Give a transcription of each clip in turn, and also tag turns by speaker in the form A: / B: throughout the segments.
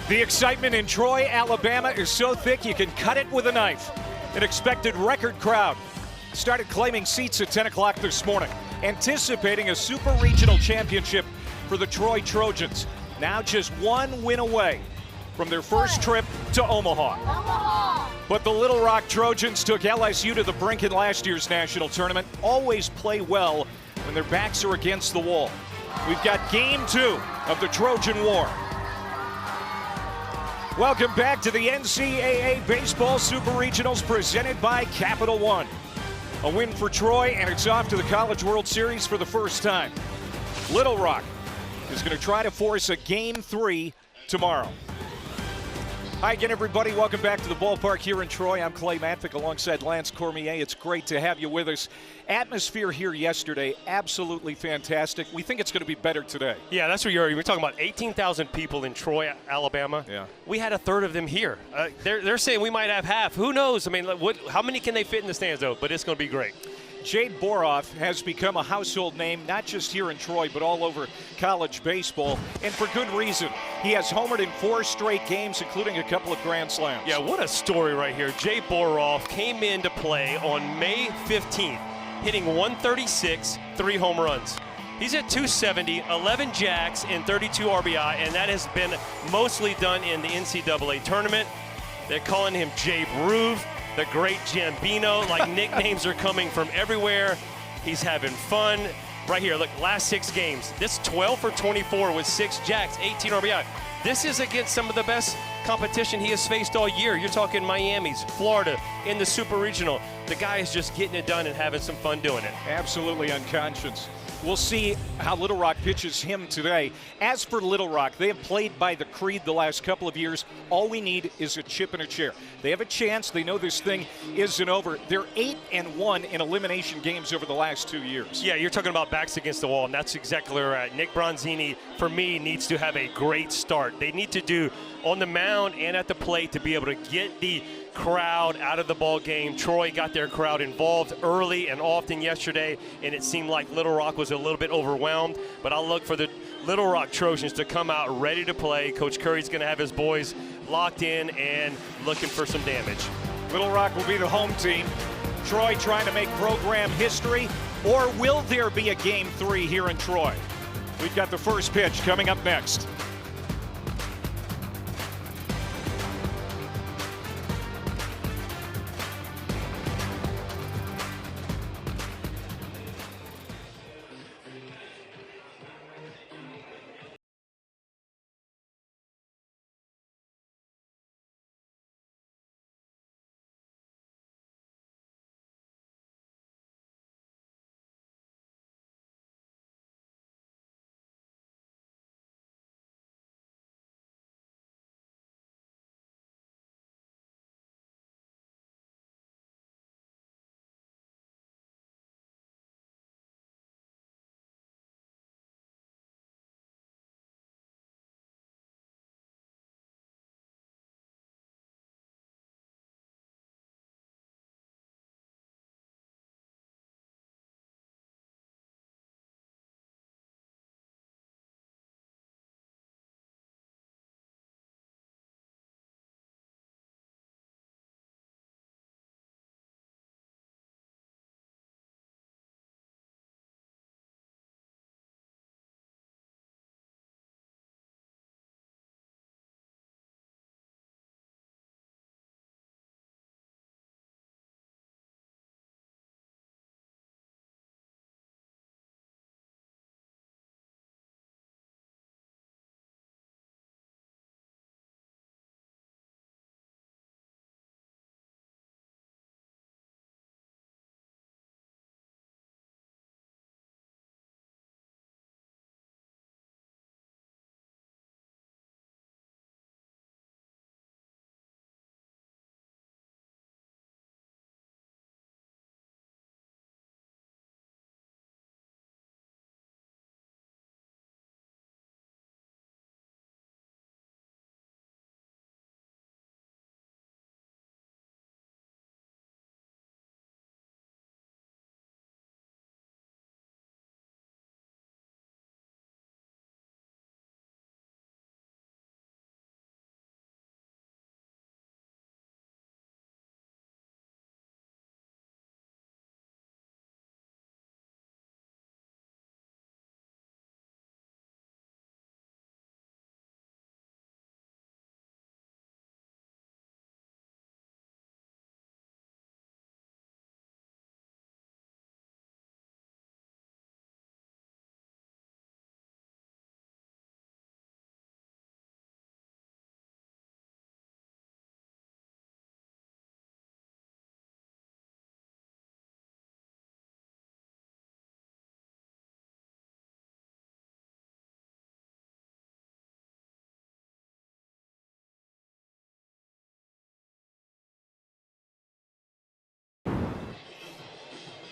A: The excitement in Troy, Alabama is so thick you can cut it with a knife. An expected record crowd started claiming seats at 10 o'clock this morning, anticipating a super regional championship for the Troy Trojans. Now just one win away from their first trip to Omaha. But the Little Rock Trojans took LSU to the brink in last year's national tournament. Always play well when their backs are against the wall. We've got game 2 of the Trojan War. Welcome back to the NCAA Baseball Super Regionals presented by Capital One. A win for Troy, and it's off to the College World Series for the first time. Little Rock is going to try to force a game 3 tomorrow. Hi again, everybody. Welcome back to the ballpark here in Troy. I'm Clay Matvick alongside Lance Cormier. It's great to have you with us. Atmosphere here yesterday, absolutely fantastic. We think it's going to be better today.
B: Yeah, that's what we're talking about. 18,000 people in Troy, Alabama.
A: Yeah.
B: We had a third of them here. They're saying we might have half. Who knows? I mean, how many can they fit in the stands, though? But it's going to be great.
A: Jade Boroff has become a household name, not just here in Troy, but all over college baseball, and for good reason. He has homered in 4 straight games, including a couple of grand slams.
B: Yeah, what a story right here. Jade Boroff came into play on May 15th, hitting 136, 3 home runs. He's at 270, 11 jacks, and 32 RBI, and that has been mostly done in the NCAA tournament. They're calling him Jabe Ruve, the great Jambino. Like, nicknames are coming from everywhere. He's having fun. Right here, look, last 6 games. This 12 for 24 with 6 jacks, 18 RBI. This is against some of the best competition he has faced all year. You're talking Miami's, Florida, in the Super Regional. The guy is just getting it done and having some fun doing it.
A: Absolutely unconscious. We'll see how Little Rock pitches him today. As for Little Rock, they have played by the creed the last couple of years. All we need is a chip and a chair. They have a chance. They know this thing isn't over. They're 8-1 in elimination games over the last 2 years.
B: Yeah, you're talking about backs against the wall, and that's exactly right. Nick Bronzini, for me, needs to have a great start. They need to do on the mound and at the plate to be able to get the crowd out of the ball game. Troy got their crowd involved early and often yesterday, and it seemed like Little Rock was a little bit overwhelmed. But I'll look for the Little Rock Trojans to come out ready to play. Coach Curry's going to have his boys locked in and looking for some damage.
A: Little Rock will be the home team. Troy trying to make program history, or will there be a game 3 here in Troy? We've got the first pitch coming up next.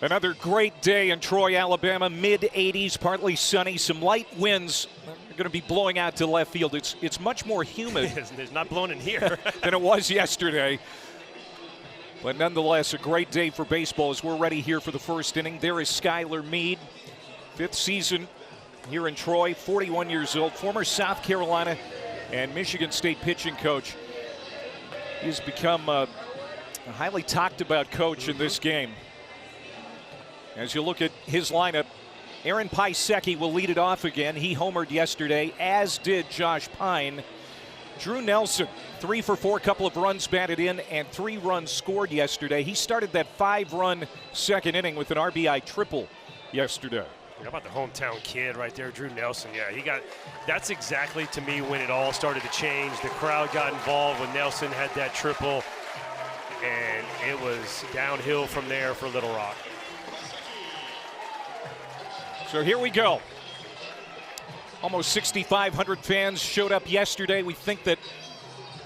A: Another great day in Troy, Alabama. Mid-80s, partly sunny. Some light winds are going to be blowing out to left field. It's much more humid.
B: It's not blowing in here.
A: than it was yesterday. But nonetheless, a great day for baseball as we're ready here for the first inning. There is Skylar Meade, 5th season here in Troy, 41 years old, former South Carolina and Michigan State pitching coach. He's become a highly talked about coach in this game. As you look at his lineup, Aaron Piasecki will lead it off again. He homered yesterday, as did Josh Pine. Drew Nelson, 3 for 4, couple of runs batted in, and 3 runs scored yesterday. He started that 5-run second inning with an RBI triple yesterday.
B: How about the hometown kid right there, Drew Nelson? Yeah, that's exactly, to me, when it all started to change. The crowd got involved when Nelson had that triple, and it was downhill from there for Little Rock.
A: So here we go. Almost 6,500 fans showed up yesterday. We think that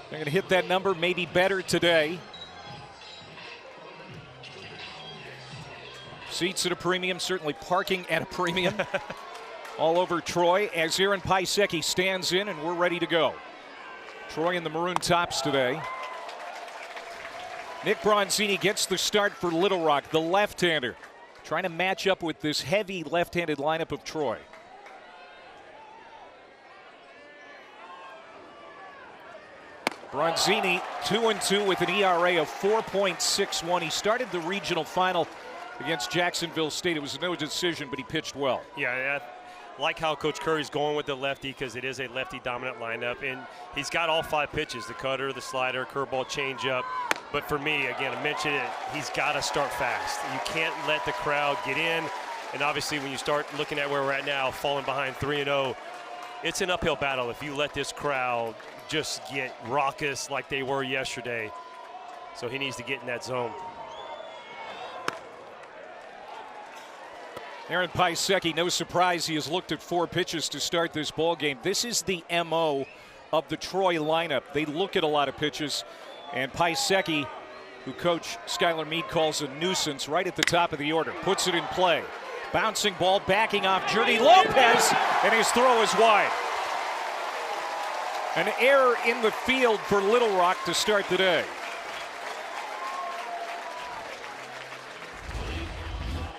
A: they're going to hit that number, maybe better today. Seats at a premium, certainly parking at a premium. All over Troy as Aaron Piasecki stands in, and we're ready to go. Troy in the maroon tops today. Nick Bronzini gets the start for Little Rock, the left-hander, trying to match up with this heavy left-handed lineup of Troy. Bronzini 2-2 with an ERA of 4.61. He started the regional final against Jacksonville State. It was no decision, but he pitched well.
B: Yeah, I like how Coach Curry's going with the lefty because it is a lefty-dominant lineup, and he's got all 5 pitches: the cutter, the slider, curveball, changeup. But for me, again, I mentioned it, he's got to start fast. You can't let the crowd get in, and obviously when you start looking at where we're at now, falling behind 3-0, it's an uphill battle if you let this crowd just get raucous like they were yesterday. So he needs to get in that zone.
A: Aaron Piasecki, no surprise, he has looked at 4 pitches to start this ball game. This is the MO of the Troy lineup. They look at a lot of pitches, and Piasecki, who Coach Skylar Meade calls a nuisance, right at the top of the order, puts it in play. Bouncing ball, backing off Jordy Lopez, and his throw is wide. An error in the field for Little Rock to start the day.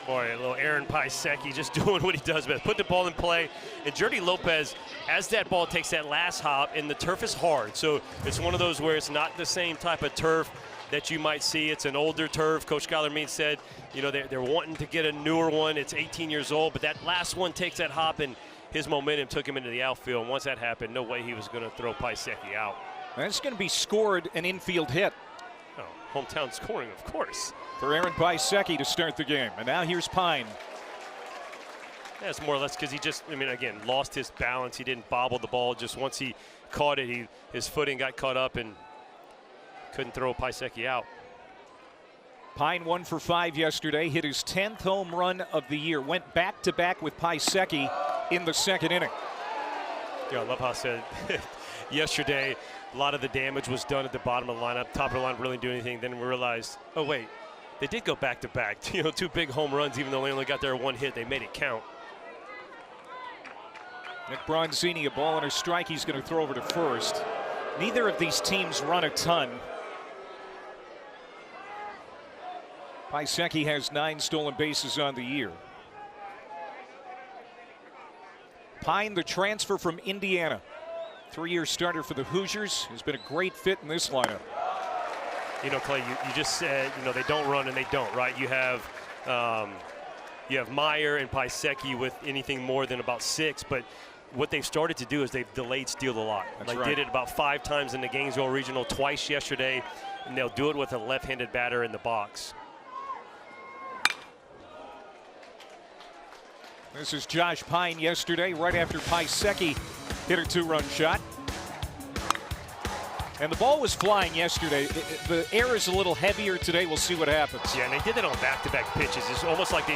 B: Boy, a little Aaron Piasecki just doing what he does best. Put the ball in play. And Jordy Lopez, as that ball takes that last hop, and the turf is hard. So it's one of those where it's not the same type of turf that you might see. It's an older turf. Coach Skylar Meade said, you know, they're wanting to get a newer one. It's 18 years old, but that last one takes that hop, and his momentum took him into the outfield. And once that happened, no way he was going to throw Piasecki out.
A: That's going to be scored an infield hit.
B: Oh, hometown scoring, of course.
A: For Aaron Piasecki to start the game. And now here's Pine.
B: Yeah, it's more or less because he just, I mean, again, lost his balance. He didn't bobble the ball. Just once he caught it, his footing got caught up and couldn't throw Piasecki out.
A: Pine 1 for 5 yesterday, hit his 10th home run of the year. Went back-to-back with Piasecki in the second inning.
B: Yeah, I love how I said yesterday a lot of the damage was done at the bottom of the lineup. Top of the line really didn't do anything. Then we realized, oh, wait. They did go back-to-back, you know, 2 big home runs, even though they only got their 1 hit. They made it count.
A: Nick Bronzini, a ball and a strike. He's going to throw over to first. Neither of these teams run a ton. Piasecki has 9 stolen bases on the year. Pine, the transfer from Indiana. 3-year starter for the Hoosiers. Has been a great fit in this lineup.
B: You know, Clay, you just said, you know, they don't run and they don't, right? You have Meyer and Piasecki with anything more than about 6, but what they've started to do is they've delayed steal a lot.
A: That's
B: they
A: right.
B: did it about 5 times in the Gainesville Regional, twice yesterday, and they'll do it with a left-handed batter in the box.
A: This is Josh Pine yesterday, right after Piasecki hit a 2-run shot. And the ball was flying yesterday. The air is a little heavier today. We'll see what happens.
B: Yeah, and they did that on back-to-back pitches. It's almost like they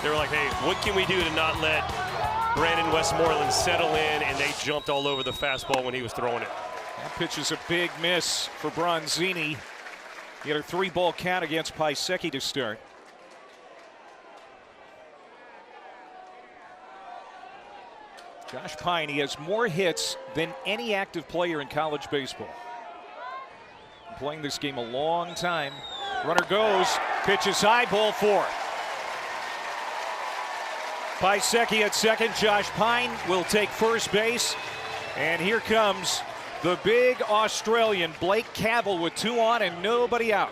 B: were like, hey, what can we do to not let Brandon Westmoreland settle in? And they jumped all over the fastball when he was throwing it.
A: That pitch is a big miss for Bronzini. He had a 3-ball count against Piasecki to start. Josh Pine, he has more hits than any active player in college baseball. Been playing this game a long time. Runner goes, pitches high, ball 4. Piasecki at second. Josh Pine will take first base. And here comes the big Australian, Blake Cavill, with 2 on and nobody out.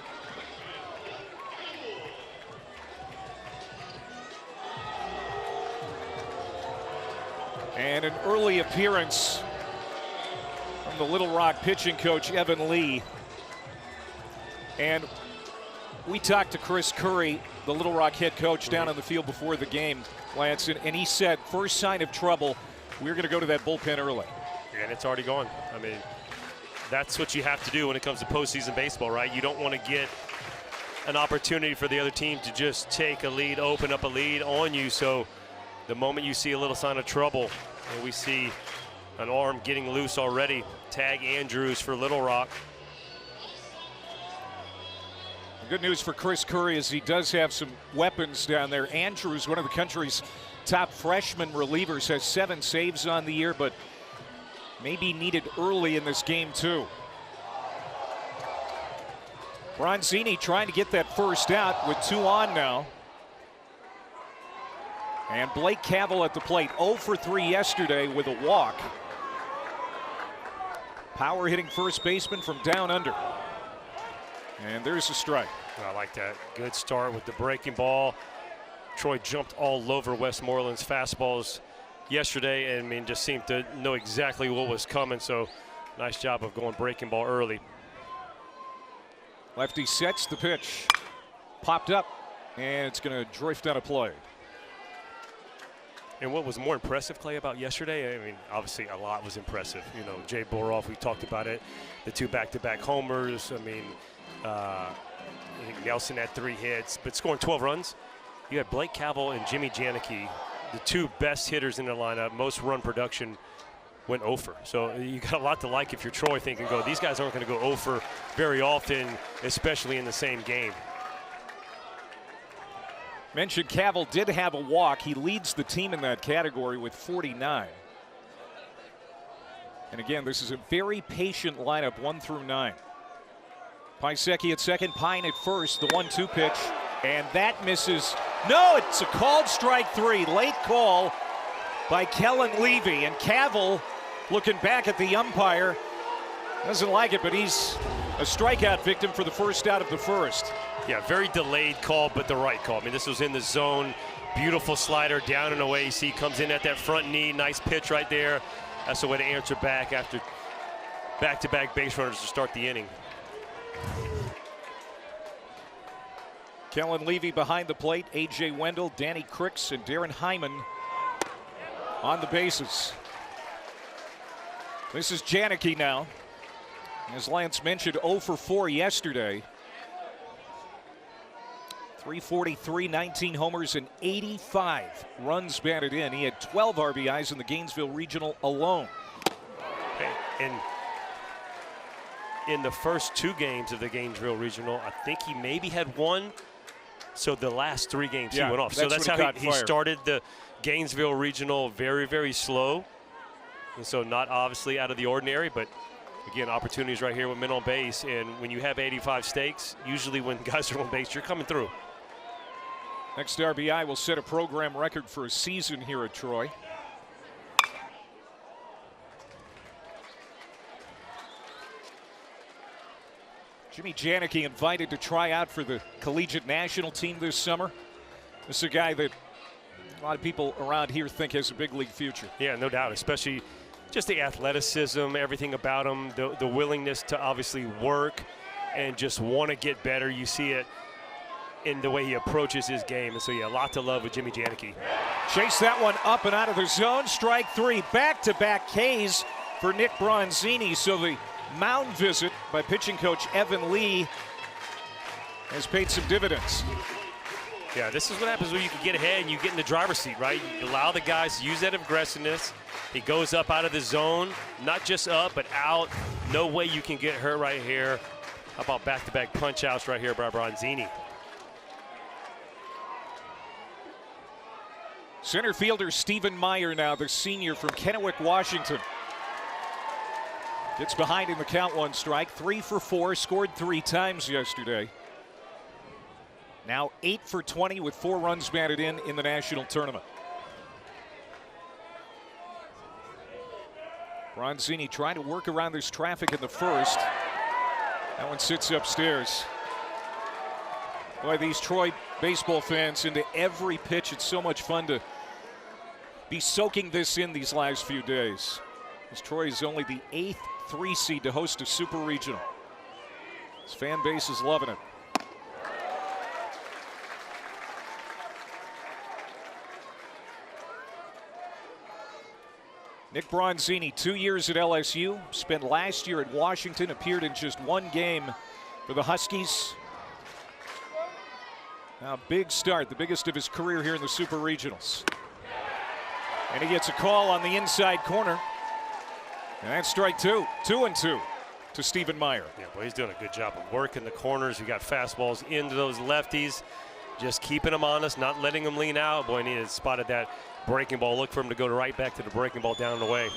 A: And an early appearance from the Little Rock pitching coach, Evan Lee. And we talked to Chris Curry, the Little Rock head coach, down on the field before the game, Lance, and he said, first sign of trouble, we're going to go to that bullpen early.
B: And it's already gone. I mean, that's what you have to do when it comes to postseason baseball, right? You don't want to get an opportunity for the other team to just take a lead, open up a lead on you. So the moment you see a little sign of trouble, and we see an arm getting loose already, tag Andrews for Little Rock.
A: The good news for Chris Curry is he does have some weapons down there. Andrews, one of the country's top freshman relievers, has 7 saves on the year, but maybe needed early in this game too. Bronzini trying to get that first out with 2 on now. And Blake Cavill at the plate, 0 for 3 yesterday with a walk. Power hitting first baseman from down under. And there's a strike.
B: I like that. Good start with the breaking ball. Troy jumped all over Westmoreland's fastballs yesterday, and I mean, just seemed to know exactly what was coming. So nice job of going breaking ball early.
A: Lefty sets the pitch. Popped up, and it's going to drift out of play.
B: And what was more impressive, Clay, about yesterday, I mean, obviously a lot was impressive. You know, Jay Boroff, we talked about it, the 2 back-to-back homers. I mean, I think Nelson had 3 hits, but scoring 12 runs. You had Blake Cavill and Jimmy Janicki, the 2 best hitters in the lineup. Most run production went 0 for. So you got a lot to like if you're Troy, thinking, these guys aren't going to go 0 for very often, especially in the same game.
A: Mentioned Cavill did have a walk. He leads the team in that category with 49. And again, this is a very patient lineup, 1 through 9. Piasecki at second, Pine at first, the 1-2 pitch, and that misses. No, it's a called strike 3. Late call by Kellen Levy, and Cavill looking back at the umpire. Doesn't like it, but he's a strikeout victim for the first out of the first.
B: Yeah, very delayed call, but the right call. I mean, this was in the zone. Beautiful slider down and away. You see, comes in at that front knee. Nice pitch right there. That's the way to answer back after back-to-back base runners to start the inning.
A: Kellen Levy behind the plate. A.J. Wendell, Danny Cricks, and Darren Hyman on the bases. This is Janicki now. As Lance mentioned, 0 for 4 yesterday. 343, 19 homers, and 85 runs batted in. He had 12 RBIs in the Gainesville Regional alone.
B: And in the first 2 games of the Gainesville Regional, I think he maybe had 1. So the last 3 games he went off. So that's how he started the Gainesville Regional very, very slow. And so not obviously out of the ordinary, but again, opportunities right here with men on base. And when you have 85 stakes, usually when guys are on base, you're coming through.
A: Next RBI will set a program record for a season here at Troy. Jimmy Janicki invited to try out for the collegiate national team this summer. This is a guy that a lot of people around here think has a big league future.
B: Yeah, no doubt, especially just the athleticism, everything about him, the willingness to obviously work and just want to get better. You see it in the way he approaches his game. And so, yeah, a lot to love with Jimmy Janicki.
A: Chase that one up and out of the zone. Strike 3. Back-to-back Ks for Nick Bronzini. So the mound visit by pitching coach Evan Lee has paid some dividends.
B: Yeah, this is what happens when you can get ahead and you get in the driver's seat, right? You allow the guys to use that aggressiveness. He goes up out of the zone, not just up, but out. No way you can get hurt right here. How about back-to-back punch-outs right here by Bronzini?
A: Center fielder Stephen Meyer now, the senior from Kennewick, Washington. Gets behind in the count, 1 strike. 3 for 4, scored 3 times yesterday. Now 8 for 20 with 4 runs batted in the national tournament. Bronzini trying to work around this traffic in the first. That one sits upstairs. Boy, these Troy baseball fans into every pitch. It's so much fun to be soaking this in these last few days. As Troy is only the 8th 3 seed to host a super regional. His fan base is loving it. Nick Bronzini, 2 years at LSU, spent last year at Washington, appeared in just 1 game for the Huskies. Now, big start, the biggest of his career here in the Super Regionals. And he gets a call on the inside corner. And that's strike 2. 2-2 to Stephen Meyer.
B: Yeah, boy, he's doing a good job of working the corners. He got fastballs into those lefties, just keeping them honest, not letting them lean out. Boy, he had spotted that breaking ball. Look for him to go right back to the breaking ball down and away.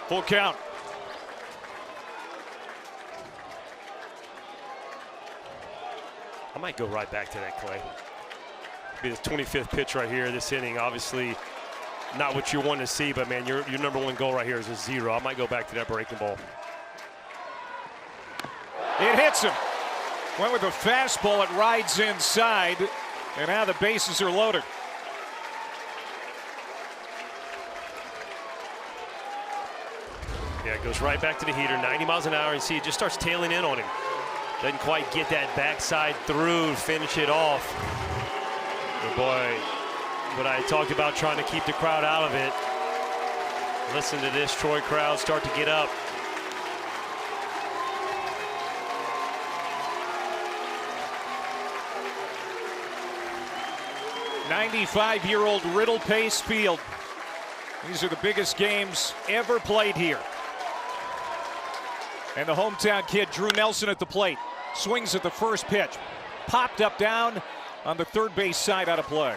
A: Full count.
B: I might go right back to that, Clay. Be the 25th pitch right here this inning. Obviously not what you want to see, but man, your number 1 goal right here is a 0. I might go back to that breaking ball.
A: It hits him. Went with a fastball, it rides inside, and now the bases are loaded.
B: Yeah, it goes right back to the heater, 90 miles an hour, and see, it just starts tailing in on him. Doesn't quite get that backside through, finish it off. But boy, what I talked about, trying to keep the crowd out of it. Listen to this Troy crowd start to get up.
A: '95-year-old Riddle Pace Field. These are the biggest games ever played here. And the hometown kid, Drew Nelson, at the plate. Swings at the first pitch. Popped up down on the third base side, out of play.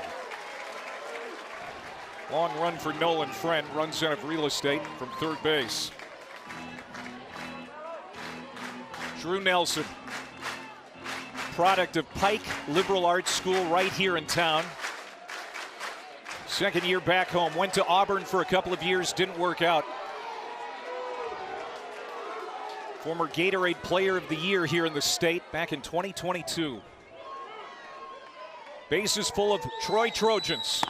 A: Long run for Nolan Friend. Runs out of real estate from third base. Drew Nelson, product of Pike Liberal Arts School right here in town. Second year back home. Went to Auburn for a couple of years. Didn't work out. Former Gatorade Player of the Year here in the state back in 2022. Bases full of Troy Trojans.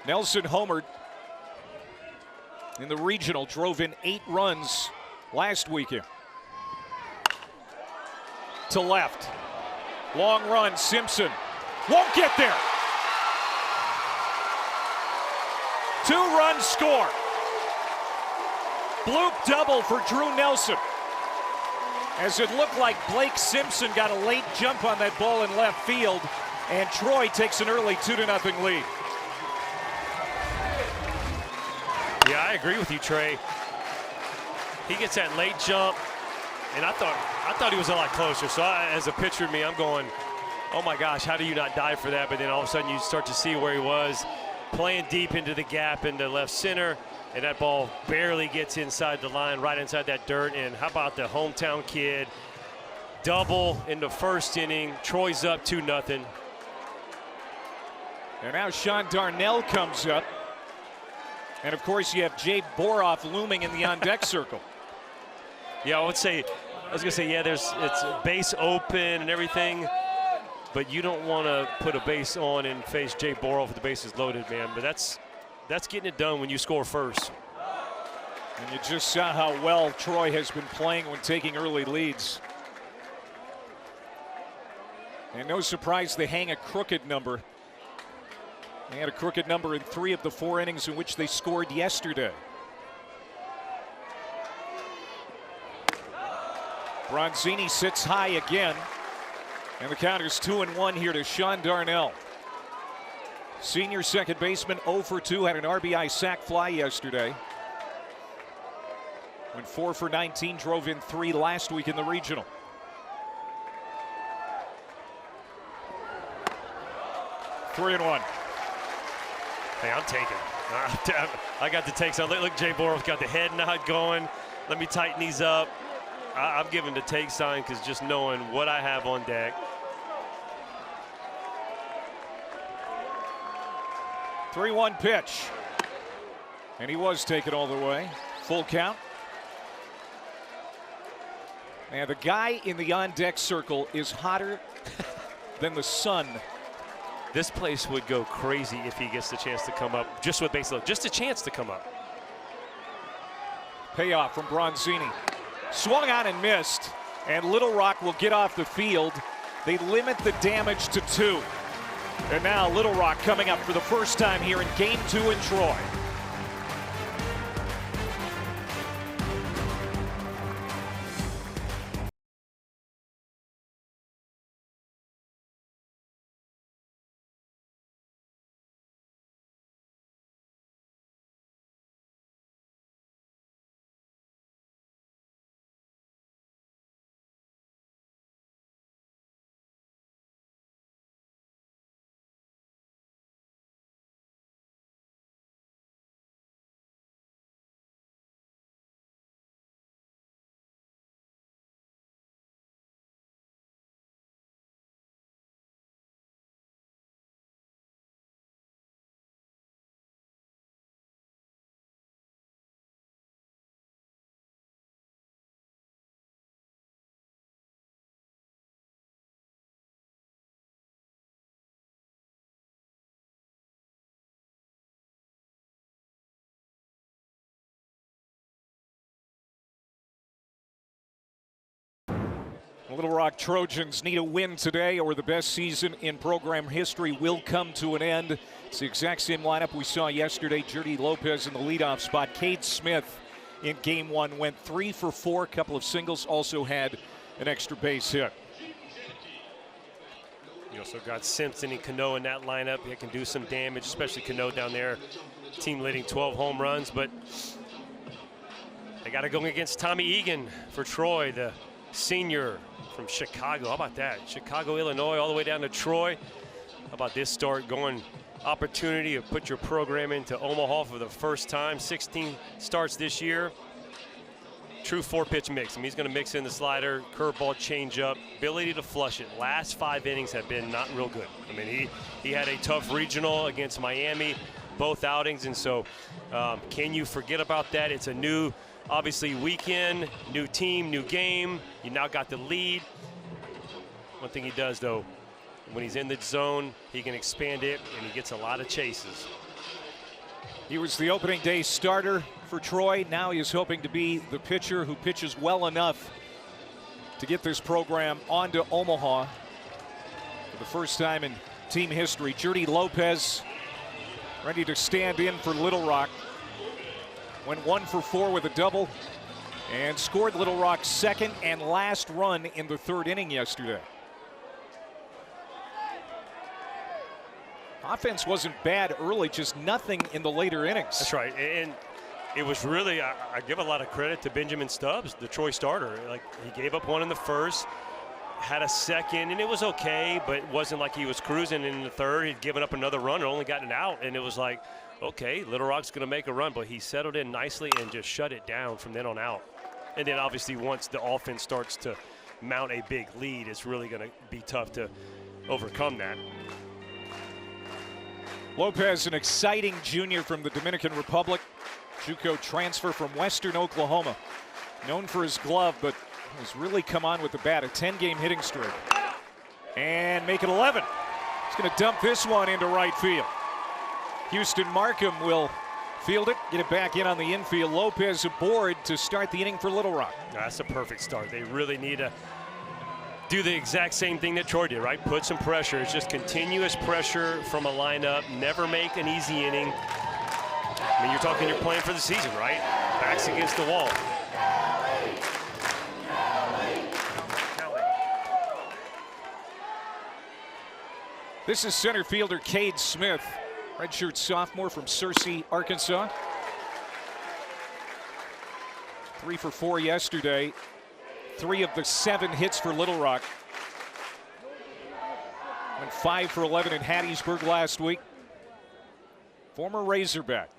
A: Nelson homered in the regional, drove in 8 runs last weekend. To left. Long run, Simpson won't get there. 2-run score. Bloop double for Drew Nelson. As it looked like Blake Simpson got a late jump on that ball in left field, and Troy takes an early 2-0 lead.
B: Yeah, I agree with you, Trey. He gets that late jump, and I thought he was a lot closer. So as a pitcher, I'm going, oh my gosh, how do you not dive for that? But then all of a sudden you start to see where he was, playing deep into the gap into left center, and that ball barely gets inside the line, right inside that dirt. And how about the hometown kid? Double in the first inning. Troy's up 2-0.
A: And now Sean Darnell comes up. And of course you have Jay Boroff looming in the on-deck circle.
B: Yeah, I was gonna say, yeah, it's base open and everything, but you don't want to put a base on and face Jay Boroff with the bases loaded, man. But that's getting it done when you score first.
A: And you just saw how well Troy has been playing when taking early leads. And no surprise they hang a crooked number. They had a crooked number in 3 of the 4 innings in which they scored yesterday. Bronzini sits high again. And the count is 2-1 here to Sean Darnell. Senior second baseman 0 for 2, had an RBI sac fly yesterday. Went 4 for 19, drove in 3 last week in the regional. Three and one.
B: Hey, I'm taking. I got the takes on. Look, Jay Boroff's got the head nod going. Let me tighten these up. I'm giving the take sign because just knowing what I have on deck.
A: 3-1 pitch. And he was taken all the way. Full count. And the guy in the on-deck circle is hotter than the sun.
B: This place would go crazy if he gets the chance to come up just with base load. Just a chance to come up.
A: Payoff from Bronzini. Swung on and missed. And Little Rock will get off the field. They limit the damage to 2. And now Little Rock coming up for the first time here in Game 2 in Troy. Little Rock Trojans need a win today or the best season in program history will come to an end. It's the exact same lineup we saw yesterday. Jordy Lopez in the leadoff spot. Cade Smith in game 1 went 3 for 4, a couple of singles, also had an extra base hit.
B: You also got Simpson and Cano in that lineup. They can do some damage, especially Cano down there. Team leading 12 home runs, but they got to go against Tommy Egan for Troy, the senior from Chicago. How about that? Chicago, Illinois, all the way down to Troy. How about this start going? Opportunity to put your program into Omaha for the first time. 16 starts this year. True 4-pitch mix. I mean, he's going to mix in the slider, curveball, changeup, ability to flush it. Last 5 innings have been not real good. I mean, he had a tough regional against Miami, both outings, and so can you forget about that? It's a new, obviously, weekend, new team, new game. You now got the lead. One thing he does, though, when he's in the zone, he can expand it, and he gets a lot of chases.
A: He was the opening day starter for Troy. Now he is hoping to be the pitcher who pitches well enough to get this program onto Omaha for the first time in team history. Jordy Lopez ready to stand in for Little Rock. Went 1 for 4 with a double and scored Little Rock's second and last run in the 3rd inning yesterday. Offense wasn't bad early, just nothing in the later innings.
B: That's right, and it was really, I give a lot of credit to Benjamin Stubbs, the Troy starter. Like, he gave up 1 in the 1st, had a second, and it was okay, but it wasn't like he was cruising in the 3rd. He'd given up another run and only gotten an out, and it was like, okay, Little Rock's going to make a run, but he settled in nicely and just shut it down from then on out. And then obviously once the offense starts to mount a big lead, it's really going to be tough to overcome that.
A: Lopez, an exciting junior from the Dominican Republic. JUCO transfer from Western Oklahoma. Known for his glove, but has really come on with the bat. A 10-game hitting streak. And make it 11. He's going to dump this one into right field. Houston Markham will field it, get it back in on the infield. Lopez aboard to start the inning for Little Rock.
B: That's a perfect start. They really need to do the exact same thing that Troy did, right? Put some pressure. It's just continuous pressure from a lineup. Never make an easy inning. I mean, you're playing for the season, right? Backs against the wall.
A: This is center fielder Cade Smith. redshirt sophomore from Searcy, Arkansas. 3 for 4 yesterday. 3 of the 7 hits for Little Rock. Went 5 for 11 in Hattiesburg last week. Former Razorback.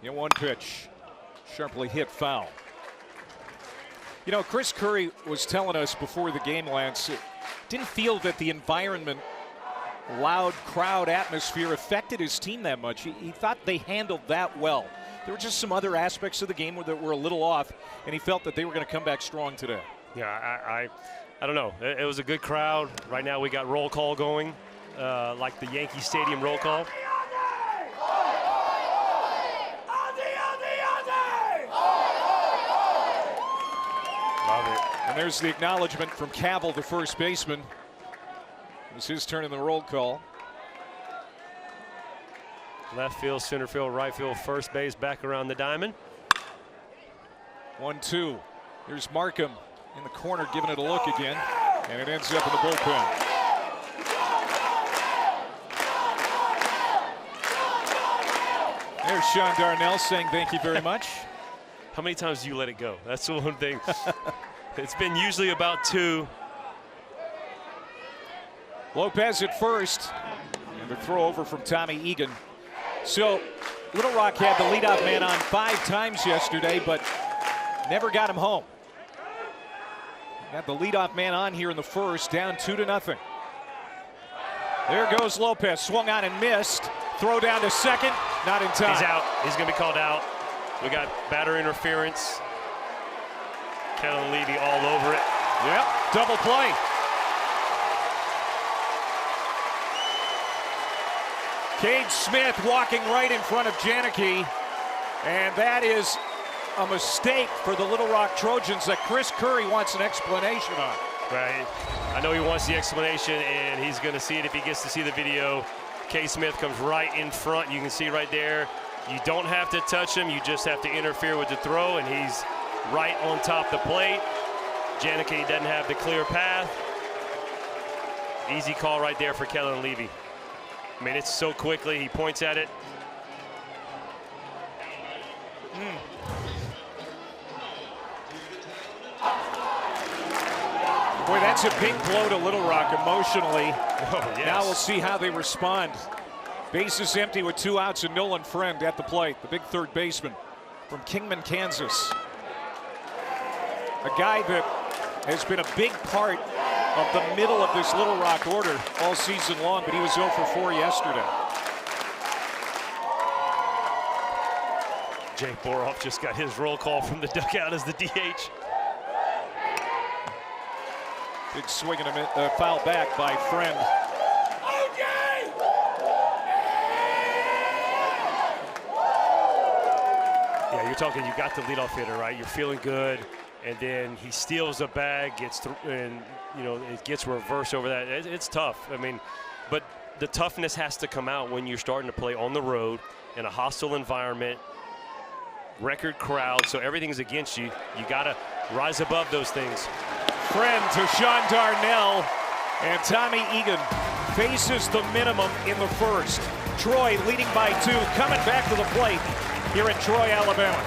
A: 1 pitch. Sharply hit foul. You know, Chris Curry was telling us before the game, Lance, it didn't feel that the environment, loud crowd atmosphere affected his team that much. He thought they handled that well. There were just some other aspects of the game that were a little off, and he felt that they were going to come back strong today.
B: Yeah, I don't know. It was a good crowd. Right now we got roll call going, like the Yankee Stadium roll call. Love it.
A: And there's the acknowledgement from Cavill, the first baseman. It was his turn in the roll call.
B: Left field, center field, right field, first base, back around the diamond.
A: 1-2. Here's Markham in the corner giving it a look again, and it ends up in the bullpen. There's Sean Darnell saying thank you very much.
B: How many times do you let it go? That's the one thing. It's been usually about 2.
A: Lopez at first, and the throw over from Tommy Egan. So Little Rock had the leadoff man on 5 times yesterday, but never got him home. Got the leadoff man on here in the first, down 2-0. There goes Lopez, swung on and missed. Throw down to second, not in time.
B: He's out. He's going to be called out. We got batter interference. Kellen Levy all over it.
A: Yep, double play. Cade Smith walking right in front of Janicki, and that is a mistake for the Little Rock Trojans that Chris Curry wants an explanation on.
B: Right. I know he wants the explanation, and he's going to see it if he gets to see the video. Cade Smith comes right in front. You can see right there. You don't have to touch him. You just have to interfere with the throw, and he's right on top the plate. Janicki doesn't have the clear path. Easy call right there for Kellen Levy. I mean, it's so quickly. He points at it.
A: Boy, that's a big blow to Little Rock emotionally.
B: Oh, yes.
A: Now we'll see how they respond. Bases empty with 2 outs and Nolan Friend at the plate, the big third baseman from Kingman, Kansas. A guy that has been a big part of the middle of this Little Rock order all season long, but he was 0 for 4 yesterday.
B: Jake Boroff just got his roll call from the dugout as the DH.
A: Big swing and a foul back by Friend.
B: Yeah, you're talking, you got the leadoff hitter, right? You're feeling good, and then he steals a bag, gets through, and you know it gets reversed over that. It's tough. I mean, but the toughness has to come out when you're starting to play on the road in a hostile environment, record crowd, so everything's against you. You got to rise above those things.
A: Friend to Sean Darnell, and Tommy Egan faces the minimum in the first. Troy leading by 2, coming back to the plate here in Troy, Alabama.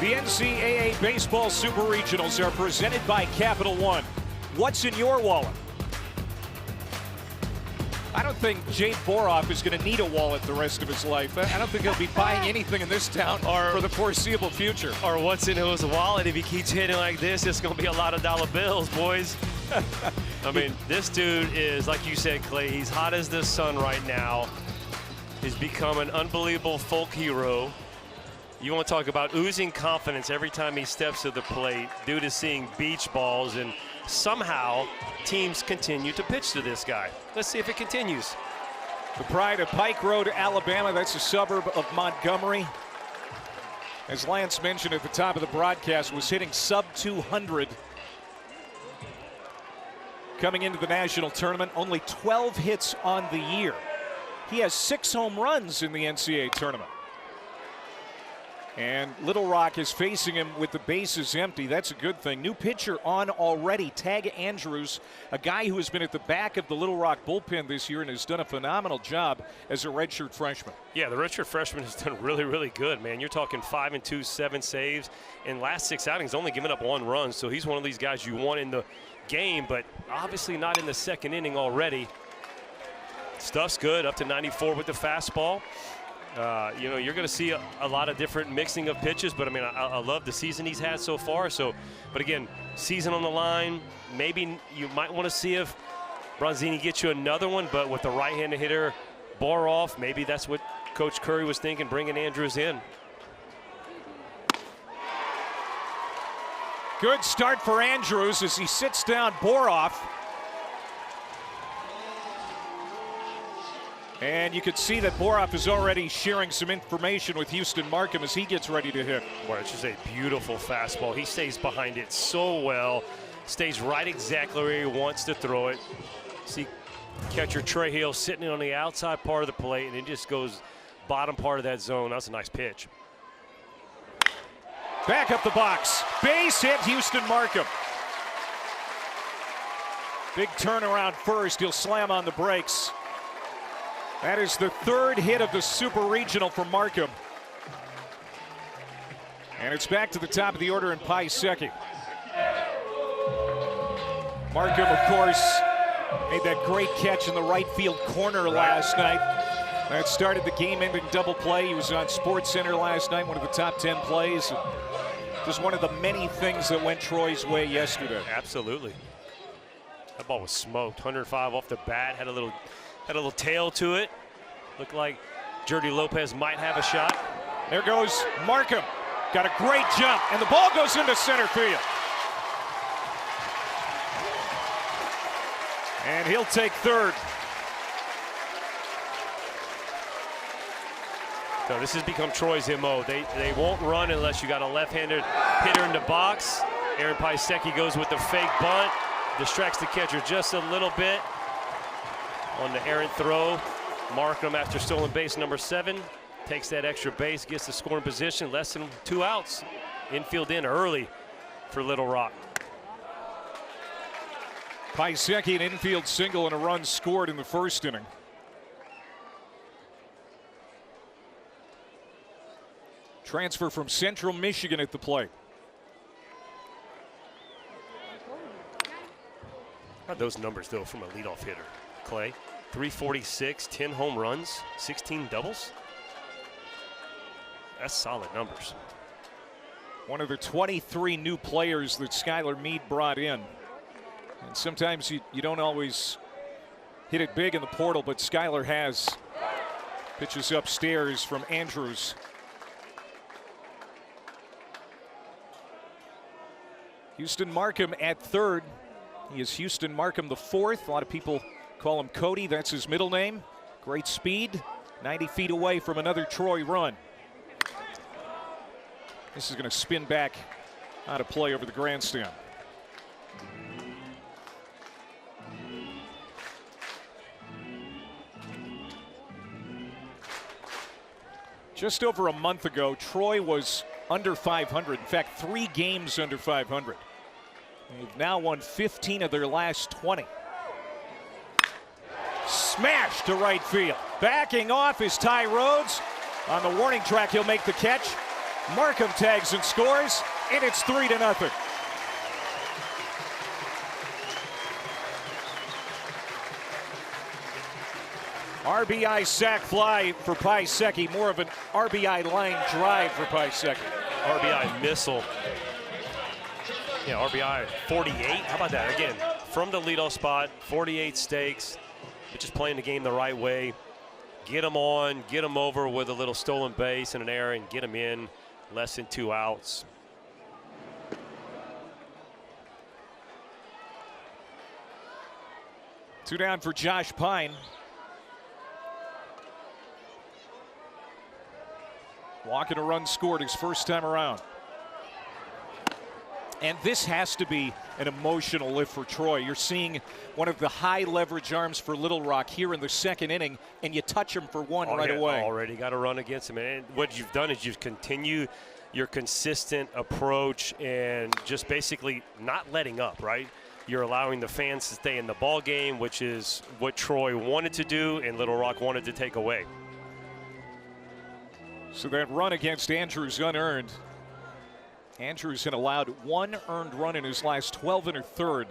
A: The NCAA Baseball Super Regionals are presented by Capital One. What's in your wallet? I don't think Jake Boroff is going to need a wallet the rest of his life. I don't think he'll be buying anything in this town for the foreseeable future.
B: Or what's in his wallet? If he keeps hitting like this, it's going to be a lot of dollar bills, boys. I mean, this dude is, like you said, Clay, he's hot as the sun right now. He's become an unbelievable folk hero. You want to talk about oozing confidence every time he steps to the plate. Dude is seeing beach balls, and somehow teams continue to pitch to this guy. Let's see if it continues.
A: The pride of Pike Road, Alabama. That's a suburb of Montgomery. As Lance mentioned at the top of the broadcast, was hitting sub 200 coming into the national tournament. Only 12 hits on the year. He has 6 home runs in the NCAA tournament. And Little Rock is facing him with the bases empty. That's a good thing. New pitcher on already, Tag Andrews, a guy who has been at the back of the Little Rock bullpen this year and has done a phenomenal job as a redshirt freshman.
B: Yeah, the redshirt freshman has done really, really good, man. You're talking 5-2, 7 saves. In last 6 outings, only given up 1 run. So he's one of these guys you want in the game, but obviously not in the second inning already. Stuff's good, up to 94 with the fastball. You know, you're going to see a lot of different mixing of pitches, but I mean, I love the season he's had so far. So, but again, season on the line, maybe you might want to see if Bronzini gets you another one, but with the right-handed hitter, Boroff, maybe that's what Coach Curry was thinking, bringing Andrews in.
A: Good start for Andrews as he sits down Boroff. And you could see that Boroff is already sharing some information with Houston Markham as he gets ready to hit.
B: Well, it's just a beautiful fastball. He stays behind it so well, stays right exactly where he wants to throw it. See catcher Trey Hill sitting on the outside part of the plate, and it just goes bottom part of that zone. That's a nice pitch.
A: Back up the box. Base hit, Houston Markham. Big turnaround first. He'll slam on the brakes. That is the 3rd hit of the Super Regional for Markham. And it's back to the top of the order in Piasecki. Markham, of course, made that great catch in the right field corner last night. That started the game-ending double play. He was on SportsCenter last night, one of the top 10 plays. Just one of the many things that went Troy's way yesterday.
B: Absolutely. That ball was smoked. 105 off the bat, had a little tail to it. Looked like Jordy Lopez might have a shot.
A: There goes Markham. Got a great jump, and the ball goes into center field. And he'll take 3rd.
B: So this has become Troy's MO. They won't run unless you got a left-handed hitter in the box. Aaron Piasecki goes with the fake bunt, distracts the catcher just a little bit. On the errant throw, Markham, after stolen base number 7, takes that extra base, gets the scoring position, less than 2 outs. Infield in early for Little Rock.
A: Piasecki, an infield single and a run scored in the 1st inning. Transfer from Central Michigan at the plate.
B: How are those numbers, though, from a leadoff hitter, Clay? 346, 10 home runs, 16 doubles. That's solid numbers.
A: One of the 23 new players that Skylar Meade brought in. And sometimes you don't always hit it big in the portal, but Skylar has. Pitches upstairs from Andrews. Houston Markham at 3rd. He is Houston Markham the 4th. A lot of people call him Cody. That's his middle name. Great speed. 90 feet away from another Troy run. This is going to spin back out of play over the grandstand. Just over a month ago, Troy was under 500. In fact, 3 games under 500. They've now won 15 of their last 20. Smash to right field. Backing off is Ty Rhodes. On the warning track, he'll make the catch. Markham tags and scores, and it's 3-0. RBI sac fly for Piasecki, more of an RBI line drive for Piasecki.
B: RBI missile. Yeah, RBI 48. How about that? Again, from the leadoff spot, 48 stakes, but just playing the game the right way. Get them on, get them over with a little stolen base and an error, and get them in less than 2 outs.
A: Two down for Josh Pine. Walking a run scored his first time around. And this has to be an emotional lift for Troy. You're seeing one of the high leverage arms for Little Rock here in the second inning, and you touch him for one right away.
B: Already got to run against him. And what you've done is you've continued your consistent approach and just basically not letting up, right? You're allowing the fans to stay in the ball game, which is what Troy wanted to do and Little Rock wanted to take away.
A: So that run against Andrews unearned. Andrews had allowed 1 earned run in his last 12 1/3.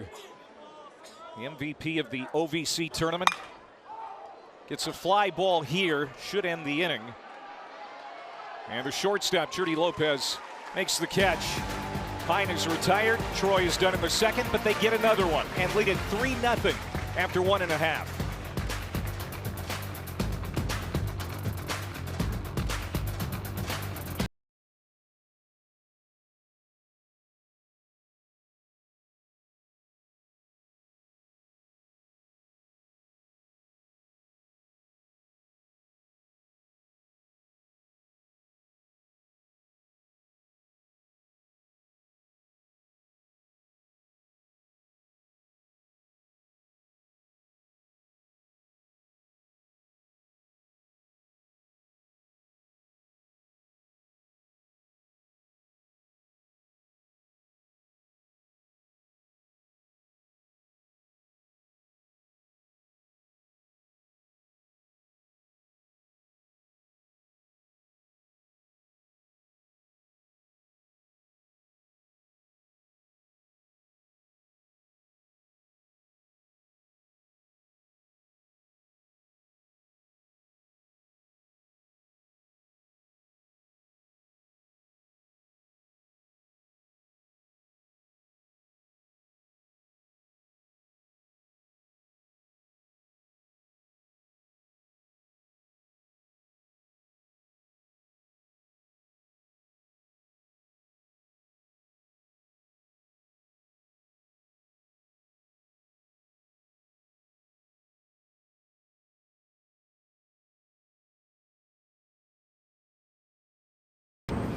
A: The MVP of the OVC tournament gets a fly ball here, should end the inning. And the shortstop, Jordy Lopez, makes the catch. Pine is retired. Troy is done in the second, but they get another one and lead it 3-0 after 1.5.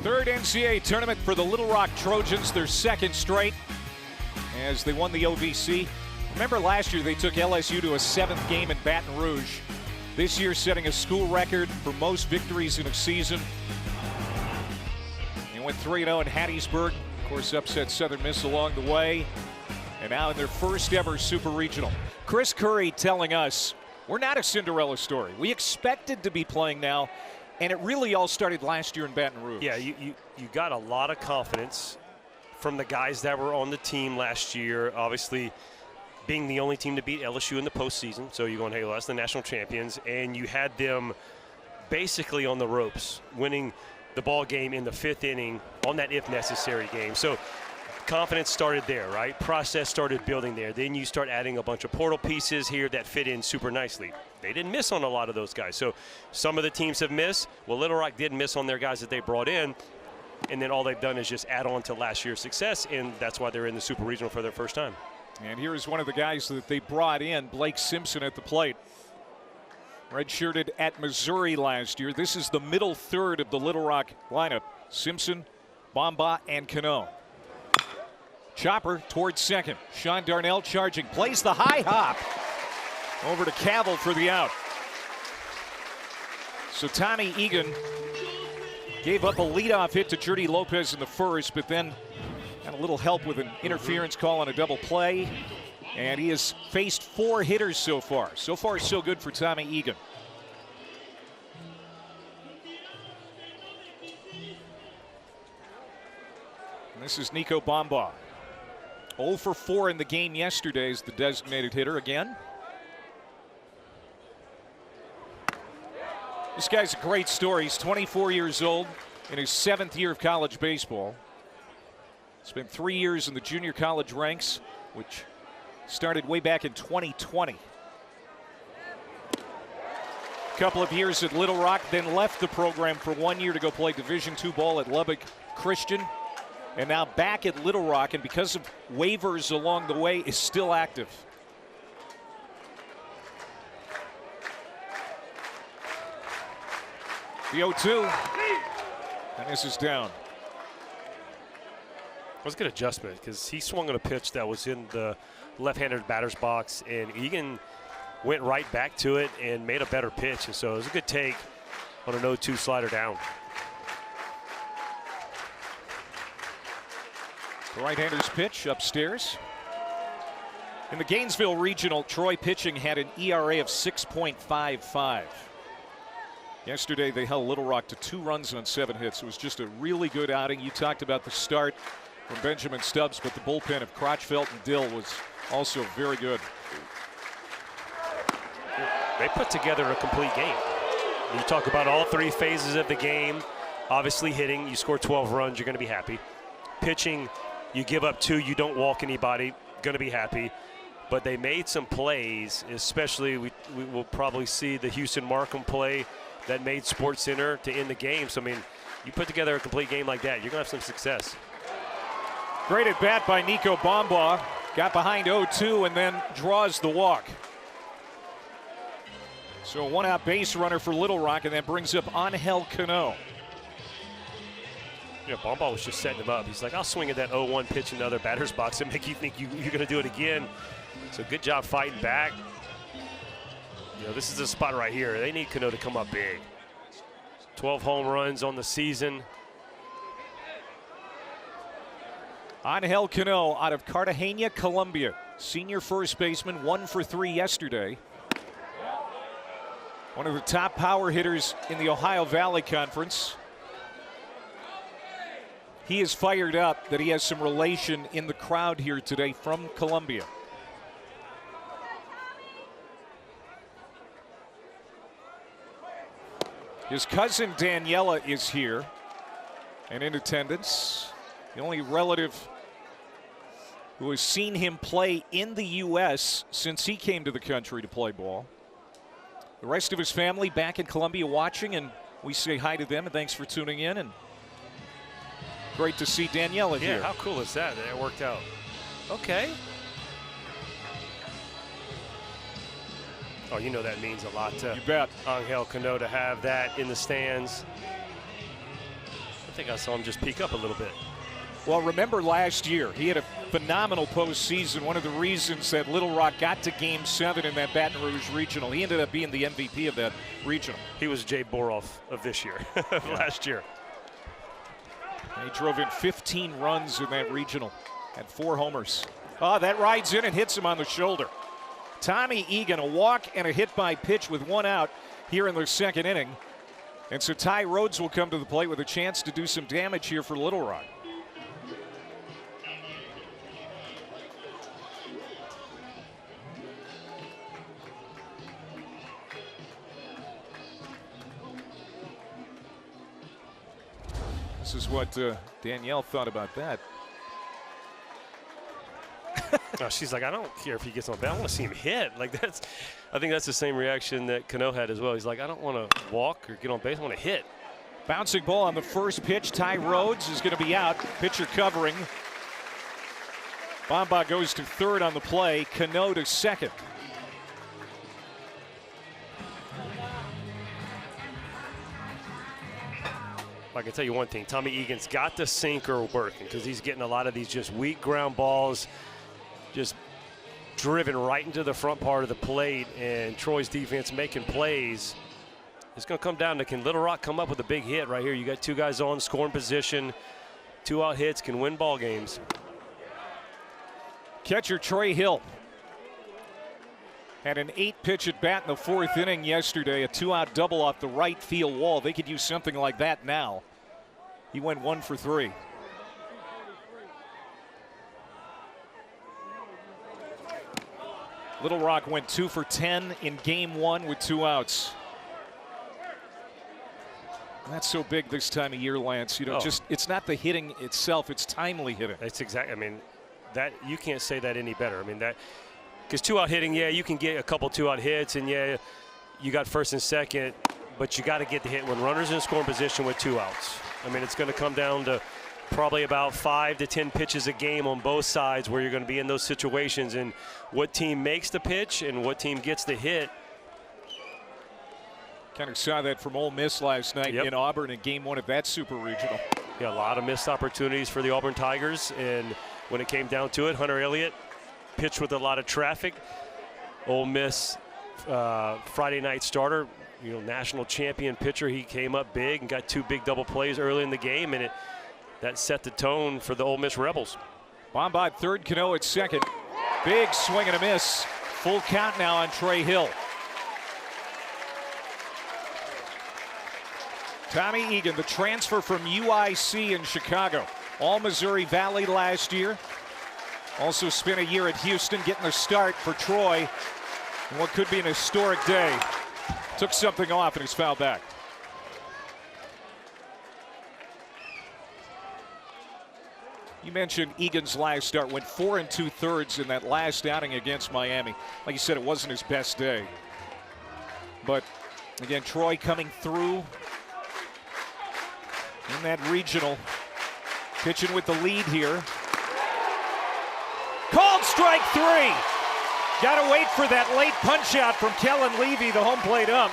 A: Third NCAA tournament for the Little Rock Trojans, their second straight as they won the OVC. Remember last year they took LSU to a 7th game in Baton Rouge. This year setting a school record for most victories in a season. They went 3-0 in Hattiesburg. Of course, upset Southern Miss along the way. And now in their first ever Super Regional. Chris Curry telling us, we're not a Cinderella story. We expected to be playing now. And it really all started last year in Baton Rouge.
B: Yeah, you got a lot of confidence from the guys that were on the team last year. Obviously, being the only team to beat LSU in the postseason. So you're going, hey, well, that's the national champions. And you had them basically on the ropes, winning the ball game in the 5th inning on that if necessary game. So confidence started there, right? Process started building there. Then you start adding a bunch of portal pieces here that fit in super nicely. They didn't miss on a lot of those guys. So some of the teams have missed. Well, Little Rock did miss on their guys that they brought in. And then all they've done is just add on to last year's success, and that's why they're in the Super Regional for their first time.
A: And here's one of the guys that they brought in, Blake Simpson at the plate. Redshirted at Missouri last year. This is the middle third of the Little Rock lineup. Simpson, Bamba, and Cano. Chopper towards second. Sean Darnell charging. Plays the high hop. Over to Cavill for the out. So Tommy Egan gave up a leadoff hit to Jordy Lopez in the first, but then had a little help with an interference call on a double play. And he has faced 4 hitters so far. So far, so good for Tommy Egan. This is Nico Bamba. 0 for 4 in the game yesterday as the designated hitter again. This guy's a great story. He's 24 years old in his 7th year of college baseball. Spent 3 years in the junior college ranks, which started way back in 2020. A couple of years at Little Rock, then left the program for 1 year to go play Division II ball at Lubbock Christian. And now back at Little Rock, and because of waivers along the way, is still active. The 0-2, and this is down.
B: That was a good adjustment because he swung on a pitch that was in the left-handed batter's box, and Egan went right back to it and made a better pitch. And so it was a good take on an 0-2 slider down.
A: The right-hander's pitch upstairs. In the Gainesville Regional, Troy pitching had an ERA of 6.55. Yesterday, they held Little Rock to 2 runs on 7 hits. It was just a really good outing. You talked about the start from Benjamin Stubbs, but the bullpen of Crotchfeld and Dill was also very good.
B: They put together a complete game. You talk about all 3 phases of the game. Obviously hitting, you score 12 runs, you're going to be happy. Pitching, you give up 2, you don't walk anybody, going to be happy. But they made some plays, especially we will probably see the Houston Markham play that made SportsCenter to end the game. So, I mean, you put together a complete game like that, you're going to have some success.
A: Great at bat by Nico Bamba. Got behind 0-2 and then draws the walk. So a 1-out base runner for Little Rock, and that brings up Angel Cano.
B: You know, Bamba was just setting him up. He's like, I'll swing at that 0-1 pitch in the other batter's box and make you think you're going to do it again. So good job fighting back. You know, this is the spot right here. They need Cano to come up big. 12 home runs on the season.
A: Angel Cano out of Cartagena, Colombia. Senior first baseman, 1 for 3 yesterday. One of the top power hitters in the Ohio Valley Conference. He is fired up that he has some relation in the crowd here today from Colombia. His cousin Daniela is here and in attendance. The only relative who has seen him play in the U.S. since he came to the country to play ball. The rest of his family back in Colombia watching, and we say hi to them and thanks for tuning in. And great to see Daniela here.
B: Yeah, how cool is that? That it worked out. Okay. Oh, you know that means a lot to
A: You bet.
B: Angel Cano to have that in the stands. I think I saw him just peek up a little bit.
A: Well, remember last year, he had a phenomenal postseason. One of the reasons that Little Rock got to Game 7 in that Baton Rouge Regional. He ended up being the MVP of that regional.
B: He was Jay Boroff of this year, last year.
A: He drove in 15 runs in that regional, had 4 homers. Oh, that rides in and hits him on the shoulder. Tommy Egan, a walk and a hit by pitch with 1 out here in the 2nd inning. And so Ty Rhodes will come to the plate with a chance to do some damage here for Little Rock. This is what Danielle thought about that.
B: No, she's like, I don't care if he gets on base. I want to see him hit. Like that's, I think that's the same reaction that Cano had as well. He's like, I don't want to walk or get on base. I want to hit.
A: Bouncing ball on the first pitch. Ty Rhodes is going to be out. Pitcher covering. Bamba goes to 3rd on the play. Cano to 2nd.
B: I can tell you one thing. Tommy Egan's got the sinker working because he's getting a lot of these just weak ground balls, just driven right into the front part of the plate, and Troy's defense making plays. It's going to come down to, can Little Rock come up with a big hit right here? You got 2 guys on scoring position, 2-out hits can win ball games.
A: Catcher Trey Hill had an 8-pitch at bat in the 4th inning yesterday, a 2-out double off the right field wall. They could use something like that now. He went 1 for 3. Little Rock went 2 for 10 in game 1 with 2 outs. That's so big this time of year, Lance. You know, just it's not the hitting itself; it's timely hitting.
B: That's exactly. I mean, that you can't say that any better. I mean that because 2-out hitting, yeah, you can get a couple 2-out hits, and yeah, you got first and second, but you got to get the hit when runners in scoring position with 2 outs. I mean, it's going to come down to probably about 5 to 10 pitches a game on both sides where you're going to be in those situations, and what team makes the pitch and what team gets the hit.
A: Kind of saw that from Ole Miss last night in Auburn in game 1 of that Super Regional.
B: Yeah, a lot of missed opportunities for the Auburn Tigers, and when it came down to it, Hunter Elliott pitched with a lot of traffic. Ole Miss Friday night starter, you know, national champion pitcher. He came up big and got 2 big double plays early in the game, and that set the tone for the Ole Miss Rebels.
A: Bombard third, Cano at second. Big swing and a miss. Full count now on Trey Hill. Tommy Egan, the transfer from UIC in Chicago. All Missouri Valley last year. Also spent a year at Houston getting the start for Troy in what could be an historic day. Took something off and he's fouled back. You mentioned Egan's last start. Went 4 2/3 in that last outing against Miami. Like you said, it wasn't his best day. But again, Troy coming through in that regional, pitching with the lead here. Called strike 3. Got to wait for that late punch out from Kellen Levy, the home plate ump.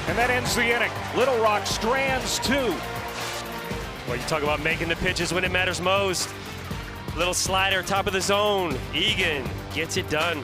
A: And that ends the inning. Little Rock strands 2.
B: Well, you talk about making the pitches when it matters most. Little slider, top of the zone. Egan gets it done.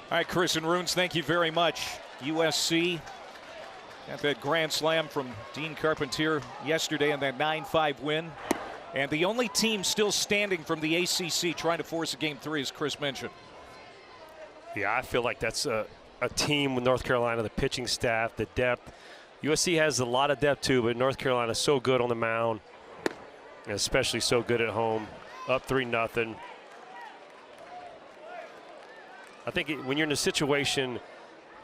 A: All right, Chris and Runes, thank you very much. USC got that grand slam from Dean Carpentier yesterday in that 9-5 win. And the only team still standing from the ACC trying to force a game 3, as Chris mentioned.
B: Yeah, I feel like that's a team with North Carolina, the pitching staff, the depth. USC has a lot of depth too, but North Carolina is so good on the mound, and especially so good at home. Up 3-0. I think when you're in a situation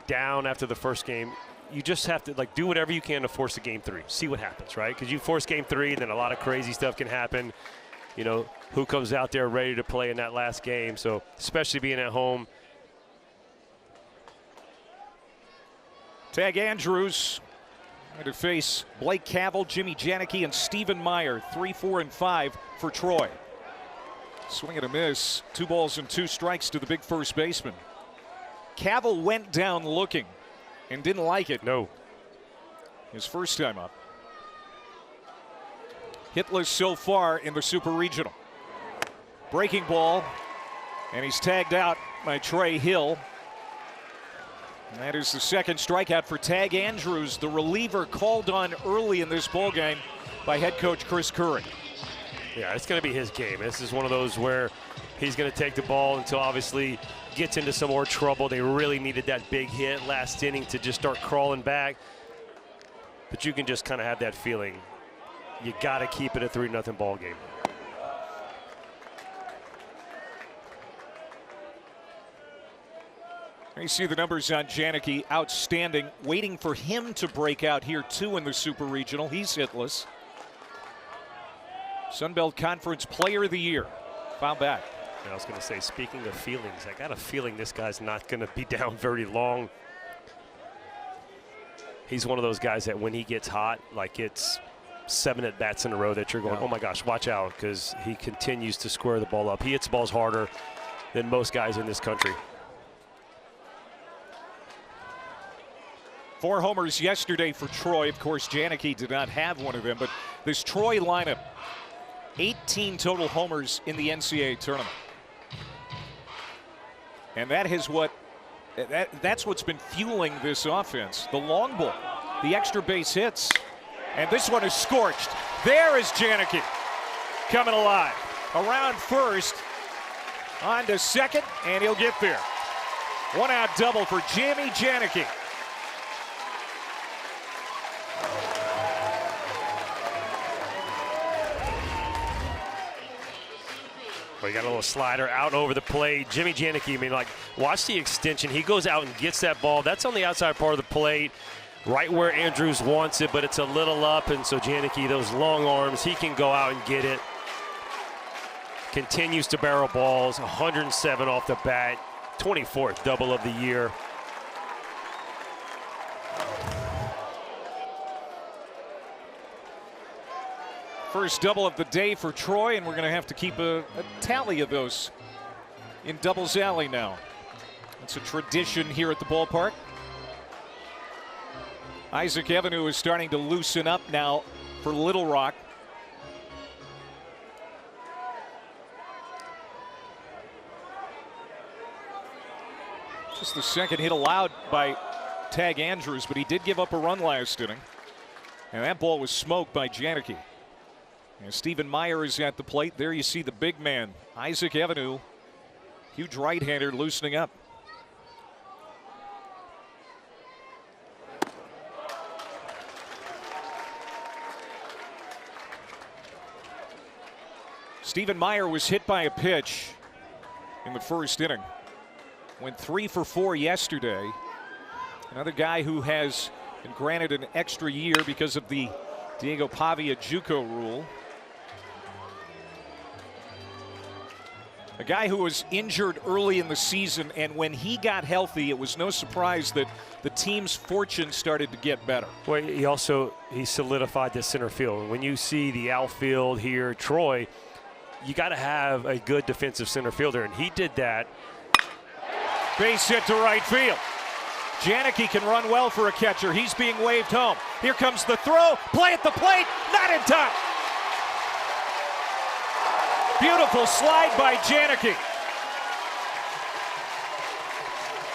B: down after the first game, you just have to do whatever you can to force a game 3. See what happens, right? Because you force game 3, then a lot of crazy stuff can happen. You know, who comes out there ready to play in that last game? So especially being at home.
A: Tag Andrews to face Blake Cavell, Jimmy Janicki, and Stephen Meyer. 3, 4, and 5 for Troy. Swing and a miss. 2 balls and 2 strikes to the big first baseman. Cavell went down looking and didn't like it.
B: No.
A: his first time up. Hitless so far in the Super Regional. Breaking ball, and he's tagged out by Trey Hill. And that is the second strikeout for Tag Andrews, the reliever called on early in this ballgame by head coach Chris Curry.
B: Yeah, it's going to be his game. This is one of those where he's going to take the ball until obviously gets into some more trouble. They really needed that big hit last inning to just start crawling back. But you can just kind of have that feeling. You got to keep it a 3-0 ball game.
A: You see the numbers on Janicki, outstanding. Waiting for him to break out here too in the Super Regional. He's hitless. Sun Belt Conference Player of the Year. Foul back.
B: I was going to say, speaking of feelings, I got a feeling this guy's not going to be down very long. He's one of those guys that when he gets hot, like it's 7 at-bats in a row that you're going, oh my gosh, watch out, because he continues to square the ball up. He hits balls harder than most guys in this country.
A: 4 homers yesterday for Troy. Of course, Janicki did not have one of them, but this Troy lineup, 18 total homers in the NCAA tournament. And that's what's been fueling this offense. The long ball, the extra base hits, and this one is scorched. There is Janicki coming alive. Around first, on to second, and he'll get there. 1-out double for Jamie Janicki.
B: Well, he got a little slider out over the plate. Jimmy Janicki, I mean, like, watch the extension. He goes out and gets that ball. That's on the outside part of the plate, right where Andrews wants it, but it's a little up, and so Janicki, those long arms, he can go out and get it. Continues to barrel balls, 107 off the bat, 24th double of the year.
A: First double of the day for Troy, and we're going to have to keep a tally of those in Doubles Alley now. It's a tradition here at the ballpark. Isaac Avenue is starting to loosen up now for Little Rock. Just the second hit allowed by Tag Andrews, but he did give up a run last inning. And that ball was smoked by Janicki. And Stephen Meyer is at the plate. There you see the big man, Isaac Avenue. Huge right-hander loosening up. Stephen Meyer was hit by a pitch in the first inning. Went 3 for 4 yesterday. Another guy who has been granted an extra year because of the Diego Pavia JUCO rule. A guy who was injured early in the season, and when he got healthy, it was no surprise that the team's fortune started to get better.
B: Well, he solidified the center field. When you see the outfield here, Troy, you got to have a good defensive center fielder, and he did that.
A: Base hit to right field. Janicki can run well for a catcher. He's being waved home. Here comes the throw. Play at the plate. Not in time. Beautiful slide by Janicki.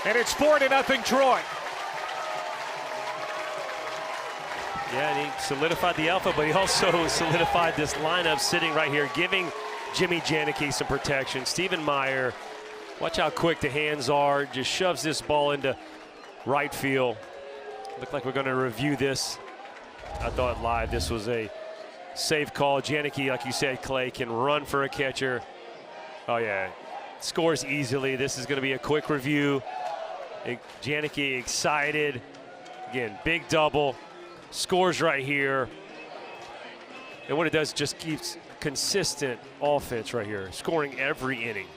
A: And it's 4-0 Troy.
B: Yeah, and he solidified the alpha, but he also solidified this lineup sitting right here, giving Jimmy Janicki some protection. Stephen Meyer, watch how quick the hands are. Just shoves this ball into right field. Look like we're going to review this. I thought live this was a safe call. Janicki, like you said, Clay, can run for a catcher. Oh, yeah. Scores easily. This is going to be a quick review. Janicki excited. Again, big double. Scores right here. And what it does just keeps consistent offense right here, scoring every inning.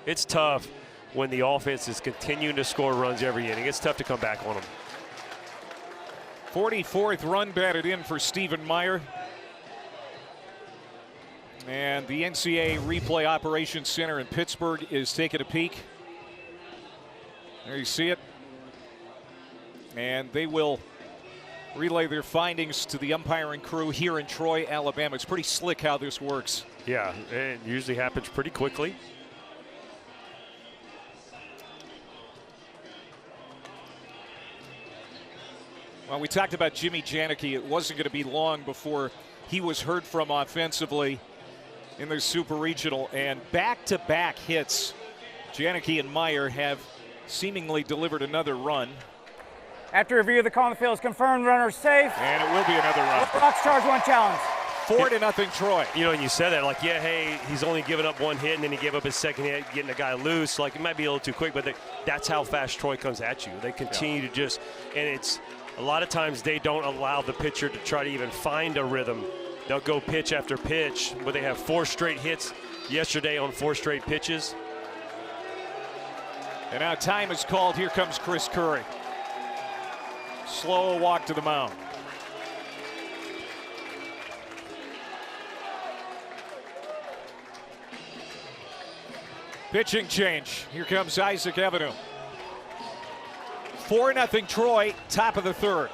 B: It's tough when the offense is continuing to score runs every inning. It's tough to come back on them.
A: 44th run batted in for Stephen Meyer. And the NCAA Replay Operations Center in Pittsburgh is taking a peek. There you see it. And they will relay their findings to the umpiring crew here in Troy, Alabama. It's pretty slick how this works.
B: Yeah, it usually happens pretty quickly.
A: Well, we talked about Jimmy Janicki. It wasn't going to be long before he was heard from offensively in the Super Regional, and back-to-back hits. Janicki and Meyer have seemingly delivered another run.
C: After review, the call on the field is confirmed. Runner safe.
A: And it will be another run.
C: Rocks charge, one challenge.
A: 4-0 Troy.
B: You know, and you said that, like, yeah, hey, he's only given up one hit, and then he gave up his second hit, getting a guy loose. Like, it might be a little too quick, but that's how fast Troy comes at you. They continue to just, and it's a lot of times they don't allow the pitcher to try to even find a rhythm. They'll go pitch after pitch, but they have 4 straight hits yesterday on 4 straight pitches.
A: And now time is called. Here comes Chris Curry. Slow walk to the mound. Pitching change. Here comes Isaac Evenue. 4-0 Troy, top of the third.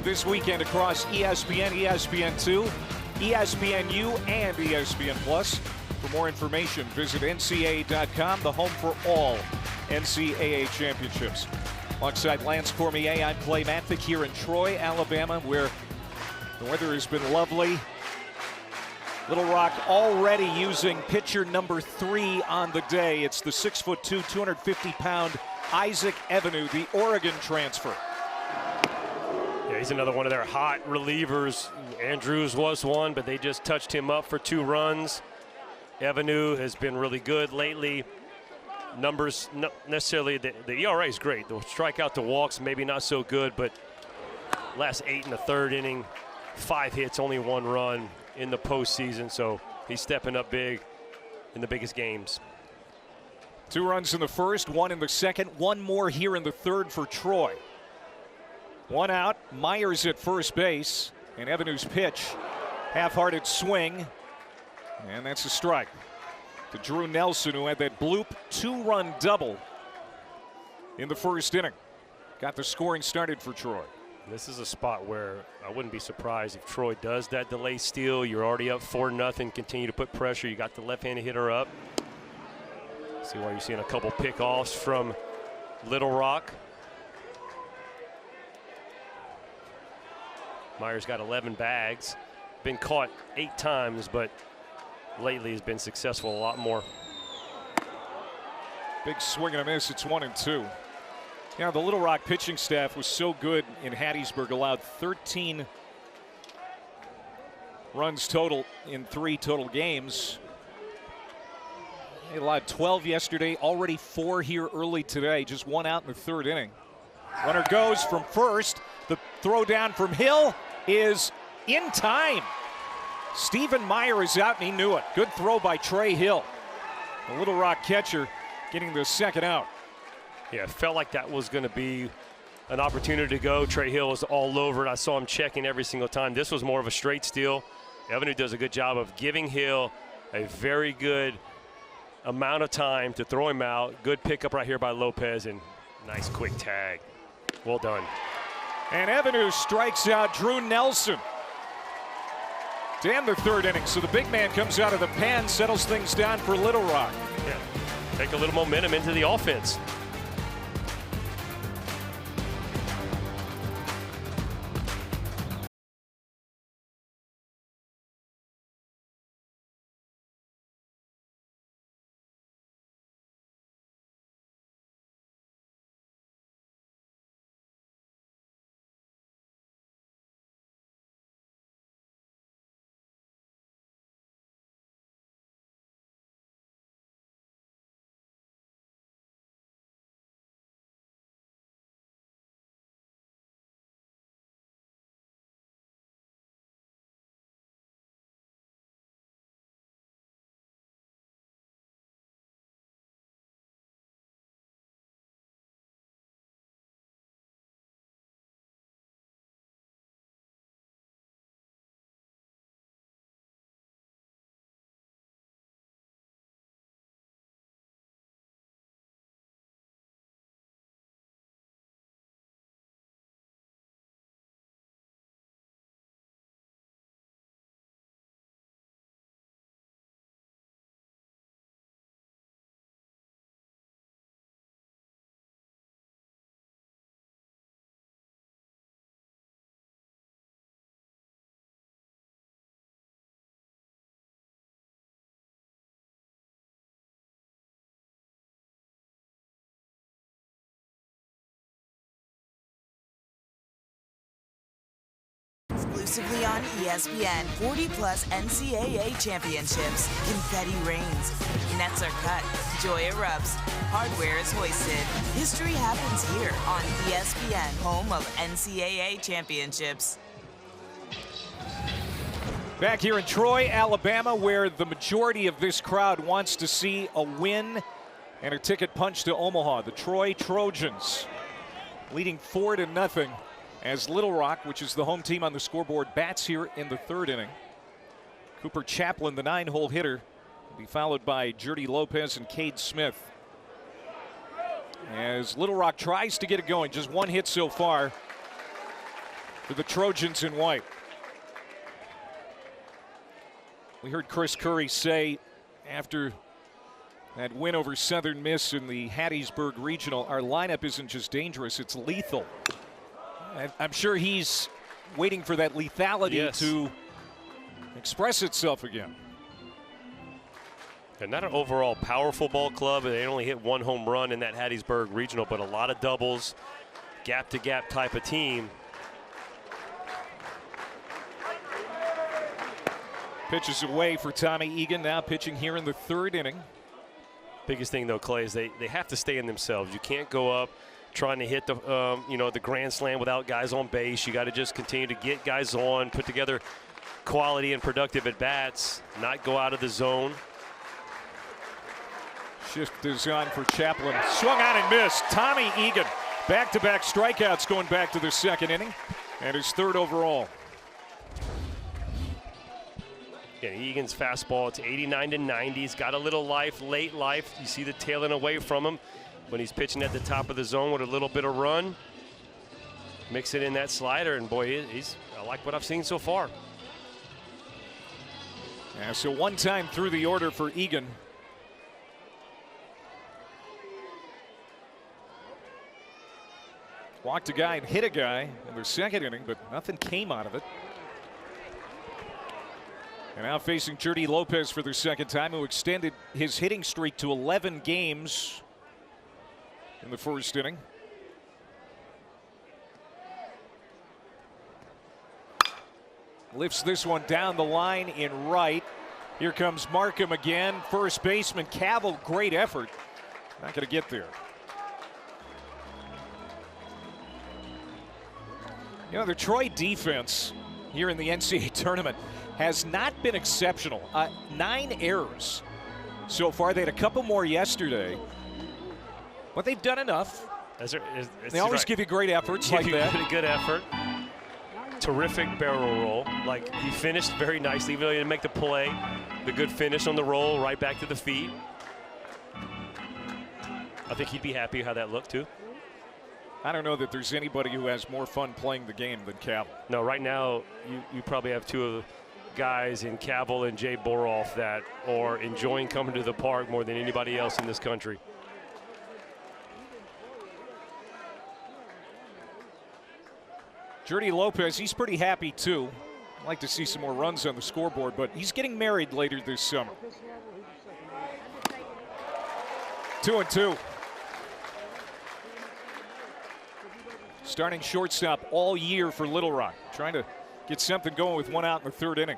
A: This weekend across ESPN, ESPN2, ESPNU, and ESPN Plus. For more information, visit NCAA.com, the home for all NCAA championships. Alongside Lance Cormier, I'm Clay Matvick here in Troy, Alabama, where the weather has been lovely. Little Rock already using pitcher number 3 on the day. It's the 6'2", 250-pound Isaac Evenue, the Oregon transfer.
B: Yeah, he's another one of their hot relievers. Andrews was one, but they just touched him up for 2 runs. Evenue has been really good lately. Numbers, not necessarily, the ERA is great. The strikeout to walks, maybe not so good, but last 8 in the 3rd inning, 5 hits, only 1 run in the postseason. So he's stepping up big in the biggest games.
A: 2 runs in the 1st, 1 in the 2nd, 1 more here in the 3rd for Troy. 1 out, Myers at first base, and Evenue's pitch, half-hearted swing, and that's a strike to Drew Nelson, who had that bloop 2-run double in the 1st inning. Got the scoring started for Troy.
B: This is a spot where I wouldn't be surprised if Troy does that delay steal. You're already up 4-0, continue to put pressure. You got the left-handed hitter up. See why you're seeing a couple pickoffs from Little Rock. Myers got 11 bags, been caught 8 times, but lately has been successful a lot more.
A: Big swing and a miss. It's 1-2. Yeah, the Little Rock pitching staff was so good in Hattiesburg, allowed 13 runs total in 3 total games. He allowed 12 yesterday, already 4 here early today, just 1 out in the 3rd inning. Runner goes from first. The throw down from Hill is in time. Stephen Meyer is out, and he knew it. Good throw by Trey Hill. The Little Rock catcher getting the 2nd out.
B: Yeah, it felt like that was going to be an opportunity to go. Trey Hill was all over it. I saw him checking every single time. This was more of a straight steal. Evanu does a good job of giving Hill a very good amount of time to throw him out. Good pickup right here by Lopez, and nice quick tag. Well done.
A: And Evanu strikes out Drew Nelson to end the 3rd inning. So the big man comes out of the pen, settles things down for Little Rock.
B: Yeah, take a little momentum into the offense.
D: Exclusively on ESPN, 40-plus NCAA championships. Confetti rains. Nets are cut. Joy erupts. Hardware is hoisted. History happens here on ESPN, home of NCAA championships.
A: Back here in Troy, Alabama, where the majority of this crowd wants to see a win and a ticket punch to Omaha. The Troy Trojans leading 4-0 as Little Rock, which is the home team on the scoreboard, bats here in the 3rd inning. Cooper Chaplin, the 9-hole hitter, will be followed by Jerdy Lopez and Cade Smith. As Little Rock tries to get it going, just 1 hit so far for the Trojans in white. We heard Chris Curry say after that win over Southern Miss in the Hattiesburg Regional, our lineup isn't just dangerous, it's lethal. I'm sure he's waiting for that lethality to express itself again.
B: And not an overall powerful ball club. They only hit 1 home run in that Hattiesburg Regional, but a lot of doubles, gap-to-gap type of team.
A: Pitches away for Tommy Egan, now pitching here in the 3rd inning.
B: Biggest thing, though, Clay, is they have to stay in themselves. You can't go up trying to hit the the grand slam without guys on base. You got to just continue to get guys on, put together quality and productive at bats, not go out of the zone.
A: Shift is on for Chaplin. Swung on and missed. Tommy Egan, back-to-back strikeouts going back to the 2nd inning, and his 3rd overall.
B: Yeah, Egan's fastball, it's 89 to 90. He's got a little life, late life. You see the tailing away from him when he's pitching at the top of the zone with a little bit of run. Mix it in that slider, and boy, I like what I've seen so far.
A: Yeah, so 1 time through the order for Egan. Walked a guy and hit a guy in the 2nd inning, but nothing came out of it. And now facing Jerdy Lopez for the 2nd time, who extended his hitting streak to 11 games in the 1st inning. Lifts this one down the line in right. Here comes Markham again. First baseman Cavill, great effort. Not going to get there. You know, the Troy defense here in the NCAA tournament has not been exceptional. 9 errors so far. They had a couple more yesterday, but they've done enough. They always give you great efforts like that.
B: Pretty good effort. Terrific barrel roll. Like, he finished very nicely, even though he didn't make the play. The good finish on the roll, right back to the feet. I think he'd be happy how that looked too.
A: I don't know that there's anybody who has more fun playing the game than Cavill.
B: No, right now you probably have 2 of the guys in Cavill and Jay Boroff that are enjoying coming to the park more than anybody else in this country.
A: Jordy Lopez, he's pretty happy too. I'd like to see some more runs on the scoreboard, but he's getting married later this summer. 2-2. Starting shortstop all year for Little Rock, trying to get something going with 1 out in the 3rd inning.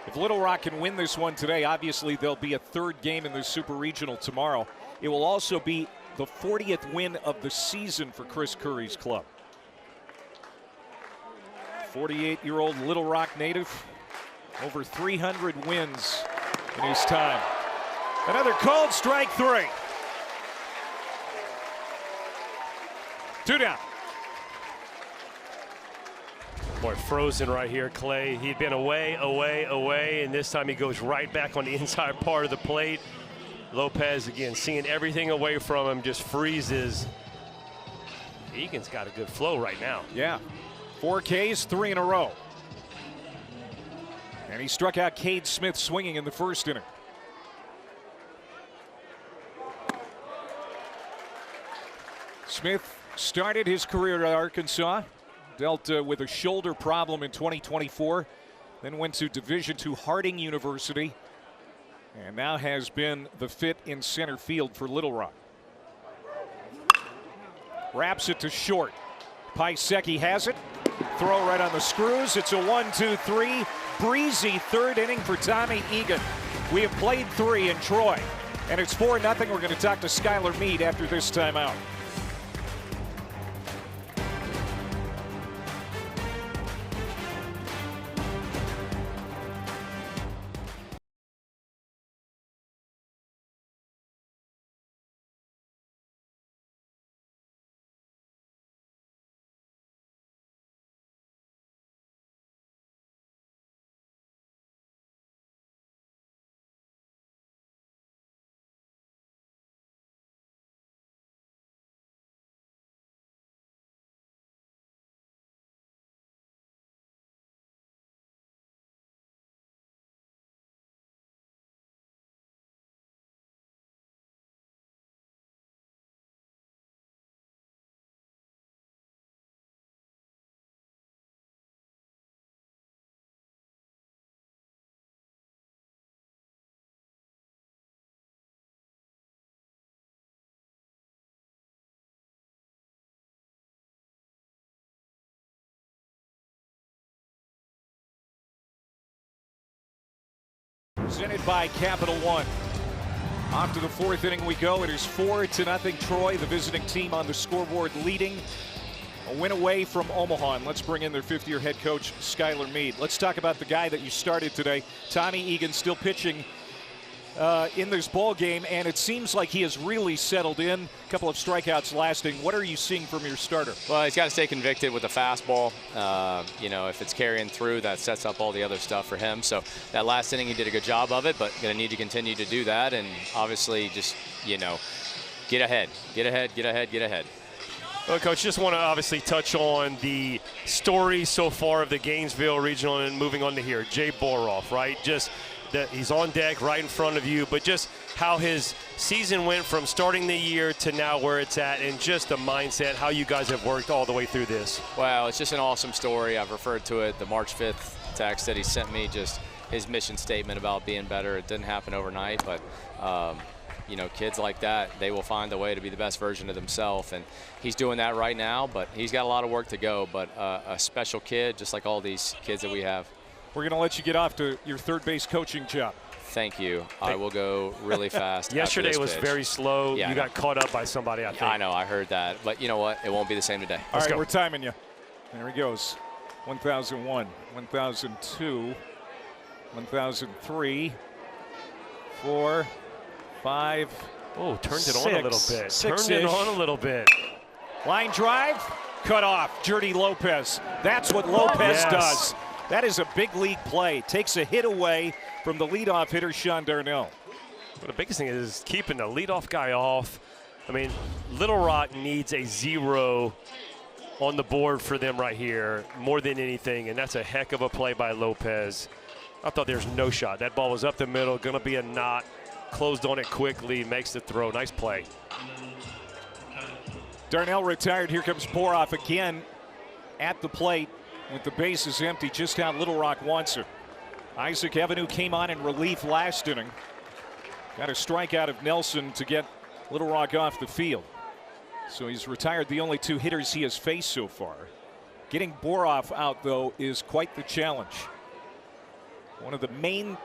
A: If Little Rock can win this one today, obviously there'll be a 3rd game in the Super Regional tomorrow. It will also be the 40th win of the season for Chris Curry's club. 48-year-old Little Rock native, over 300 wins in his time. Another called strike 3. 2 down.
B: Boy, frozen right here, Clay. He'd been away, and this time he goes right back on the inside part of the plate. Lopez, again, seeing everything away from him, just freezes. Egan's got a good flow right now.
A: Yeah, 4 Ks, 3 in a row. And he struck out Cade Smith swinging in the 1st inning. Smith started his career at Arkansas, dealt with a shoulder problem in 2024, then went to Division II Harding University, and now has been the fit in center field for Little Rock. Wraps it to short. Piasecki has it. Throw right on the screws. It's a 1-2-3. Breezy 3rd inning for Tommy Egan. We have played 3 in Troy, and it's 4-0. We're going to talk to Skylar Meade after this timeout. Presented by Capital One. Off to the 4th inning we go. It is 4-0 Troy, the visiting team on the scoreboard leading. A win away from Omaha. And let's bring in their 5th-year head coach, Skylar Meade. Let's talk about the guy that you started today. Tommy Egan still pitching in this ball game, and it seems like he has really settled in. A couple of strikeouts lasting. What are you seeing from your starter?
E: Well, he's got to stay convicted with the fastball. You know, if it's carrying through, that sets up all the other stuff for him. So that last inning, he did a good job of it, but going to need to continue to do that. And obviously just, you know, get ahead.
B: Well, Coach, just want to obviously touch on the story so far of the Gainesville Regional and moving on to here. Jay Boroff, right? Just that he's on deck right in front of you, but just how his season went from starting the year to now where it's at, and just the mindset, how you guys have worked all the way through this.
E: Well, it's just an awesome story. I've referred to it, the March 5th text that he sent me, just his mission statement about being better. It didn't happen overnight, but you know, kids like that, they will find a way to be the best version of themselves, and he's doing that right now, but he's got a lot of work to go, but a special kid, just like all these kids that we have.
A: We're going to let you get off to your third base coaching job.
E: Thank you. I will go really fast.
B: Yesterday was
E: pitch.
B: very slow.
E: Yeah,
B: you got caught up by somebody, I think.
E: I know, I heard that. But you know what? It won't be the same today.
A: All right,
B: go.
A: we're timing you. There he goes. 1001, 1002, 1003, 4, 5.
B: Oh, turned it
A: Six.
B: on a little bit.
A: Six-ish.
B: Turned it on a little bit.
A: Line drive, cut off. Jordy Lopez. That's what Lopez
B: Yes.
A: does. That is a big league play. Takes a hit away from the leadoff hitter, Sean Darnell.
B: Well, the biggest thing is keeping the leadoff guy off. I mean, Little Rock needs a 0 on the board for them right here more than anything, and that's a heck of a play by Lopez. I thought there's no shot. That ball was up the middle, going to be a knot. Closed on it quickly, makes the throw. Nice play.
A: Darnell retired. Here comes Boroff again at the plate with the bases empty, just how Little Rock wants it. Isaac Avenue came on in relief last inning. Got a strikeout of Nelson to get Little Rock off the field. So he's retired the only 2 hitters he has faced so far. Getting Boroff out, though, is quite the challenge. One of the main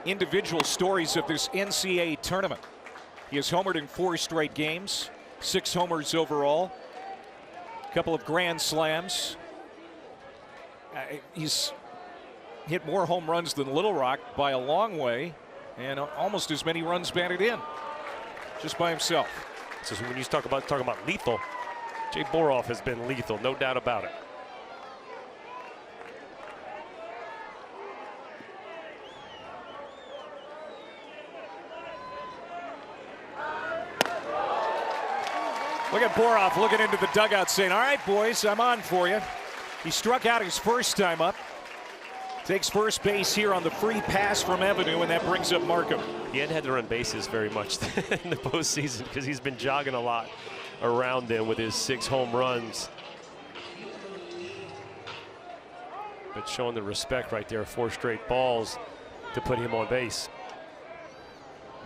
A: individual stories of this NCAA tournament. He has homered in 4 straight games, 6 homers overall, a couple of grand slams. He's hit more home runs than Little Rock by a long way, and almost as many runs batted in, just by himself.
B: So when you talk about lethal, Jay Boroff has been lethal, no doubt about it.
A: Look at Boroff looking into the dugout saying, all right, boys, I'm on for you. He struck out his first time up. Takes first base here on the free pass from Avenue, and that brings up Markham.
B: He hadn't had to run bases very much in the postseason because he's been jogging a lot around them with his 6 home runs. But showing the respect right there, 4 straight balls to put him on base.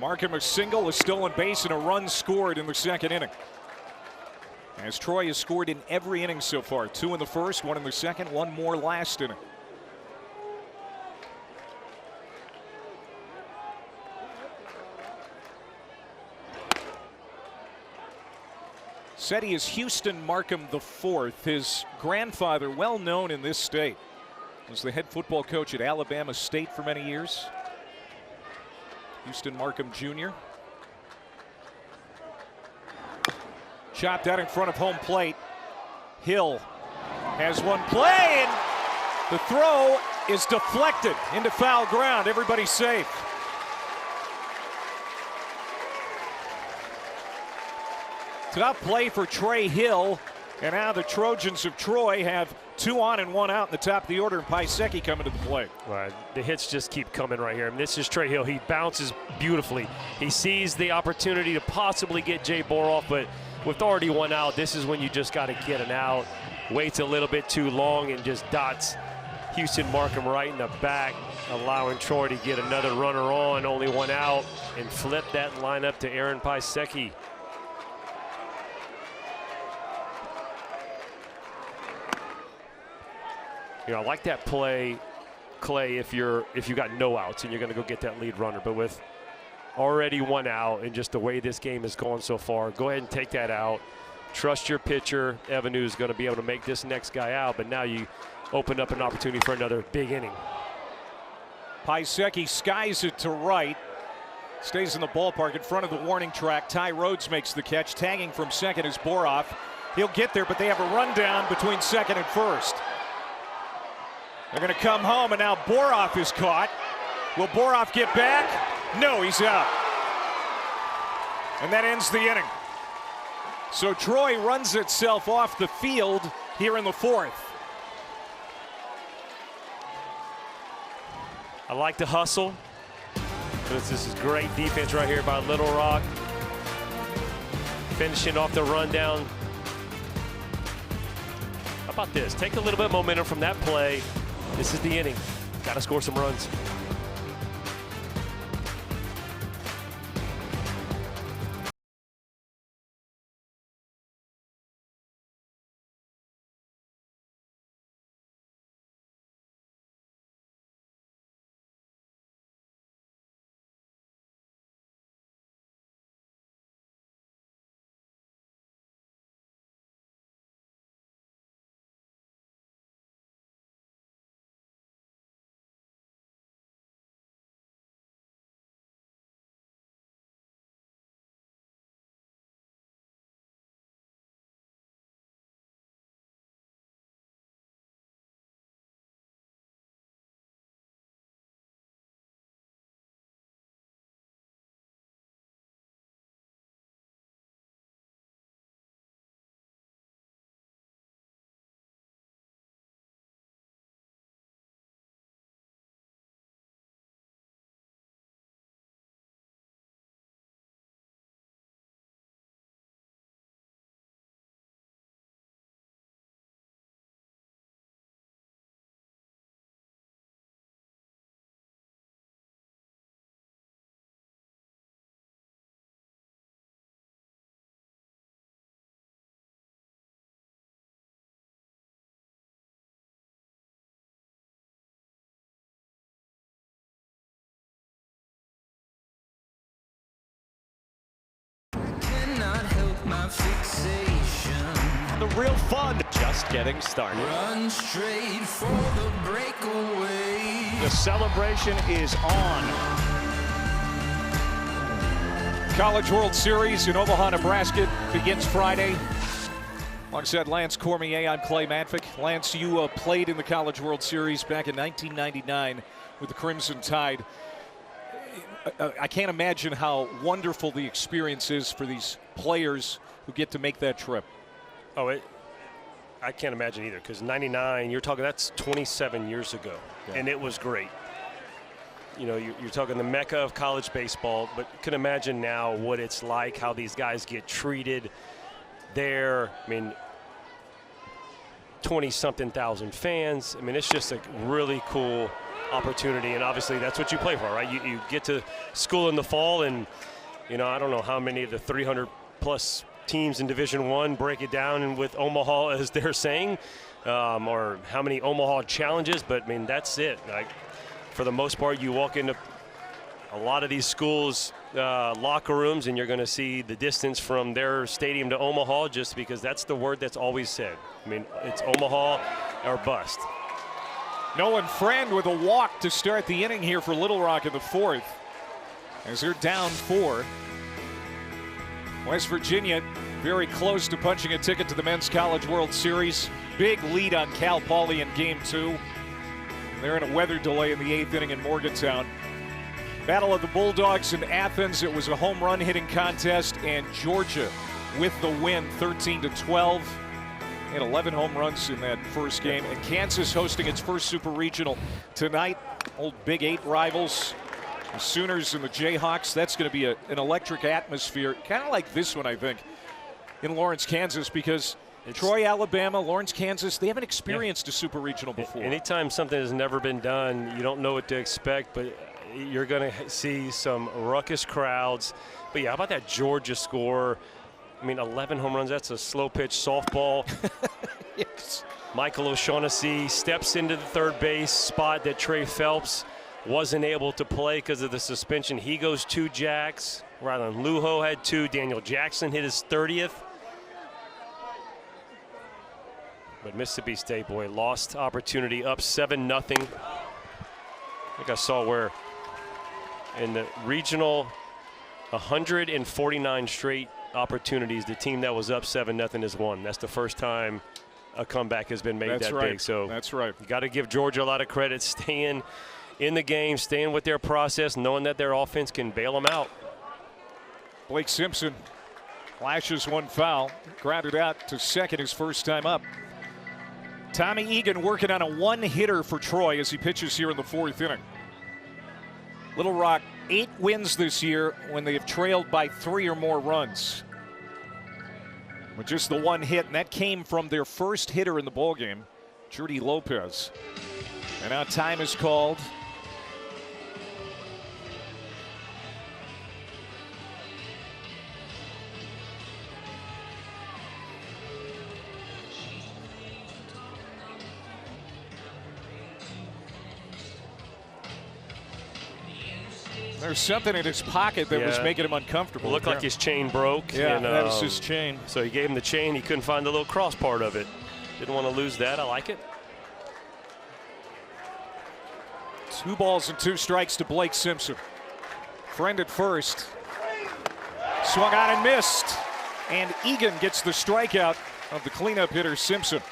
A: Markham a single, a stolen base, and a run scored in the second inning. As Troy has scored in every inning so far. 2 in the first, 1 in the second, 1 more last inning. Said he is Houston Markham IV. His grandfather, well known in this state, was the head football coach at Alabama State for many years. Houston Markham Jr. Chopped out in front of home plate. Hill has one play, and the throw is deflected into foul ground. Everybody's safe. Tough play for Trey Hill, and now the Trojans of Troy have 2 on and 1 out in the top of the order, and Paiseki coming to the plate.
B: Right, the hits just keep coming right here. I mean, this is Trey Hill. He bounces beautifully. He sees the opportunity to possibly get Jay Boroff, but with already 1 out, this is when you just got to get an out. Waits a little bit too long and just dots Houston Markham right in the back, allowing Troy to get another runner on, only 1 out, and flip that lineup to Aaron Paiseki. You know, I like that play, Clay, if you got no outs and you're going to go get that lead runner. But with already 1 out and just the way this game has gone so far, go ahead and take that out. Trust your pitcher. Avenue is going to be able to make this next guy out, but now you open up an opportunity for another big inning.
A: Paiseki skies it to right. Stays in the ballpark in front of the warning track. Ty Rhodes makes the catch. Tagging from second is Boroff. He'll get there, but they have a rundown between second and first. They're going to come home, and now Boroff is caught. Will Boroff get back? No, he's out. And that ends the inning. So Troy runs itself off the field here in the 4th.
B: I like the hustle. This is great defense right here by Little Rock. Finishing off the rundown. How about this? Take a little bit of momentum from that play. This is the inning. Got to score some runs.
F: my fixation.
B: The real fun just getting started.
F: Run straight for the breakaway.
G: The celebration is on.
A: College World Series in Omaha, Nebraska begins Friday. Alongside Lance Cormier, I'm Clay Matvick. Lance, you played in the College World Series back in 1999 with the Crimson Tide. I can't imagine how wonderful the experience is for these players who get to make that trip.
B: Oh, I can't imagine either, because 99, you're talking, that's 27 years ago, and it was great. You know, you're talking the mecca of college baseball, but you can imagine now what it's like, how these guys get treated there. I mean, 20-something thousand fans. I mean, it's just a really cool opportunity, and obviously that's what you play for, right? You get to school in the fall, and, you know, I don't know how many of the 300-plus teams in Division I break it down and with Omaha, as they're saying, or how many Omaha challenges, but, I mean, that's it. Like, for the most part, you walk into a lot of these schools' locker rooms, and you're going to see the distance from their stadium to Omaha, just because that's the word that's always said. I mean, it's Omaha or bust.
A: Nolan Friend with a walk to start the inning here for Little Rock in the fourth, as they're down 4. West Virginia very close to punching a ticket to the Men's College World Series. Big lead on Cal Poly in Game 2. They're in a weather delay in the 8th inning in Morgantown. Battle of the Bulldogs in Athens. It was a home run hitting contest, and Georgia with the win, 13-12. Had 11 home runs in that first game. And Kansas hosting its first Super Regional tonight. Old Big 8 rivals, the Sooners and the Jayhawks. That's going to be an electric atmosphere, kind of like this one, I think, in Lawrence, Kansas, because Troy, Alabama, Lawrence, Kansas, they haven't experienced a Super Regional before.
B: Anytime something has never been done, you don't know what to expect, but you're going to see some ruckus crowds. But yeah, how about that Georgia score? I mean, 11 home runs, that's a slow pitch softball.
A: Yes.
B: Michael O'Shaughnessy steps into the third base spot that Trey Phelps wasn't able to play because of the suspension. He goes 2 jacks. Rylan Lujo had 2. Daniel Jackson hit his 30th. But Mississippi State, boy, lost opportunity, up 7-0. I think I saw where in the regional, 149 straight opportunities, the team that was up 7-0 has won. That's the first time a comeback has been made big. So
A: that's right.
B: You got to give Georgia a lot of credit, staying in the game, staying with their process, knowing that their offense can bail them out.
A: Blake Simpson flashes one foul, grounded out to second his first time up. Tommy Egan working on a one-hitter for Troy as he pitches here in the 4th inning. Little Rock 8 wins this year when they have trailed by 3 or more runs. With just the one hit, and that came from their first hitter in the ballgame, Jordy Lopez. And now time is called. There's something in his pocket that was making him uncomfortable.
B: It looked like his chain broke.
A: Yeah,
B: and,
A: that was his chain.
B: So he gave him the chain. He couldn't find the little cross part of it. Didn't want to lose that. I like it.
A: 2 balls and 2 strikes to Blake Simpson. Friend at first. Swung on and missed. And Egan gets the strikeout of the cleanup hitter Simpson.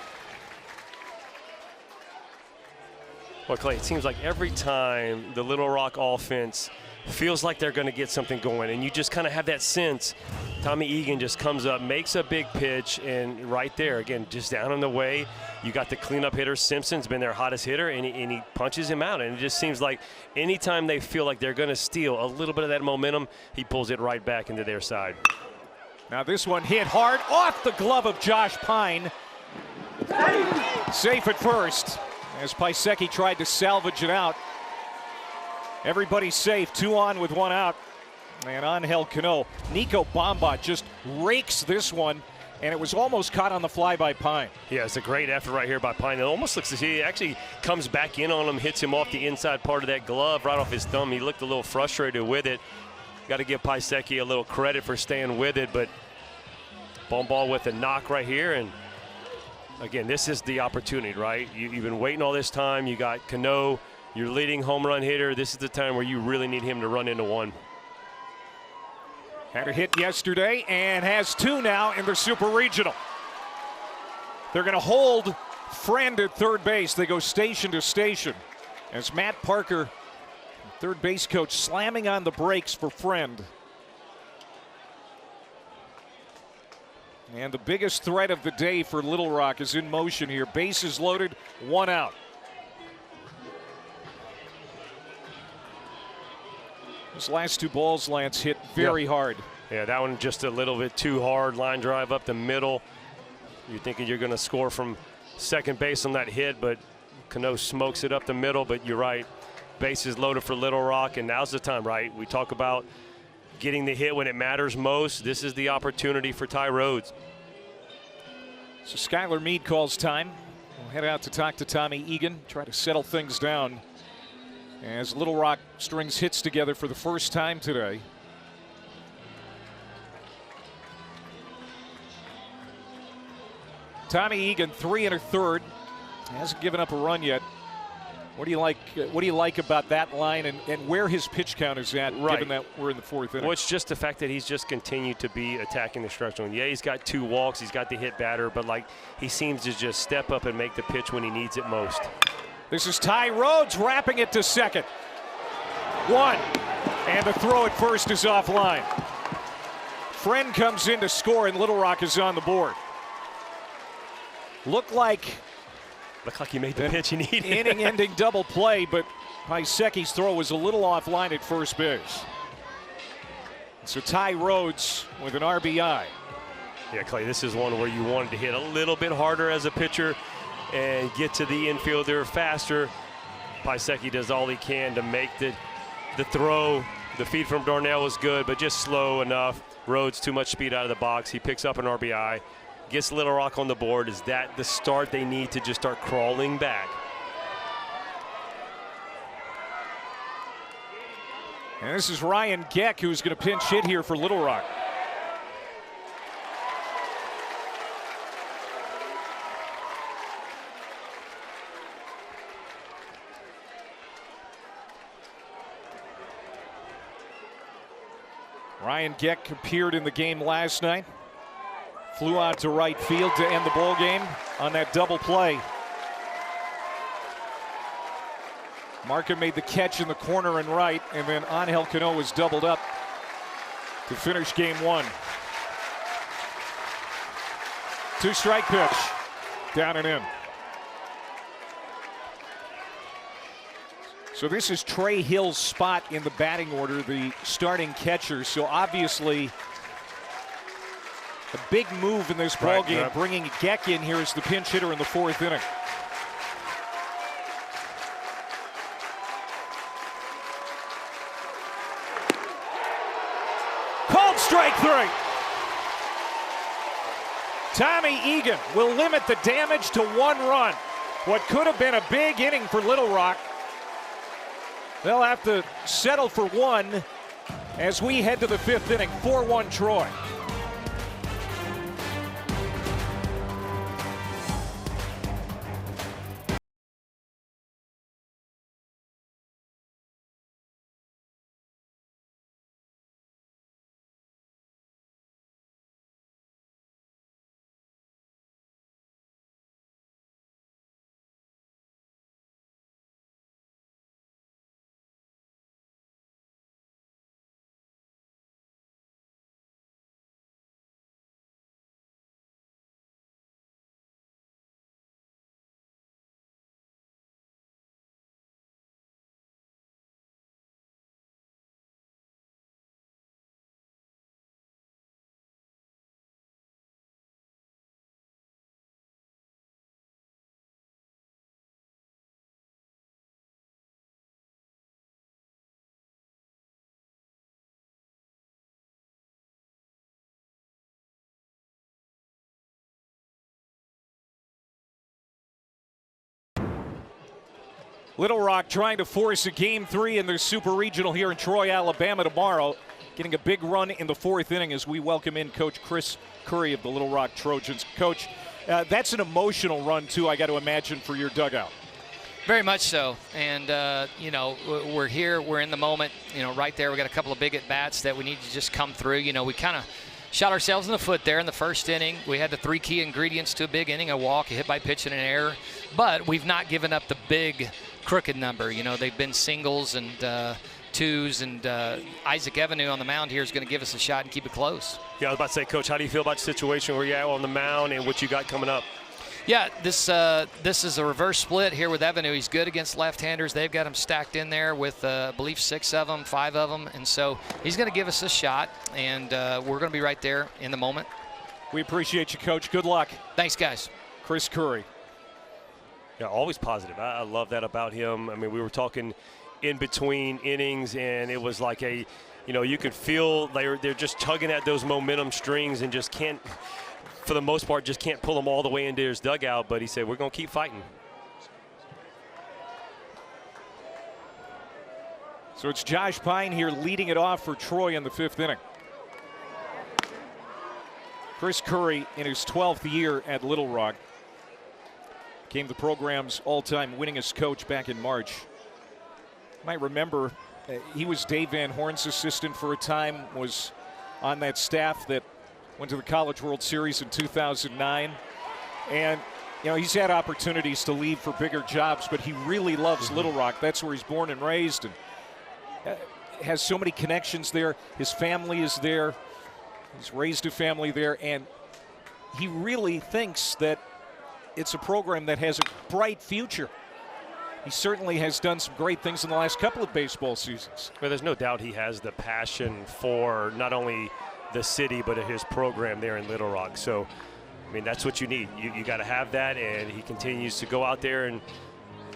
B: Well, Clay, it seems like every time the Little Rock offense feels like they're going to get something going, and you just kind of have that sense. Tommy Egan just comes up, makes a big pitch, and right there, again, just down in the way, you got the cleanup hitter. Simpson's been their hottest hitter, and he punches him out. And it just seems like anytime they feel like they're going to steal a little bit of that momentum, he pulls it right back into their side.
A: Now this one hit hard off the glove of Josh Pine. Safe at first as Pisecki tried to salvage it out. Everybody's safe, 2 on with 1 out. And Angel Cano. Nico Bombot just rakes this one, and it was almost caught on the fly by Pine.
B: Yeah, it's a great effort right here by Pine. It almost looks as he actually comes back in on him, hits him off the inside part of that glove, right off his thumb. He looked a little frustrated with it. Got to give Pisecki a little credit for staying with it, but Bone ball with a knock right here, and again, this is the opportunity, right? You've been waiting all this time. You got Cano, your leading home run hitter. This is the time where you really need him to run into one.
A: Had a hit yesterday and has 2 now in the Super Regional. They're going to hold Friend at third base. They go station to station as Matt Parker, third base coach, slamming on the brakes for Friend. And the biggest threat of the day for Little Rock is in motion here. Bases loaded, 1 out. Those last 2 balls Lance hit very hard.
B: Yeah, that one just a little bit too hard. Line drive up the middle. You're thinking you're going to score from second base on that hit, but Cano smokes it up the middle. But you're right, bases loaded for Little Rock, and now's the time, right? We talk about getting the hit when it matters most. This is the opportunity for Ty Rhodes.
A: So Skylar Meade calls time. We'll head out to talk to Tommy Egan, try to settle things down as Little Rock strings hits together for the first time today. Tommy Egan, 3 1/3, hasn't given up a run yet. What do you like? What do you like about that line and where his pitch count is at, given that we're in the 4th inning?
B: Well, it's just the fact that he's just continued to be attacking the strike zone. Yeah, he's got 2 walks, he's got the hit batter, but like he seems to just step up and make the pitch when he needs it most.
A: This is Ty Rhodes wrapping it to second. 1, and the throw at first is offline. Friend comes in to score, and Little Rock is on the board. Looked like
B: he made the pitch he needed.
A: Inning-ending double play, but Piseki's throw was a little offline at first base. So Ty Rhodes with an RBI.
B: Yeah, Clay, this is one where you wanted to hit a little bit harder as a pitcher and get to the infielder faster. Piseki does all he can to make the throw. The feed from Darnell was good, but just slow enough. Rhodes too much speed out of the box. He picks up an RBI. Gets Little Rock on the board. Is that the start they need to just start crawling back?
A: And this is Ryan Geck, who's going to pinch hit here for Little Rock. Ryan Geck appeared in the game last night. Flew out to right field to end the ball game on that double play. Marca made the catch in the corner and right, and then Angel Cano was doubled up to finish game 1. 2-strike pitch, down and in. So this is Trey Hill's spot in the batting order, the starting catcher. So obviously a big move in this ball game, bringing Geck in here as the pinch hitter in the 4th inning. Called strike 3. Tommy Egan will limit the damage to 1 run. What could have been a big inning for Little Rock. They'll have to settle for 1 as we head to the 5th inning. 4-1 Troy. Little Rock trying to force a game 3 in their Super Regional here in Troy, Alabama tomorrow. getting a big run in the 4th inning as we welcome in Coach Chris Curry of the Little Rock Trojans. Coach, that's an emotional run, too, I got to imagine, for your dugout.
H: Very much so. And, you know, we're here. We're in the moment, you know, right there. We got a couple of big at-bats that we need to just come through. You know, we kind of shot ourselves in the foot there in the 1st inning. We had the 3 key ingredients to a big inning: a walk, a hit by pitch, and an error. But we've not given up the big crooked number. You know, they've been singles and 2s, and Isaac Evenue on the mound here is going to give us a shot and keep it close.
B: Yeah, I was about to say, Coach, how do you feel about the situation where you're at on the mound and what you got coming up?
H: Yeah, this is a reverse split here with Evenue. He's good against left-handers. They've got him stacked in there with, I believe, 6 of them, 5 of them. And so he's going to give us a shot, and we're going to be right there in the moment.
A: We appreciate you, Coach. Good luck.
H: Thanks, guys.
A: Chris Curry.
B: Yeah, always positive. I love that about him. I mean, we were talking in between innings, and it was like you know, you could feel they're just tugging at those momentum strings and just can't, for the most part, just can't pull them all the way into his dugout. But he said, we're going to keep fighting.
A: So it's Josh Pine here leading it off for Troy in the 5th inning. Chris Curry, in his 12th year at Little Rock, became the program's all-time winningest coach back in March. You might remember he was Dave Van Horn's assistant for a time, was on that staff that went to the College World Series in 2009. And, you know, he's had opportunities to leave for bigger jobs, but he really loves Little Rock. That's where he's born and raised, and has so many connections there. His family is there. He's raised a family there, and he really thinks that it's a program that has a bright future. He certainly has done some great things in the last couple of baseball seasons.
B: Well, there's no doubt he has the passion for not only the city, but his program there in Little Rock. So, I mean, that's what you need. You got to have that, and he continues to go out there and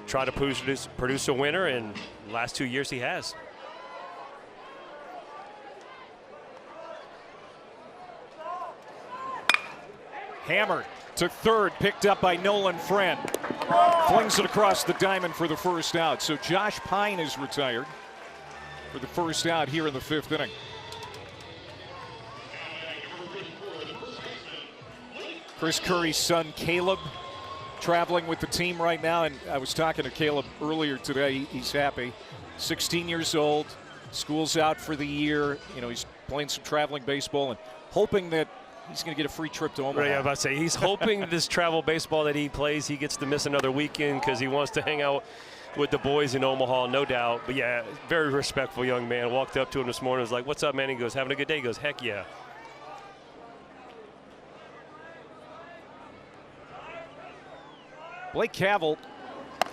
B: try to produce a winner, and the last 2 years he has.
A: Hammered to third, picked up by Nolan Friend. Flings it across the diamond for the 1st out. So Josh Pine is retired for the 1st out here in the 5th inning. Chris Curry's son, Caleb, traveling with the team right now. And I was talking to Caleb earlier today. He's happy. 16 years old. School's out for the year. You know, he's playing some traveling baseball and hoping that he's going to get a free trip to Omaha.
B: Right, I was about to say, he's hoping this travel baseball that he plays, he gets to miss another weekend because he wants to hang out with the boys in Omaha, no doubt. But, yeah, very respectful young man. Walked up to him this morning, was like, what's up, man? He goes, having a good day? He goes, heck yeah.
A: Blake Cavell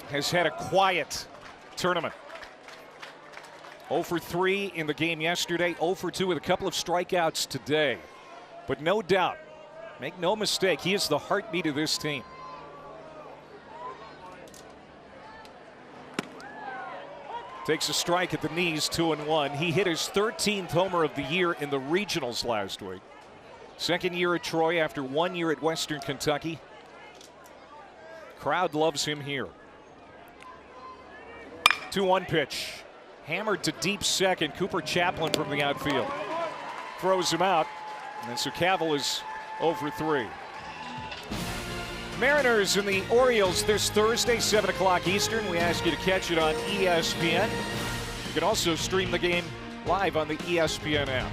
A: has had a quiet tournament. 0 for 3 in the game yesterday, 0 for 2 with a couple of strikeouts today. But no doubt, make no mistake, he is the heartbeat of this team. Takes a strike at the knees, 2-1. He hit his 13th homer of the year in the regionals last week. 2nd year at Troy after 1 year at Western Kentucky. Crowd loves him here. 2-1 pitch. Hammered to deep second. Cooper Chaplin from the outfield throws him out. And so Cavell is 0 for 3. Mariners and the Orioles this Thursday, 7 o'clock Eastern. We ask you to catch it on ESPN. You can also stream the game live on the ESPN app.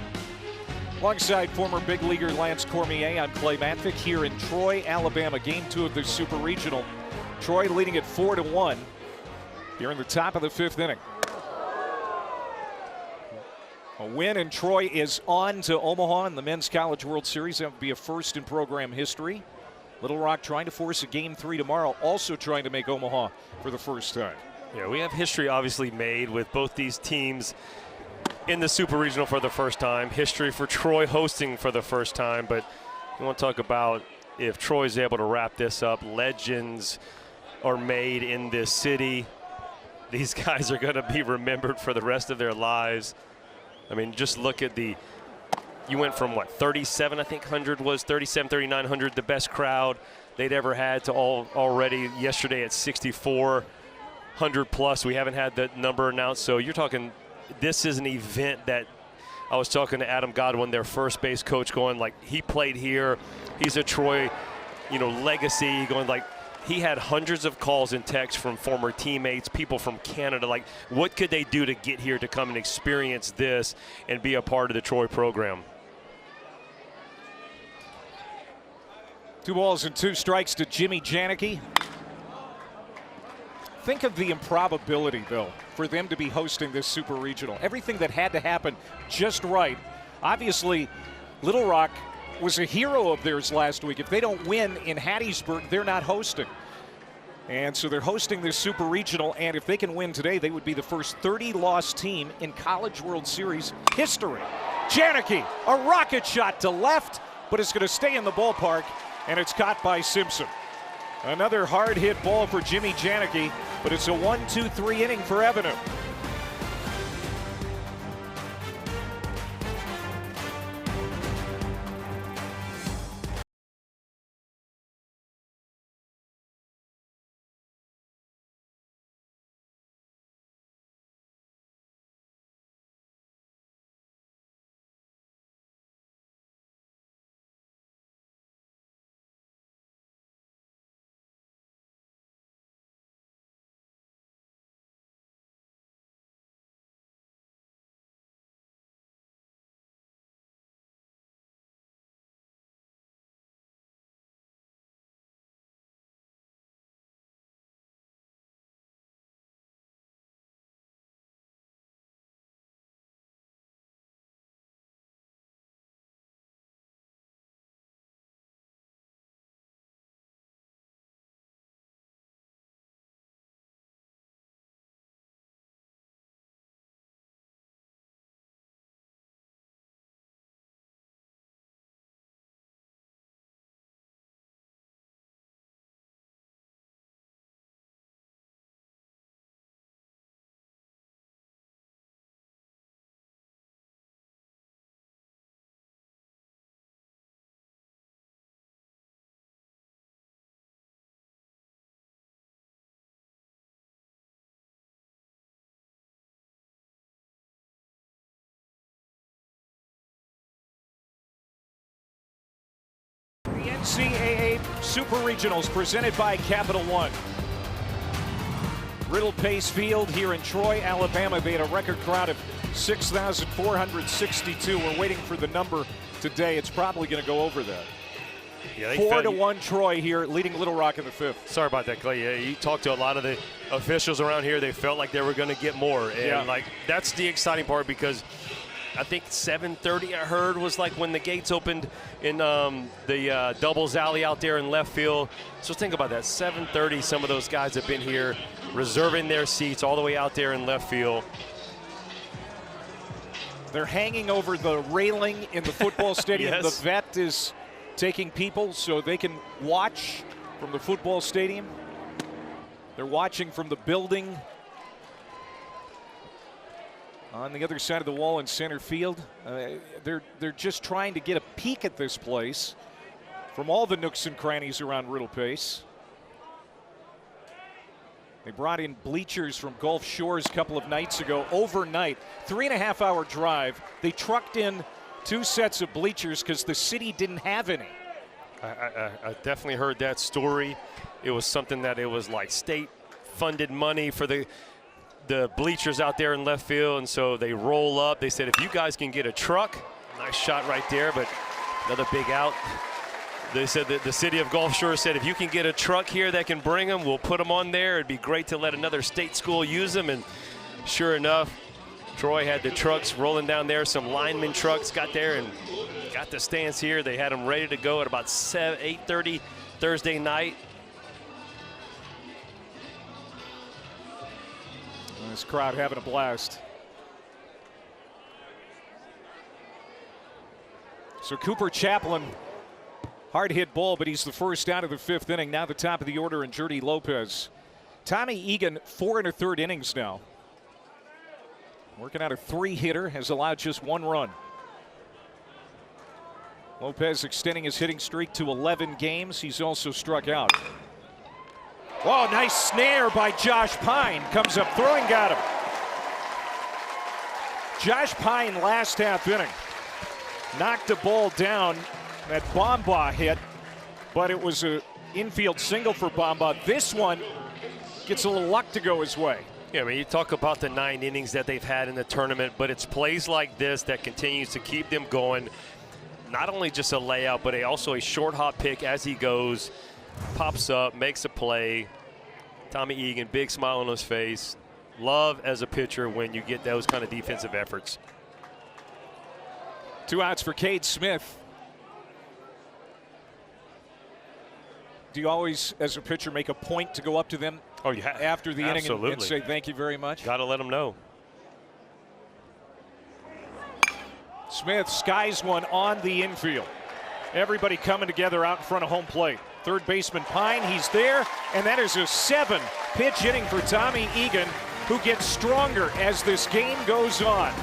A: Alongside former big leaguer Lance Cormier, I'm Clay Matvick here in Troy, Alabama. Game 2 of the Super Regional. Troy leading at 4-1 here in the top of the 5th inning. A win, and Troy is on to Omaha in the Men's College World Series. That would be a first in program history. Little Rock trying to force a Game 3 tomorrow, also trying to make Omaha for the first time.
B: Yeah, we have history obviously made with both these teams in the Super Regional for the first time. History for Troy hosting for the first time. But we want to talk about if Troy's able to wrap this up. Legends are made in this city. These guys are going to be remembered for the rest of their lives. I mean, just look at you went from what, 37, I think 100 was, 37, 3,900, the best crowd they'd ever had, to already yesterday at 6,400 plus. We haven't had that number announced. So you're talking, this is an event that I was talking to Adam Godwin, their first base coach, going like, he played here. He's a Troy, legacy, going like, he had hundreds of calls and texts from former teammates, people from Canada. Like, what could they do to get here to come and experience this and be a part of the Troy program?
A: 2 balls and 2 strikes to Jimmy Janicki. Think of the improbability, Bill, for them to be hosting this Super Regional. Everything that had to happen just right. Obviously, Little Rock was a hero of theirs last week. If they don't win in Hattiesburg, they're not hosting. And so they're hosting this Super Regional, and if they can win today, they would be the first 30-loss team in College World Series history. Janicki, a rocket shot to left, but it's going to stay in the ballpark, and it's caught by Simpson. Another hard-hit ball for Jimmy Janicki, but it's a 1-2-3 inning for Avenue. The NCAA Super Regionals presented by Capital One. Riddle Pace Field here in Troy, Alabama. They had a record crowd of 6,462. We're waiting for the number today. It's probably going to go over that.
B: Yeah,
A: 4-1 Troy here, leading Little Rock in the 5th.
B: Sorry about that, Clay. Yeah, you talked to a lot of the officials around here. They felt like they were going to get more. And, that's the exciting part, because I think 7:30 I heard was like when the gates opened in the doubles alley out there in left field. So think about that, 7:30. Some of those guys have been here reserving their seats all the way out there in left field.
A: They're hanging over the railing in the football stadium.
B: Yes.
A: The vet is taking people so they can watch from the football stadium. They're watching from the building on the other side of the wall in center field. They're just trying to get a peek at this place from all the nooks and crannies around Riddle Pace. They brought in bleachers from Gulf Shores a couple of nights ago, overnight, 3.5-hour drive. They trucked in 2 sets of bleachers because the city didn't have any.
B: I definitely heard that story. It was something that it was like state-funded money for the bleachers out there in left field, and so they roll up. They said, if you guys can get a truck, nice shot right there, but another big out. They said that the city of Gulf Shores said, if you can get a truck here that can bring them, we'll put them on there. It'd be great to let another state school use them. And sure enough, Troy had the trucks rolling down there. Some lineman trucks got there and got the stands here. They had them ready to go at about 8:30 Thursday night.
A: This crowd having a blast. So Cooper Chaplin, hard hit ball, but he's the first out of the 5th inning. Now the top of the order, and Jordy Lopez. Tommy Egan, 4 1/3 innings now. Working out a 3-hitter, has allowed just 1 run. Lopez extending his hitting streak to 11 games. He's also struck out. Oh, nice snare by Josh Pine. Comes up throwing, got him. Josh Pine last half inning knocked a ball down that Bomba hit, but it was an infield single for Bomba. This one gets a little luck to go his way.
B: Yeah, I mean, you talk about the 9 innings that they've had in the tournament, but it's plays like this that continues to keep them going. Not only just a layout, but also a short hop pick as he goes, pops up, makes a play. Tommy Egan, big smile on his face. Love as a pitcher when you get those kind of defensive efforts.
A: 2 outs for Cade Smith. Do you always, as a pitcher, make a point to go up to them after the inning and say thank you very much?
B: Got to let them know.
A: Smith skies one on the infield. Everybody coming together out in front of home plate. Third baseman Pine, he's there, and that is a 7-pitch inning for Tommy Egan, who gets stronger as this game goes on.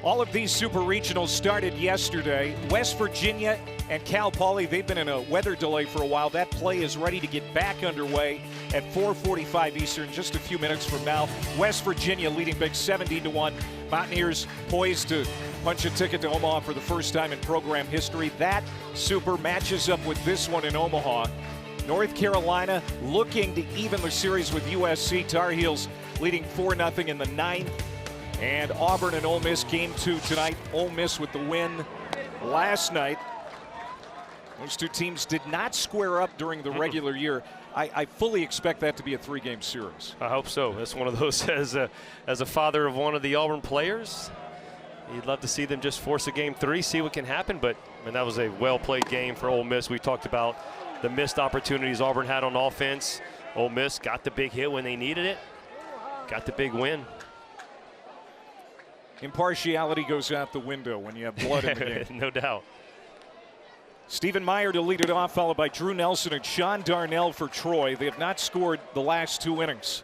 A: All of these super regionals started yesterday. West Virginia and Cal Poly, they've been in a weather delay for a while. That play is ready to get back underway at 4:45 Eastern, just a few minutes from now. West Virginia leading big 17-1. Mountaineers poised to punch a ticket to Omaha for the first time in program history. That super matches up with this one in Omaha. North Carolina looking to even the series with USC. Tar Heels leading 4-0 in the 9th. And Auburn and Ole Miss game 2 tonight. Ole Miss with the win last night. Those two teams did not square up during the regular year. I fully expect that to be a 3-game series.
B: I hope so. That's one of those, as a father of one of the Auburn players, you'd love to see them just force a game 3, see what can happen. But I mean, that was a well-played game for Ole Miss. We talked about the missed opportunities Auburn had on offense. Ole Miss got the big hit when they needed it, got the big win.
A: Impartiality goes out the window when you have blood in the game.
B: No doubt.
A: Stephen Meyer to lead it off, followed by Drew Nelson and Sean Darnell for Troy. They have not scored the last 2 innings.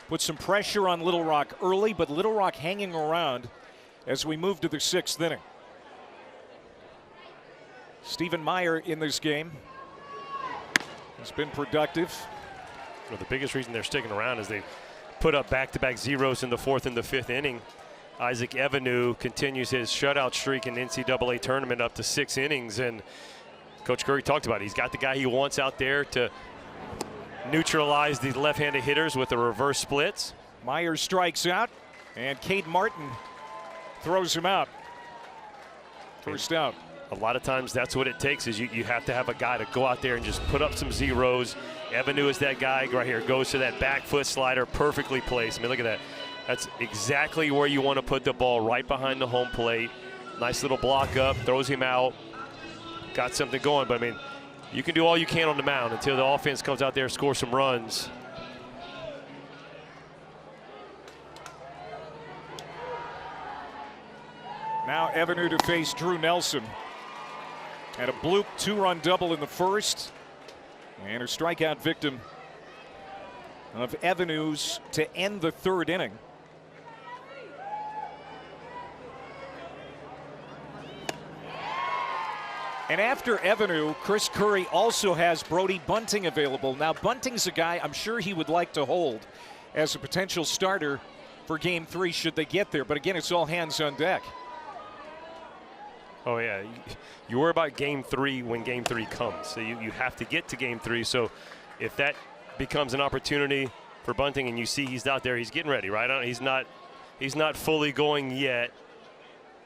A: Put some pressure on Little Rock early, but Little Rock hanging around as we move to the 6th inning. Stephen Meyer in this game has been productive.
B: Well, the biggest reason they're sticking around is they put up back-to-back zeros in the 4th and the 5th inning. Isaac Evenue continues his shutout streak in the NCAA tournament up to 6 innings, and Coach Curry talked about it. He's got the guy he wants out there to neutralize these left-handed hitters with the reverse splits.
A: Myers strikes out, and Cade Martin throws him out. First out.
B: A lot of times that's what it takes, is you have to have a guy to go out there and just put up some zeros. Evenue is that guy right here, goes to that back foot slider, perfectly placed. I mean, look at that. That's exactly where you want to put the ball, right behind the home plate. Nice little block up, throws him out, got something going. But, I mean, you can do all you can on the mound until the offense comes out there and scores some runs.
A: Now Evenue to face Drew Nelson. Had a bloop 2-run double in the 1st. And a strikeout victim of Evanus to end the third inning. And after Evanu, Chris Curry also has Brody Bunting available. Now, Bunting's a guy I'm sure he would like to hold as a potential starter for Game 3 should they get there. But again, it's all hands on deck.
B: Oh, yeah. You worry about Game 3 when Game 3 comes. So you have to get to Game 3. So if that becomes an opportunity for Bunting and you see he's out there, he's getting ready, right? He's not fully going yet.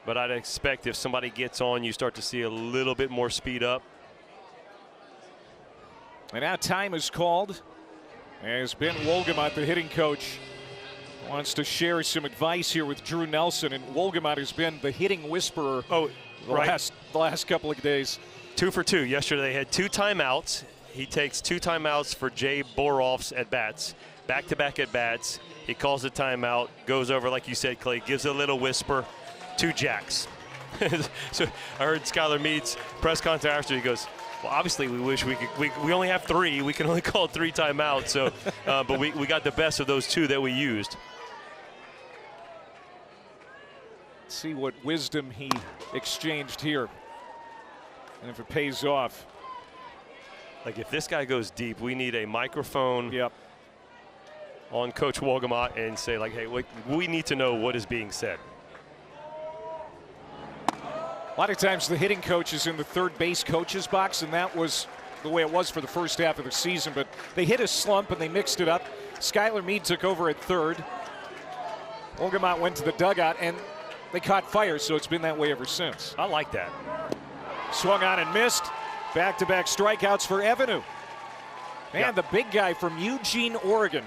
B: But I'd expect if somebody gets on, you start to see a little bit more speed up.
A: And now time is called as Ben Wolgamott, the hitting coach, wants to share some advice here with Drew Nelson. And Wolgamott has been the hitting whisperer the last couple of days.
B: 2 for 2. Yesterday they had 2 timeouts. He takes 2 timeouts for Jay Boroff's at-bats. Back-to-back at-bats. He calls the timeout, goes over, like you said, Clay, gives a little whisper. 2 jacks. So I heard Skylar Mead's press conference after. He goes, well, obviously we wish we could. We only have 3. We can only call 3 timeouts. So, but we got the best of those 2 that we used.
A: Let's see what wisdom he exchanged here, and if it pays off.
B: Like if this guy goes deep, we need a microphone.
A: Yep.
B: On Coach Wolgamott and say like, hey, we need to know what is being said.
A: A lot of times the hitting coach is in the third base coach's box, and that was the way it was for the first half of the season. But they hit a slump and they mixed it up. Skylar Mead took over at third. Wolgamott went to the dugout and they caught fire, so it's been that way ever since.
B: I like that.
A: Swung on and missed. Back-to-back strikeouts for Evanu. And the big guy from Eugene, Oregon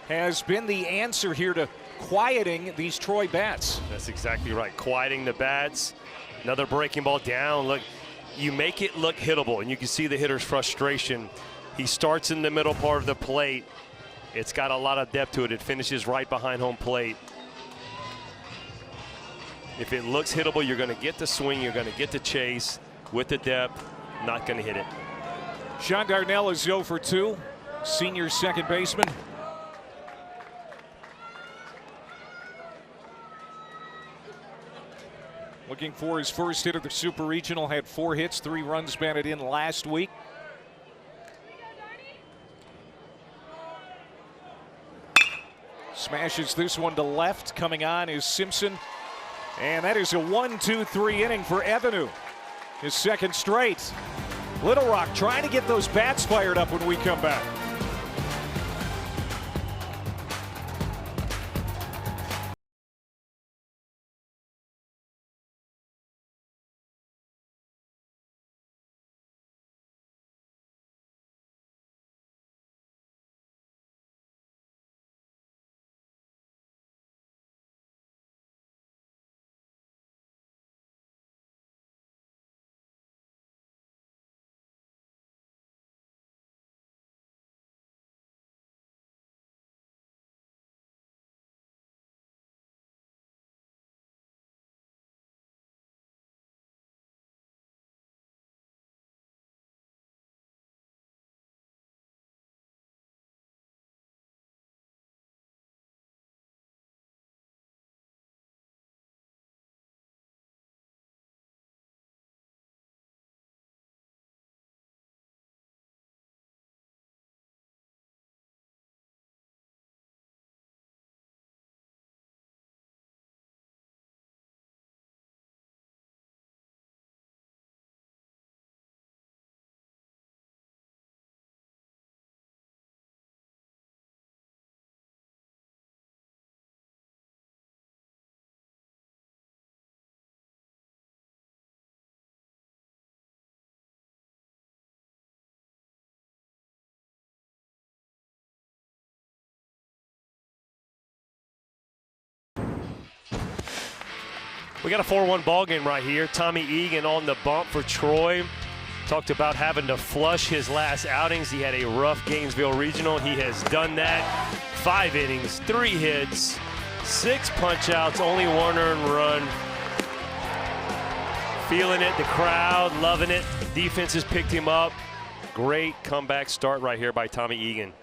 A: has been the answer here to quieting these Troy bats.
B: That's exactly right. Quieting the bats. Another breaking ball down. Look, you make it look hittable, and you can see the hitter's frustration. He starts in the middle part of the plate. It's got a lot of depth to it. It finishes right behind home plate. If it looks hittable, you're going to get the swing. You're going to get the chase with the depth. Not going to hit it.
A: Sean Darnell is 0 for 2, senior second baseman. Looking for his first hit of the Super Regional, had 4 hits, 3 runs batted in last week. Smashes this one to left. Coming on is Simpson. And that is a 1-2-3 inning for Evanu. His second straight. Little Rock trying to get those bats fired up when we come back.
B: We got a 4-1 ball game right here. Tommy Egan on the bump for Troy. Talked about having to flush his last outings. He had a rough Gainesville Regional. He has done that. 5 innings, 3 hits, 6 punch-outs, only 1 earned run. Feeling it, the crowd loving it. Defense has picked him up. Great comeback start right here by Tommy Egan.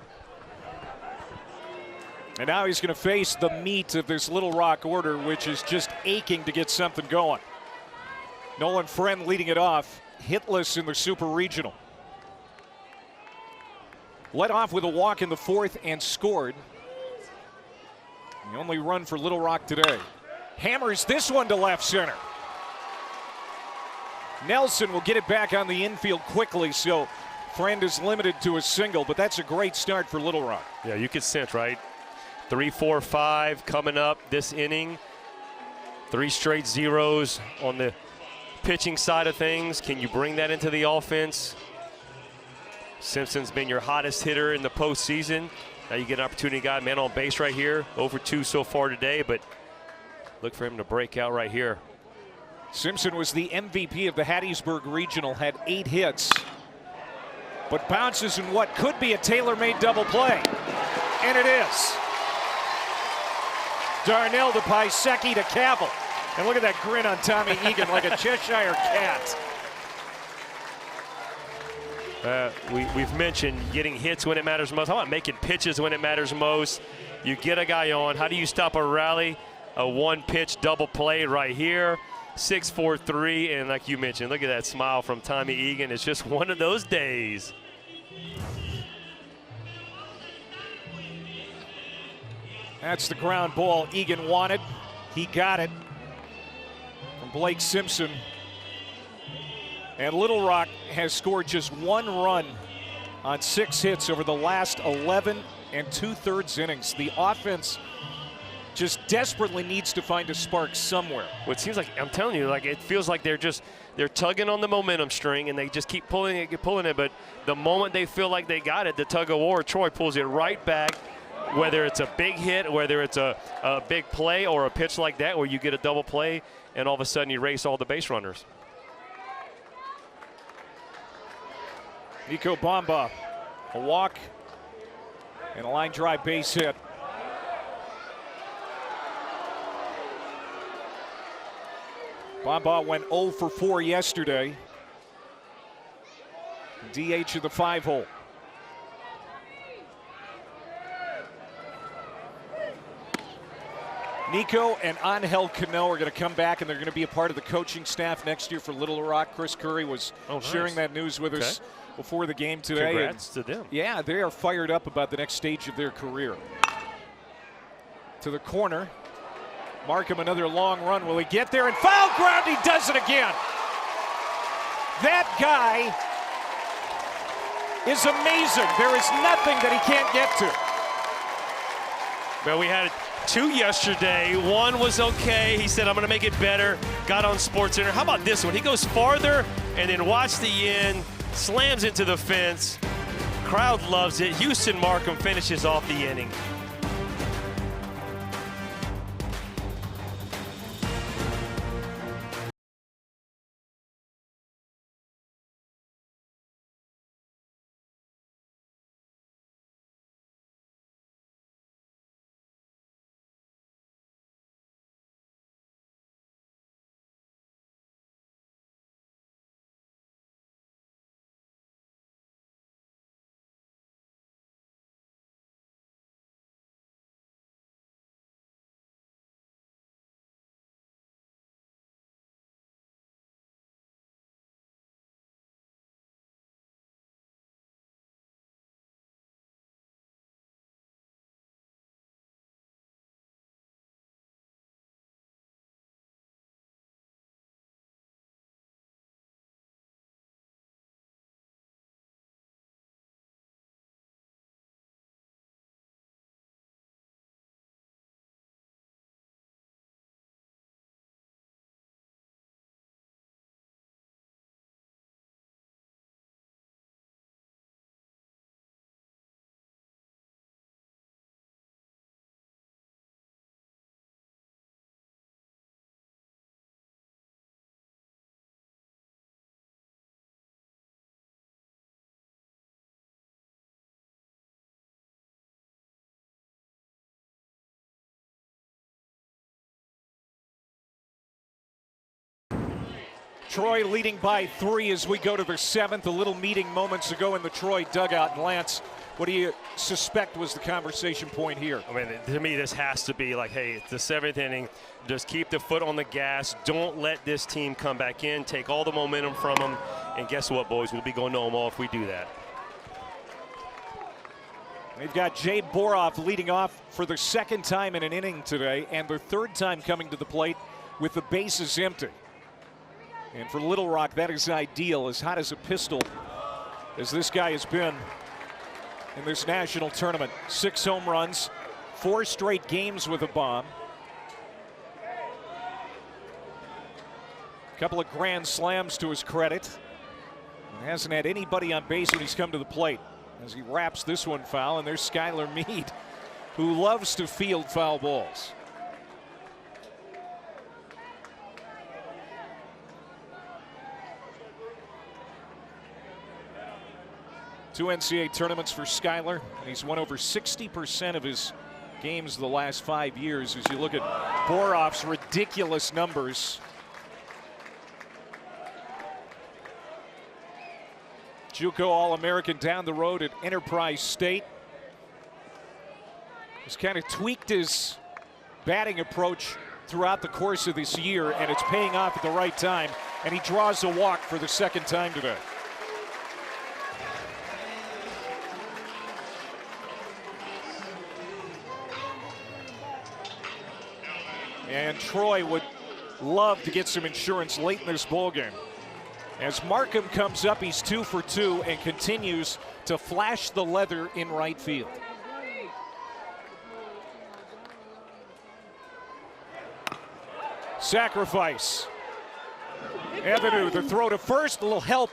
A: And now he's going to face the meat of this Little Rock order, which is just aching to get something going. Nolan Friend leading it off, hitless in the Super Regional. Led off with a walk in the fourth and scored. The only run for Little Rock today. Hammers this one to left center. Nelson will get it back on the infield quickly, so Friend is limited to a single, but that's a great start for Little Rock.
B: Yeah, you could sense, right? 3, 4, 5 coming up this inning. 3 straight zeros on the pitching side of things. Can you bring that into the offense? Simpson's been your hottest hitter in the postseason. Now you get an opportunity, got man on base right here. Over 2 so far today, but look for him to break out right here.
A: Simpson was the MVP of the Hattiesburg Regional, had 8 hits, but bounces in what could be a tailor-made double play. And it is. Darnell to Piasecki to Cavill. And look at that grin on Tommy Egan like a Cheshire cat.
B: We've mentioned getting hits when it matters most. How about making pitches when it matters most? You get a guy on. How do you stop a rally? A one-pitch double play right here. 6-4-3, and like you mentioned, look at that smile from Tommy Egan. It's just one of those days.
A: That's the ground ball Egan wanted. He got it from Blake Simpson. And Little Rock has scored just 1 run on 6 hits over the last 11 2/3 innings. The offense just desperately needs to find a spark somewhere.
B: Well, it seems like, I'm telling you, like it feels like they're tugging on the momentum string and they just keep pulling it, but the moment they feel like they got it, the tug of war, Troy pulls it right back, whether it's a big hit, whether it's a big play or a pitch like that where you get a double play and all of a sudden you race all the base runners.
A: Nico Bamba, a walk and a line drive base hit. Bamba went 0 for 4 yesterday. DH of the 5-hole. Nico and Angel Cano are going to come back, and they're going to be a part of the coaching staff next year for Little Rock. Chris Curry was sharing that news with us before the game today.
B: Congrats to them.
A: Yeah, they are fired up about the next stage of their career. To the corner. Markham another long run. Will he get there? And foul ground, he does it again. That guy is amazing. There is nothing that he can't get to.
B: Well, we had 2 yesterday. 1 was okay. He said, I'm going to make it better. Got on SportsCenter. How about this one? He goes farther and then watch the end. Slams into the fence. Crowd loves it. Houston Markham finishes off the inning.
A: Troy leading by 3 as we go to the 7th. A little meeting moments ago in the Troy dugout. And Lance, what do you suspect was the conversation point here?
B: I mean, to me, this has to be like, hey, it's the 7th inning. Just keep the foot on the gas. Don't let this team come back in. Take all the momentum from them. And guess what, boys? We'll be going to Omaha if we do that.
A: They've got Jay Boroff leading off for the 2nd time in an inning today, and their 3rd time coming to the plate with the bases empty. And for Little Rock, that is ideal, as hot as a pistol as this guy has been in this national tournament. 6 home runs, 4 straight games with a bomb. A couple of grand slams to his credit. And hasn't had anybody on base when he's come to the plate, as he wraps this one foul. And there's Skylar Meade, who loves to field foul balls. Two NCAA tournaments for Skylar, and he's won over 60% of his games the last 5 years. As you look at Boroff's ridiculous numbers. JUCO All-American down the road at Enterprise State. He's kind of tweaked his batting approach throughout the course of this year, and it's paying off at the right time, and he draws a walk for the 2nd time today. And Troy would love to get some insurance late in this ballgame. As Markham comes up, he's 2 for 2 and continues to flash the leather in right field. Sacrifice. Avenue, the throw to first, a little help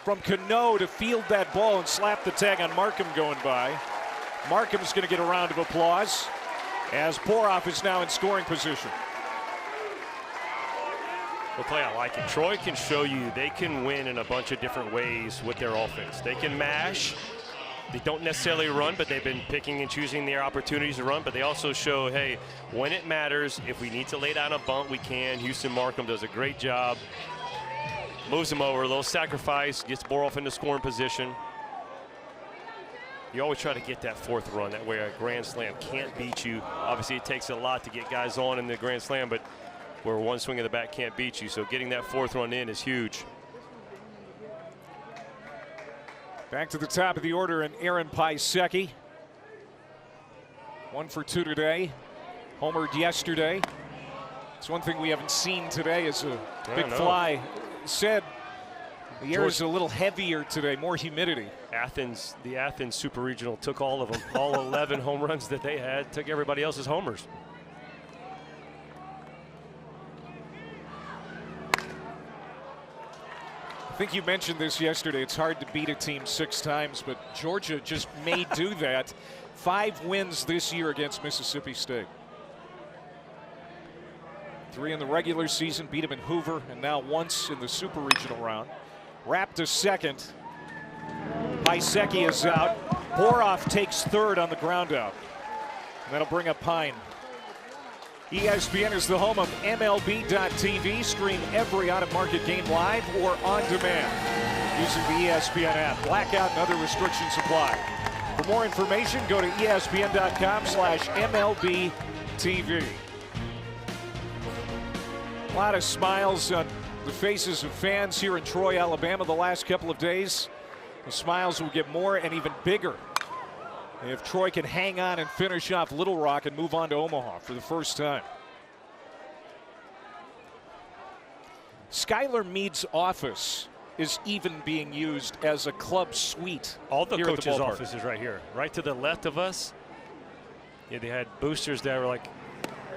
A: from Cano to field that ball and slap the tag on Markham going by. Markham's going to get a round of applause, as Boroff is now in scoring position.
B: Well, play, I like it. Troy can show you they can win in a bunch of different ways with their offense. They can mash. They don't necessarily run, but they've been picking and choosing their opportunities to run. But they also show, hey, when it matters, if we need to lay down a bunt, we can. Houston Markham does a great job. Moves him over, a little sacrifice, gets Boroff into scoring position. You always try to get that 4th run. That way a grand slam can't beat you. Obviously, it takes a lot to get guys on in the grand slam, but where one swing of the bat can't beat you. So getting that 4th run in is huge.
A: Back to the top of the order, and Aaron Piasecki. 1 for 2 today. Homered yesterday. It's one thing we haven't seen today is a big fly. Said the air is a little heavier today, more humidity.
B: The Athens Super Regional took all of them. All 11 home runs that they had, took everybody else's homers.
A: I think you mentioned this yesterday. It's hard to beat a team 6 times, but Georgia just may do that. 5 wins this year against Mississippi State. 3 in the regular season, beat them in Hoover, and now once in the Super Regional round. Wrapped to 2nd. Piasecki is out. Boroff takes 3rd on the ground out. And that'll bring up Pine. ESPN is the home of MLB.TV. Stream every out-of-market game live or on demand using the ESPN app. Blackout and other restrictions apply. For more information, go to ESPN.com/MLBTV. A lot of smiles on the faces of fans here in Troy, Alabama the last couple of days. The smiles will get more and even bigger if Troy can hang on and finish off Little Rock and move on to Omaha for the first time. Skylar Meade's office is even being used as a club suite.
B: All the
A: here
B: coaches'
A: at the
B: office is right here, right to the left of us. Yeah, they had boosters that were like,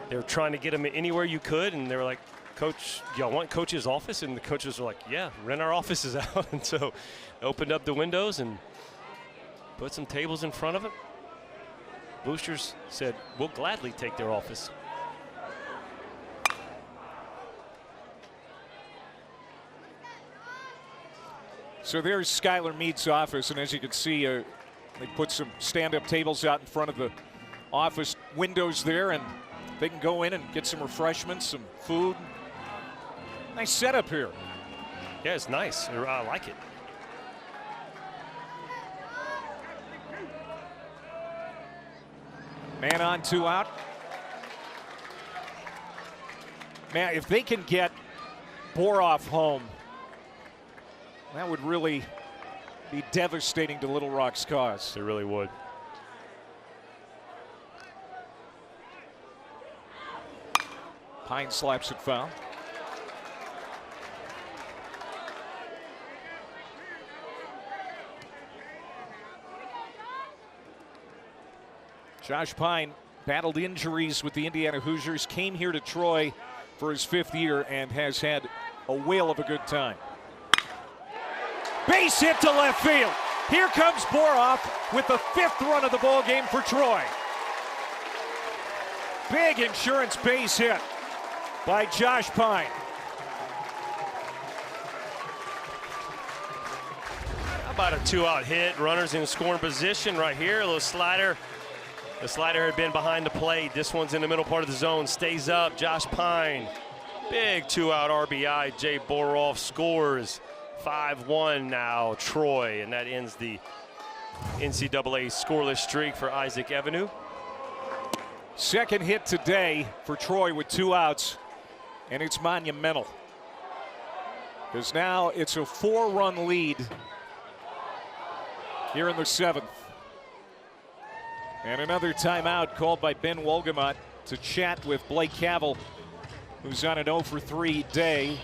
B: they were trying to get them anywhere you could, and they were like, Coach, y'all want Coach's office? And the coaches were like, yeah, rent our offices out. And so opened up the windows and put some tables in front of it. Boosters said, we'll gladly take their office.
A: So there's Skylar Meade's office, and as you can see, they put some stand-up tables out in front of the office windows there, and they can go in and get some refreshments, some food. Nice setup here.
B: Yeah, it's nice. I like it.
A: Man on, 2 out. Man, if they can get Boroff home, that would really be devastating to Little Rock's cause.
B: It really would.
A: Pine slaps it foul. Josh Pine battled injuries with the Indiana Hoosiers, came here to Troy for his 5th year, and has had a whale of a good time. Base hit to left field. Here comes Boroff with the 5th run of the ball game for Troy. Big insurance base hit by Josh Pine.
B: How about a 2-out hit? Runners in scoring position right here. A little slider. The slider had been behind the plate. This one's in the middle part of the zone. Stays up. Josh Pine. Big 2-out RBI. Jay Boroff scores. 5-1 now, Troy. And that ends the NCAA scoreless streak for Isaac Evanue.
A: Second hit today for Troy with 2 outs, and it's monumental. Because now it's a 4-run lead here in the 7th. And another timeout called by Ben Wolgamott to chat with Blake Cavell, who's on an 0 for 3 day.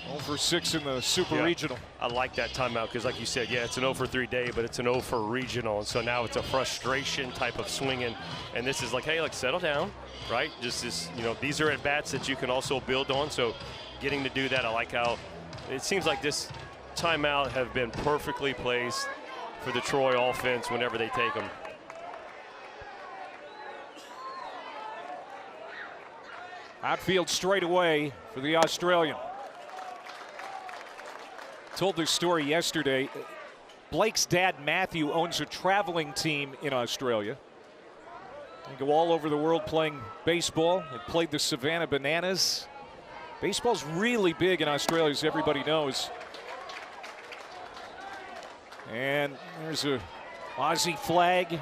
A: 0 for 6 in the Super Regional.
B: I like that timeout because, like you said, yeah, it's an 0 for 3 day, but it's an 0 for regional. And so now it's a frustration type of swinging. And this is like, hey, like, settle down, right? Just this, you know, these are at bats that you can also build on. So getting to do that, I like how it seems like this timeout have been perfectly placed for the Troy offense whenever they take them.
A: Outfield straight away for the Australian. Told this story yesterday. Blake's dad, Matthew, owns a traveling team in Australia. They go all over the world playing baseball. They played the Savannah Bananas. Baseball's really big in Australia, as everybody knows. And there's a Aussie flag.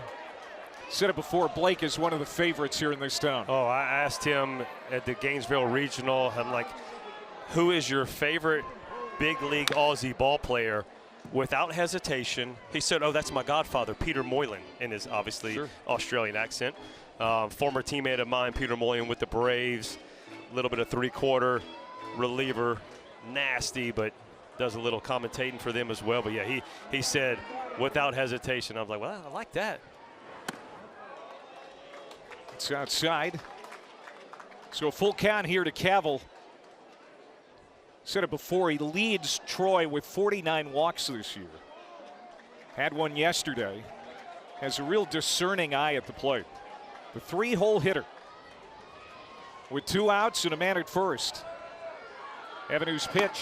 A: Said it before, Blake is one of the favorites here in this town.
B: Oh, I asked him at the Gainesville Regional, I'm like, who is your favorite big league Aussie ball player? Without hesitation, he said, oh, that's my godfather, Peter Moylan, in his obviously Australian accent. Former teammate of mine, Peter Moylan, with the Braves. A little bit of 3/4 reliever, nasty, but does a little commentating for them as well. But yeah, he said without hesitation. I was like, well, I like that.
A: It's outside. So a full count here to Cavell. Said it before, he leads Troy with 49 walks this year. Had one yesterday. Has a real discerning eye at the plate. The 3-hole hitter. With 2 outs and a man at first. Evanue's pitch.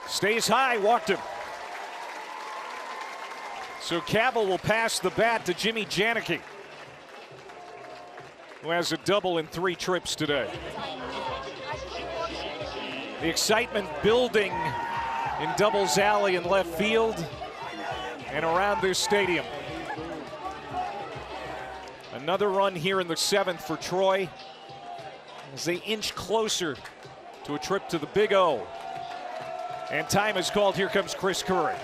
A: Stays high, walked him. So Cavell will pass the bat to Jimmy Janicki, who has a double in 3 trips today. The excitement building in Doubles Alley in left field and around this stadium. Another run here in the 7th for Troy as they inch closer to a trip to the Big O. And time is called. Here comes Chris Curry.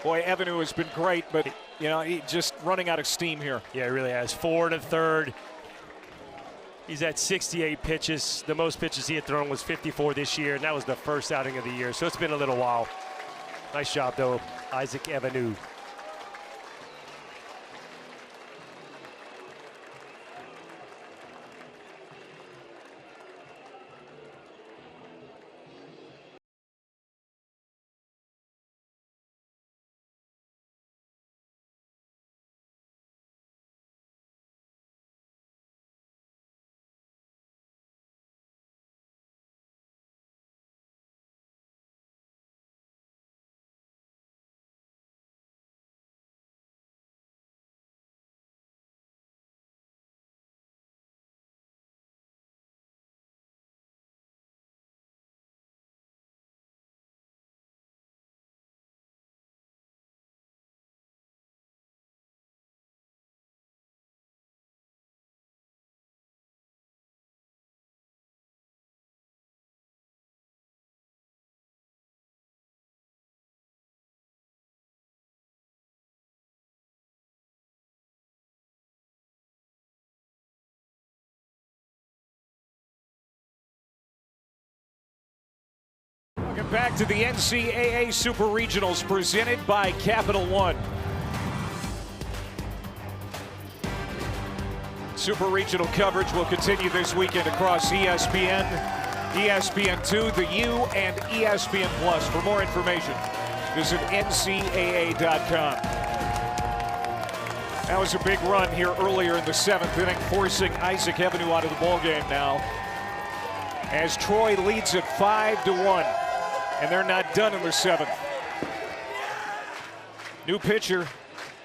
A: Boy, Evanue has been great, but you know, he just running out of steam here.
B: Yeah, he really has. 4 1/3. He's at 68 pitches. The most pitches he had thrown was 54 this year, and that was the first outing of the year. So it's been a little while. Nice job, though, Isaac Evanue.
A: back to the NCAA Super Regionals presented by Capital One. Super Regional coverage will continue this weekend across ESPN, ESPN2, the U, and ESPN Plus. For more information, visit ncaa.com. That was a big run here earlier in the 7th inning, forcing Isaac Evenue out of the ballgame now, as Troy leads it 5-1, and they're not done in the 7th. New pitcher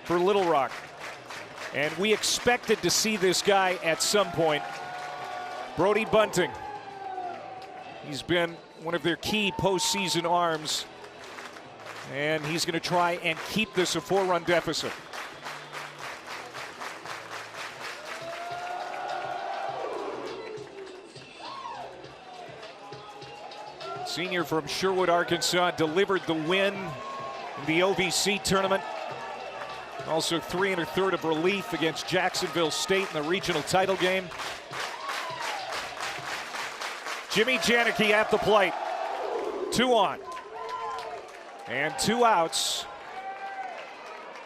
A: for Little Rock. And we expected to see this guy at some point, Brody Bunting. He's been one of their key postseason arms, and he's going to try and keep this a 4-run deficit. Senior from Sherwood, Arkansas, delivered the win in the OVC tournament. Also 3 1/3 of relief against Jacksonville State in the regional title game. Jimmy Janicki at the plate. 2 on. And 2 outs.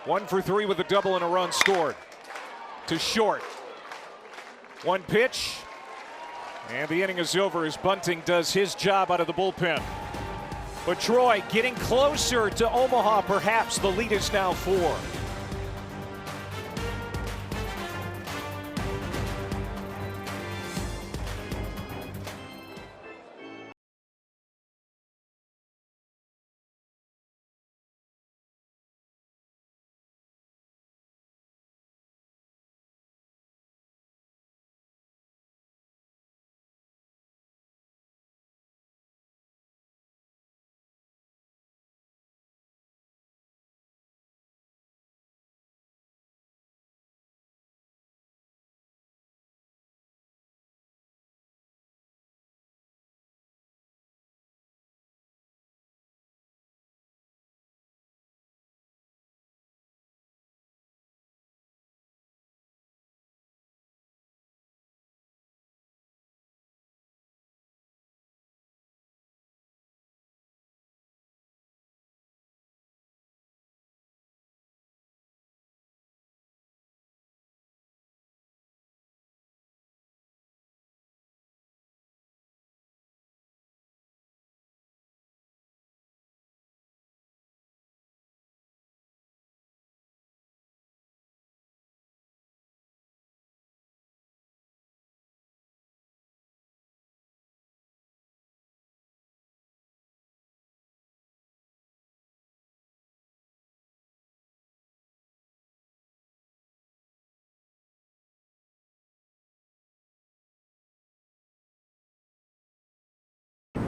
A: 1 for 3 with a double and a run scored. To short. 1 pitch. And the inning is over as Bunting does his job out of the bullpen. But Troy getting closer to Omaha, perhaps. The lead is now 4.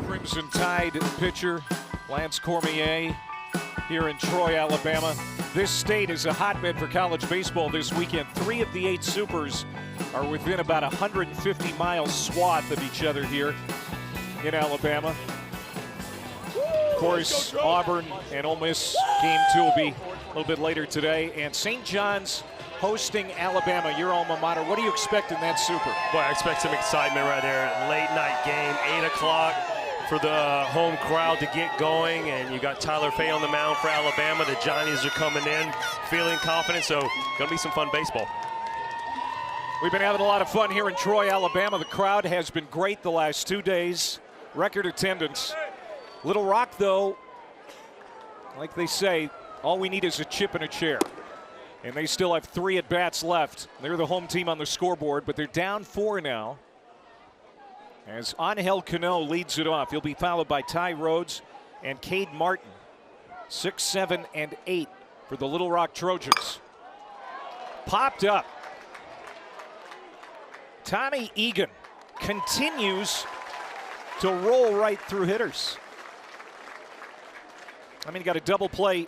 A: Crimson Tide pitcher Lance Cormier here in Troy, Alabama. This state is a hotbed for college baseball this weekend. 3 of the 8 Supers are within about 150-mile swath of each other here in Alabama. Of course, Auburn and Ole Miss game 2 will be a little bit later today. And St. John's hosting Alabama, your alma mater. What do you expect in that Super?
B: Boy, I expect some excitement right there. Late night game, 8 o'clock. For the home crowd to get going, and you got Tyler Fay on the mound for Alabama. The Johnnies are coming in, feeling confident, so gonna be some fun baseball.
A: We've been having a lot of fun here in Troy, Alabama. The crowd has been great the last 2 days. Record attendance. Little Rock, though, like they say, all we need is a chip and a chair. And they still have 3 at-bats left. They're the home team on the scoreboard, but they're down 4 now, as Angel Cano leads it off. He'll be followed by Ty Rhodes and Cade Martin. 6, 7, and 8 for the Little Rock Trojans. Popped up. Tommy Egan continues to roll right through hitters. I mean, he got a double play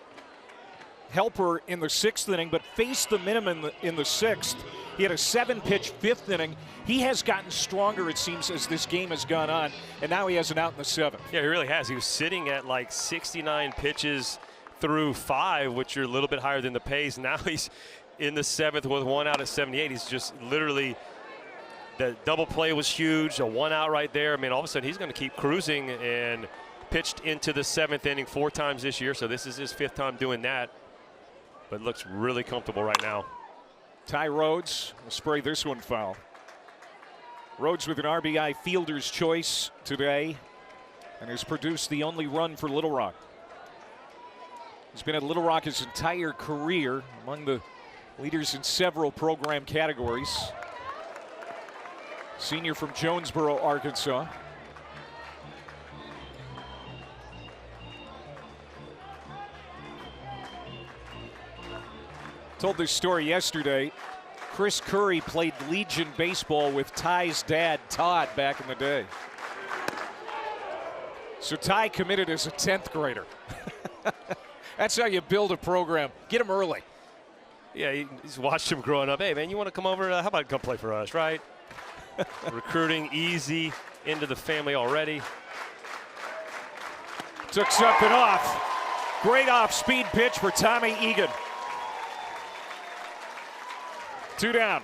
A: helper in the 6th inning, but faced the minimum in the 6th. He had a 7-pitch 5th inning. He has gotten stronger, it seems, as this game has gone on, and now he has an out in the 7th.
B: Yeah, he really has. He was sitting at like 69 pitches through 5, which are a little bit higher than the pace. Now he's in the 7th with 1 out at 78. He's just literally, the double play was huge, a 1 out right there. I mean, all of a sudden he's going to keep cruising, and pitched into the 7th inning 4 times this year, so this is his 5th time doing that. But looks really comfortable right now.
A: Ty Rhodes will spray this one foul. Rhodes with an RBI fielder's choice today and has produced the only run for Little Rock. He's been at Little Rock his entire career, among the leaders in several program categories. Senior from Jonesboro, Arkansas. Told this story yesterday. Chris Curry played Legion baseball with Ty's dad, Todd, back in the day. So Ty committed as a 10th grader. That's how you build a program. Get him early.
B: Yeah, he's watched him growing up. Hey, man, you want to come over? How about come play for us, right? Recruiting easy into the family already.
A: Took something off. Great off-speed pitch for Tommy Egan. 2 down.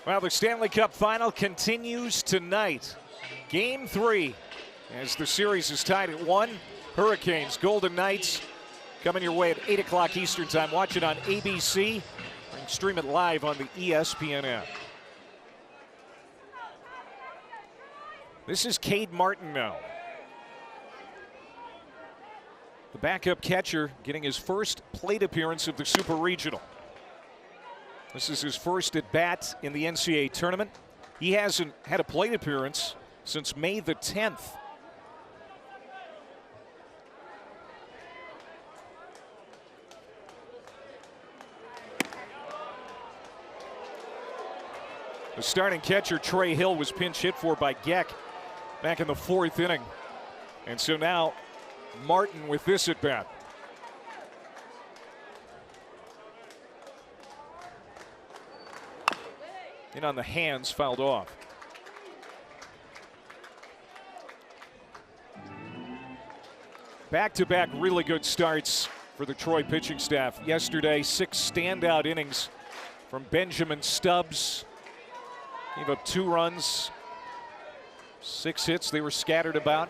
A: Well, the Stanley Cup final continues tonight. Game 3, as the series is tied at 1. Hurricanes, Golden Knights, coming your way at 8 o'clock Eastern time. Watch it on ABC and stream it live on the ESPN app. This is Cade Martin now. The backup catcher getting his first plate appearance of the Super Regional. This is his first at bat in the NCAA tournament. He hasn't had a plate appearance since May the 10th. The starting catcher, Trey Hill, was pinch hit for by Geck back in the 4th inning. And so now Martin with this at bat. In on the hands, fouled off. Back-to-back really good starts for the Troy pitching staff. Yesterday, 6 standout innings from Benjamin Stubbs. Gave up 2 runs, 6 hits. They were scattered about.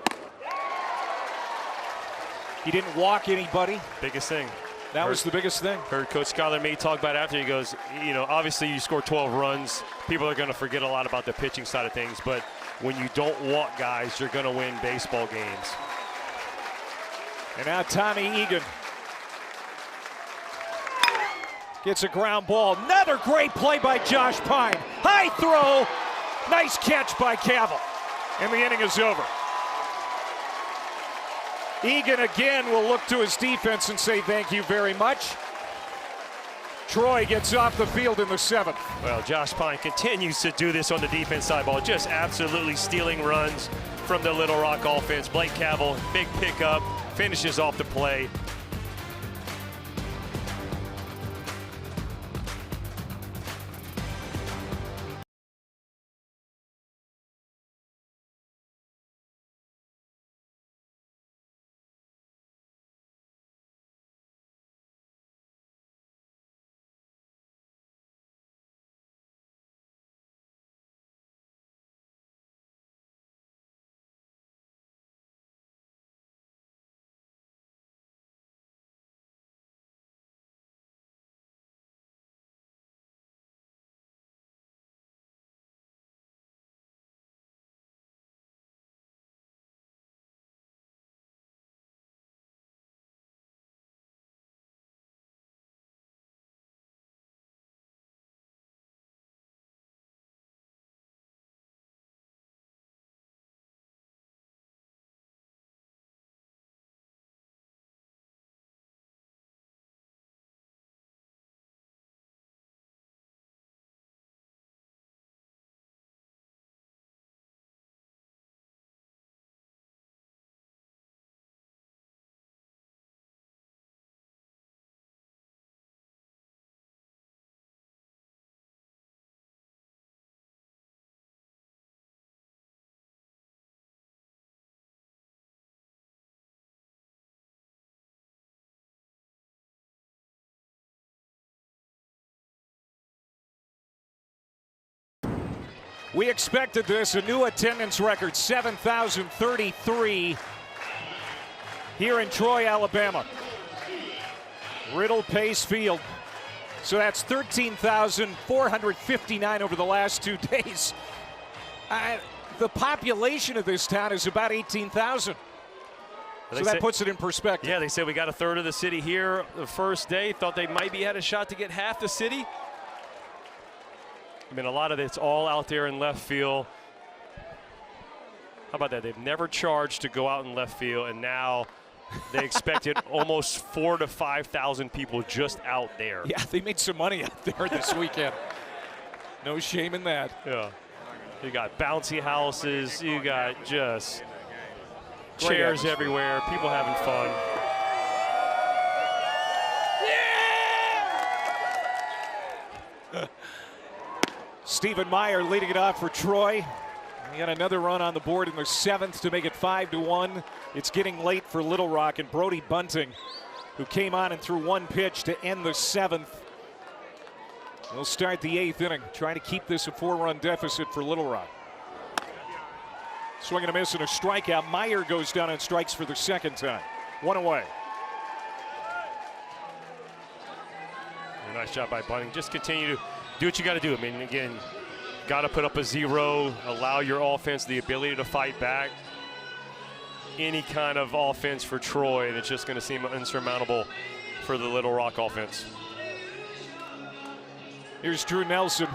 A: He didn't walk anybody.
B: Biggest thing.
A: That was the biggest thing.
B: Heard Coach Skyler May talk about it after. He goes, you know, obviously you score 12 runs. People are going to forget a lot about the pitching side of things. But when you don't walk guys, you're going to win baseball games.
A: And now Tommy Egan gets a ground ball. Another great play by Josh Pine. High throw. Nice catch by Cavill. And the inning is over. Egan again will look to his defense and say thank you very much. Troy gets off the field in the 7th.
B: Well, Josh Pine continues to do this on the defense side ball, just absolutely stealing runs from the Little Rock offense. Blake Cavill, big pickup, finishes off the play.
A: We expected this, a new attendance record, 7,033 here in Troy, Alabama. Riddle Pace Field. So that's 13,459 over the last 2 days. The population of this town is about 18,000. So that puts it in perspective.
B: Yeah, they said we got a third of the city here the first day. Thought they might be had a shot to get half the city. I mean, a lot of it's all out there in left field. How about that? They've never charged to go out in left field, and now they expected almost 4,000 to 5,000 people just out there.
A: Yeah, they made some money out there this weekend. No shame in that.
B: Yeah. You got bouncy houses. You got just
A: Great
B: chairs
A: atmosphere.
B: everywhere. People having fun.
A: Stephen Meyer leading it off for Troy. He got another run on the board in the 7th to make it 5-1. It's getting late for Little Rock, and Brody Bunting, who came on and threw one pitch to end the 7th. We'll start the 8th inning, trying to keep this a 4-run deficit for Little Rock. Swing and a miss and a strikeout. Meyer goes down and strikes for the second time. One away.
B: Nice job by Bunting. Just continue to do what you got to do. I mean, again, got to put up a 0, allow your offense the ability to fight back. Any kind of offense for Troy, and it's just going to seem insurmountable for the Little Rock offense.
A: Here's Drew Nelson.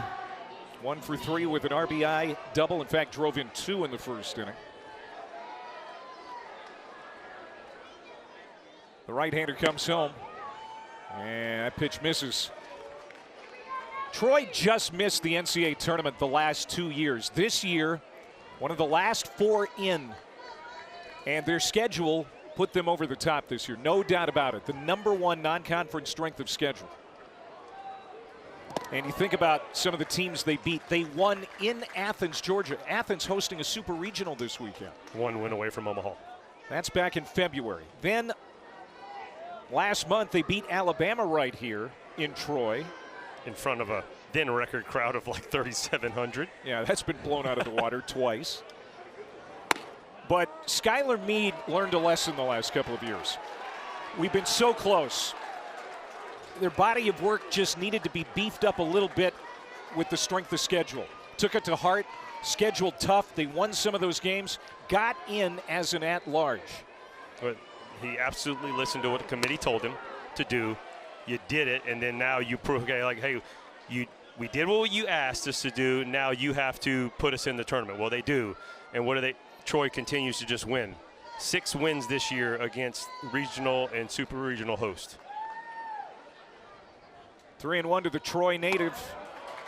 A: 1 for 3 with an RBI double. In fact, drove in 2 in the first inning. The right-hander comes home. And that pitch misses. Troy just missed the NCAA tournament the last 2 years. This year, one of the last 4 in. And their schedule put them over the top this year. No doubt about it. The #1 non-conference strength of schedule. And you think about some of the teams they beat. They won in Athens, Georgia. Athens hosting a super regional this weekend.
B: 1 win away from Omaha.
A: That's back in February. Then last month they beat Alabama right here in Troy.
B: In front of a then record crowd of like 3,700.
A: Yeah, that's been blown out of the water twice. But Skylar Meade learned a lesson the last couple of years. We've been so close. Their body of work just needed to be beefed up a little bit with the strength of schedule. Took it to heart, scheduled tough. They won some of those games, got in as an at-large.
B: But he absolutely listened to what the committee told him to do. You did it, and then now you prove, okay, like, hey, we did what you asked us to do. Now you have to put us in the tournament. Well, they do. And what do they? Troy continues to just win. 6 wins this year against regional and super regional hosts.
A: 3-1 to the Troy native.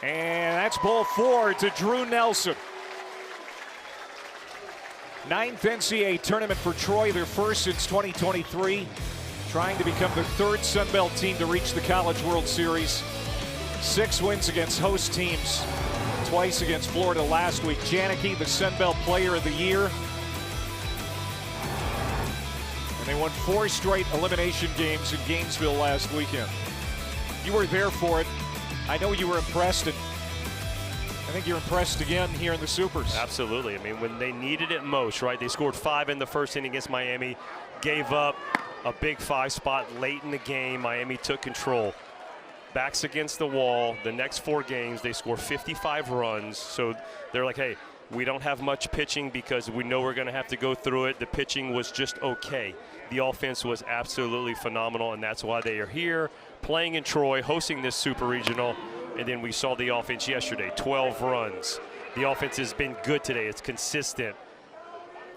A: And that's ball 4 to Drew Nelson. 9th NCAA tournament for Troy, their first since 2023. Trying to become the 3rd Sun Belt team to reach the College World Series. 6 wins against host teams, twice against Florida last week. Janicki, the Sun Belt Player of the Year. And they won 4 straight elimination games in Gainesville last weekend. You were there for it. I know you were impressed, and I think you're impressed again here in the Supers.
B: Absolutely. I mean, when they needed it most, right? They scored 5 in the first inning against Miami, gave up a big 5 spot late in the game. Miami took control. Backs against the wall. The next 4 games, they score 55 runs. So they're like, hey, we don't have much pitching because we know we're going to have to go through it. The pitching was just okay. The offense was absolutely phenomenal, and that's why they are here, playing in Troy, hosting this super regional. And then we saw the offense yesterday, 12 runs. The offense has been good today. It's consistent.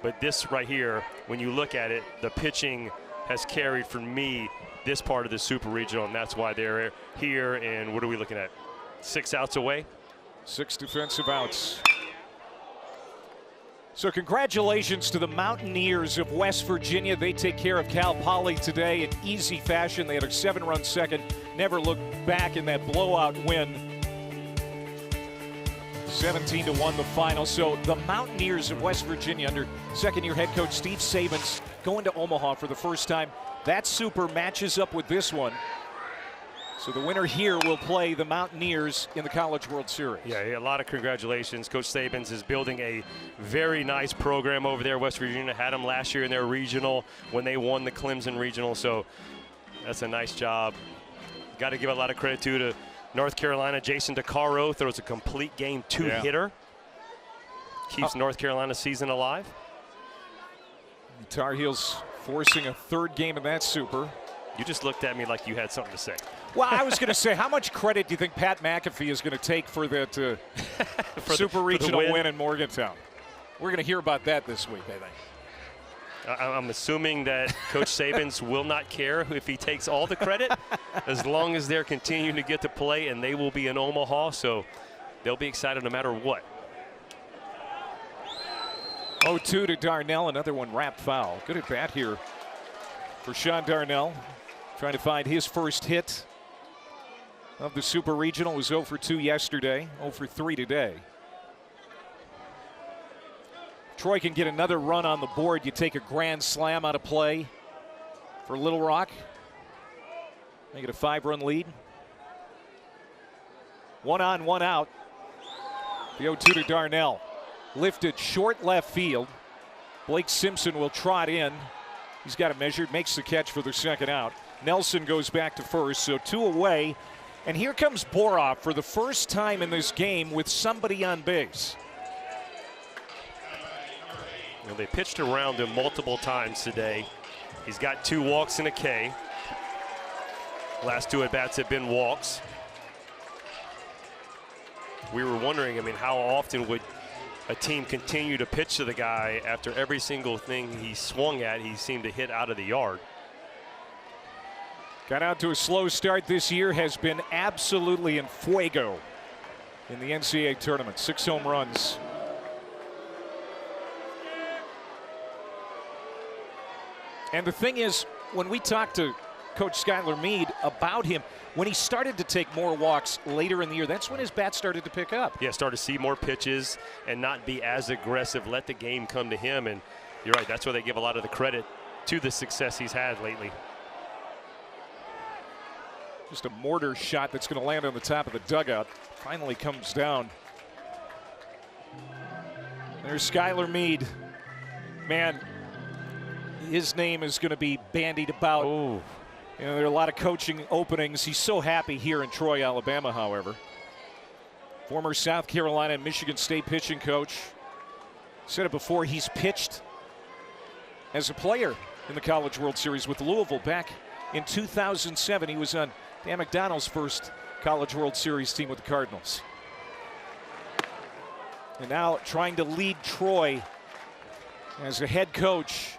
B: But this right here, when you look at it, the pitching has carried for me this part of the super regional, and that's why they're here. And what are we looking at? 6 outs away?
A: 6 defensive outs. So congratulations to the Mountaineers of West Virginia. They take care of Cal Poly today in easy fashion. They had a 7-run second, never looked back in that blowout win. 17-1 the final. So the Mountaineers of West Virginia under second-year head coach Steve Sabins going to Omaha for the first time. That super matches up with this one. So the winner here will play the Mountaineers in the College World Series.
B: Yeah, a lot of congratulations. Coach Sabins is building a very nice program over there. West Virginia had them last year in their regional when they won the Clemson Regional. So that's a nice job. Got to give a lot of credit to North Carolina. Jason DeCaro throws a complete game two-hitter. Keeps North Carolina's season alive.
A: The Tar Heels forcing a third game in that super.
B: You just looked at me like you had something to say.
A: Well, I was going to say, how much credit do you think Pat McAfee is going to take for that super regional win in Morgantown? We're going to hear about that this week, I think.
B: I'm assuming that Coach Sabins will not care if he takes all the credit as long as they're continuing to get to play, and they will be in Omaha, so they'll be excited no matter what.
A: 0-2 to Darnell, another one wrapped foul. Good at bat here for Sean Darnell, trying to find his first hit of the Super Regional. Was 0 for 2 yesterday, 0 for 3 today. Troy can get another run on the board. You take a grand slam out of play for Little Rock. Make it a 5-run lead. 1 on, 1 out. The 0-2 to Darnell. Lifted short left field. Blake Simpson will trot in. He's got it measured, makes the catch for the second out. Nelson goes back to first, so 2 away. And here comes Boroff for the first time in this game with somebody on base.
B: You know, they pitched around him multiple times today. He's got 2 walks and a K. Last 2 at-bats have been walks. We were wondering, I mean, how often would a team continue to pitch to the guy after every single thing he swung at, he seemed to hit out of the yard.
A: Got out to a slow start this year, has been absolutely in fuego in the NCAA tournament. 6 home runs. And the thing is, when we talked to Coach Skylar Meade about him, when he started to take more walks later in the year, that's when his bat started to pick up.
B: Yeah, started to see more pitches and not be as aggressive, let the game come to him. And you're right, that's why they give a lot of the credit to the success he's had lately.
A: Just a mortar shot that's going to land on the top of the dugout. Finally comes down. There's Skylar Meade. Man, his name is going to be bandied about.
B: Ooh.
A: You know, there are a lot of coaching openings. He's so happy here in Troy, Alabama, however. Former South Carolina and Michigan State pitching coach. Said it before, he's pitched as a player in the College World Series with Louisville back in 2007. He was on Dan McDonald's first College World Series team with the Cardinals. And now trying to lead Troy as a head coach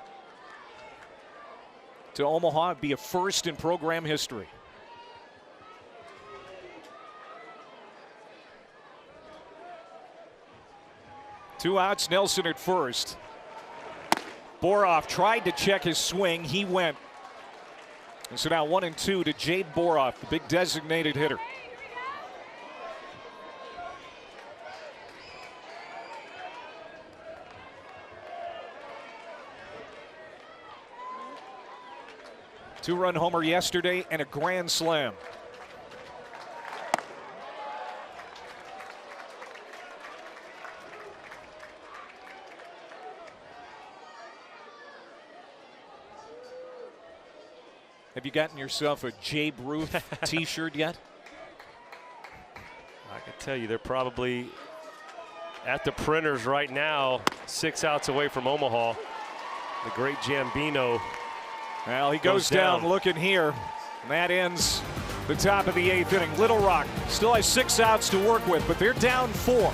A: to Omaha. It'd be a first in program history. Two outs, Nelson at first. Boroff tried to check his swing. He went. And so now 1-2 to Jade Boroff, the big designated hitter. Two-run homer yesterday and a grand slam. Have you gotten yourself a Jay Ruth t-shirt yet?
B: I can tell you they're probably at the printers right now, 6 outs away from Omaha. The great Jambino.
A: Well, he goes down looking here. And that ends the top of the 8th inning. Little Rock still has 6 outs to work with, but they're down 4.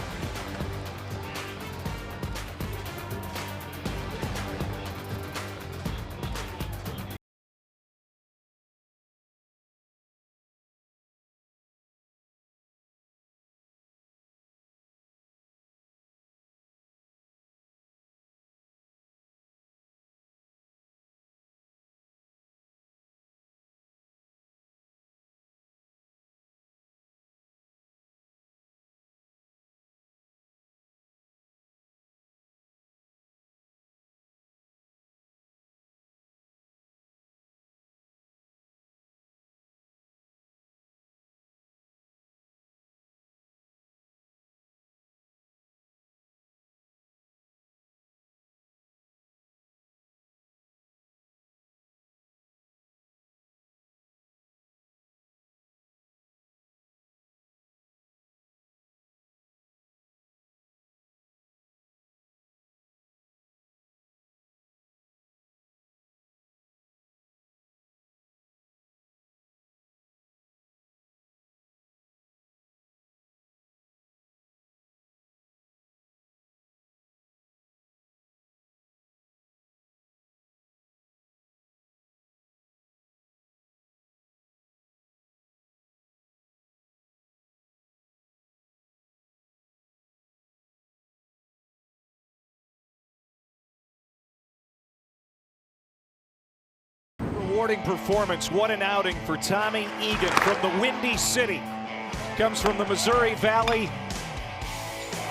A: rewarding performance. What an outing for Tommy Egan from the Windy City. Comes from the Missouri Valley.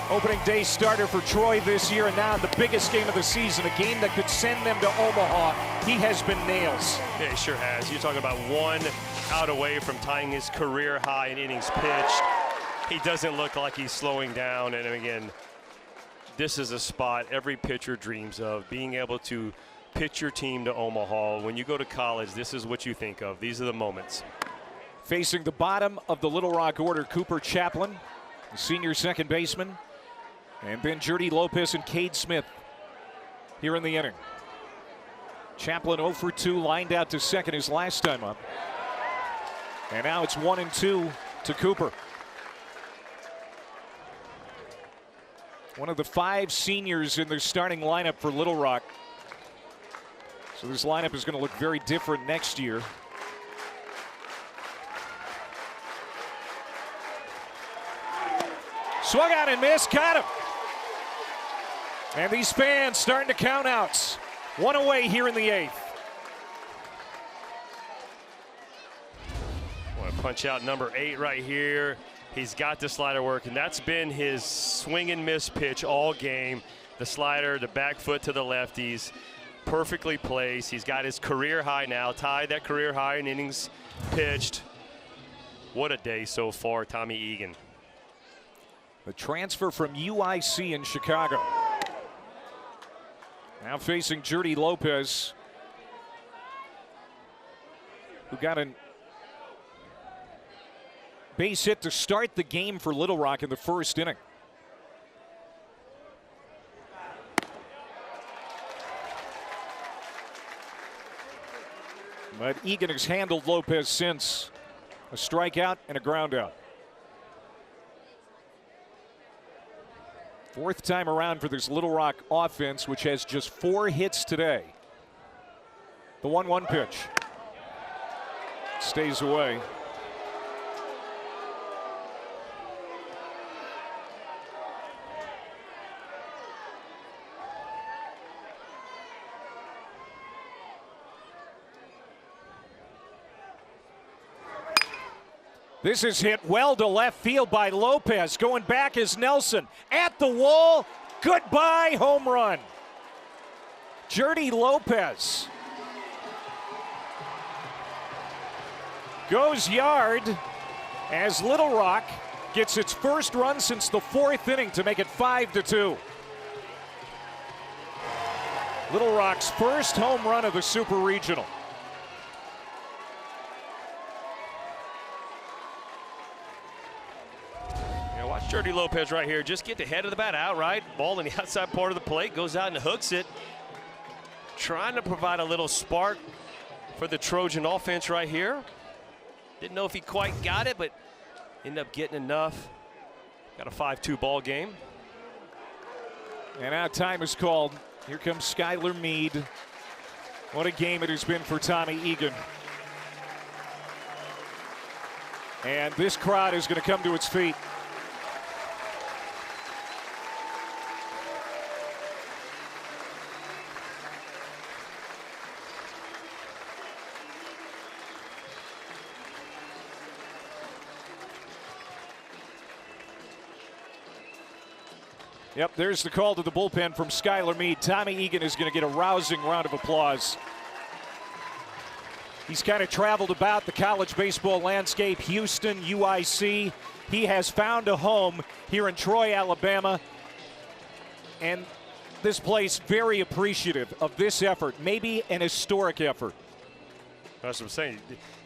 A: Opening day starter for Troy this year, and now the biggest game of the season, a game that could send them to Omaha. He has been nails.
B: Yeah, he sure has. You're talking about 1 out away from tying his career high in innings pitched. He doesn't look like he's slowing down, and again, this is a spot every pitcher dreams of, being able to pitch your team to Omaha. When you go to college, this is what you think of. These are the moments.
A: Facing the bottom of the Little Rock order, Cooper Chaplin, the senior second baseman, and then Jordy Lopez and Cade Smith here in the inning. Chaplin 0 for 2, lined out to second his last time up. And now it's 1-2 to Cooper. One of the 5 seniors in their starting lineup for Little Rock. So this lineup is going to look very different next year. Swung out and missed, got him. And these fans starting to count outs. 1 away here in the 8th.
B: Want to punch out number 8 right here. He's got the slider working. That's been his swing and miss pitch all game. The slider, the back foot to the lefties, perfectly placed. He's got his career high now, tied that career high in innings pitched. What a day so far, Tommy Egan.
A: The transfer from UIC in Chicago. Now facing Jordy Lopez, who got a base hit to start the game for Little Rock in the first inning. But Egan has handled Lopez since. A strikeout and a ground out. 4th time around for this Little Rock offense, which has just 4 hits today. The 1-1 pitch. Stays away. This is hit well to left field by Lopez. Going back is Nelson. At the wall. Goodbye, home run. Jordy Lopez goes yard as Little Rock gets its first run since the 4th inning to make it 5-2. Little Rock's first home run of the Super Regional.
B: Watch Jordy Lopez right here. Just get the head of the bat out, right? Ball in the outside part of the plate. Goes out and hooks it. Trying to provide a little spark for the Trojan offense right here. Didn't know if he quite got it, but ended up getting enough. Got a 5-2 ball game.
A: And now time is called. Here comes Skylar Meade. What a game it has been for Tommy Egan. And this crowd is going to come to its feet. Yep, there's the call to the bullpen from Skylar Meade. Tommy Egan is going to get a rousing round of applause. He's kind of traveled about the college baseball landscape, Houston, UIC. He has found a home here in Troy, Alabama. And this place very appreciative of this effort, maybe an historic effort.
B: That's what I'm saying.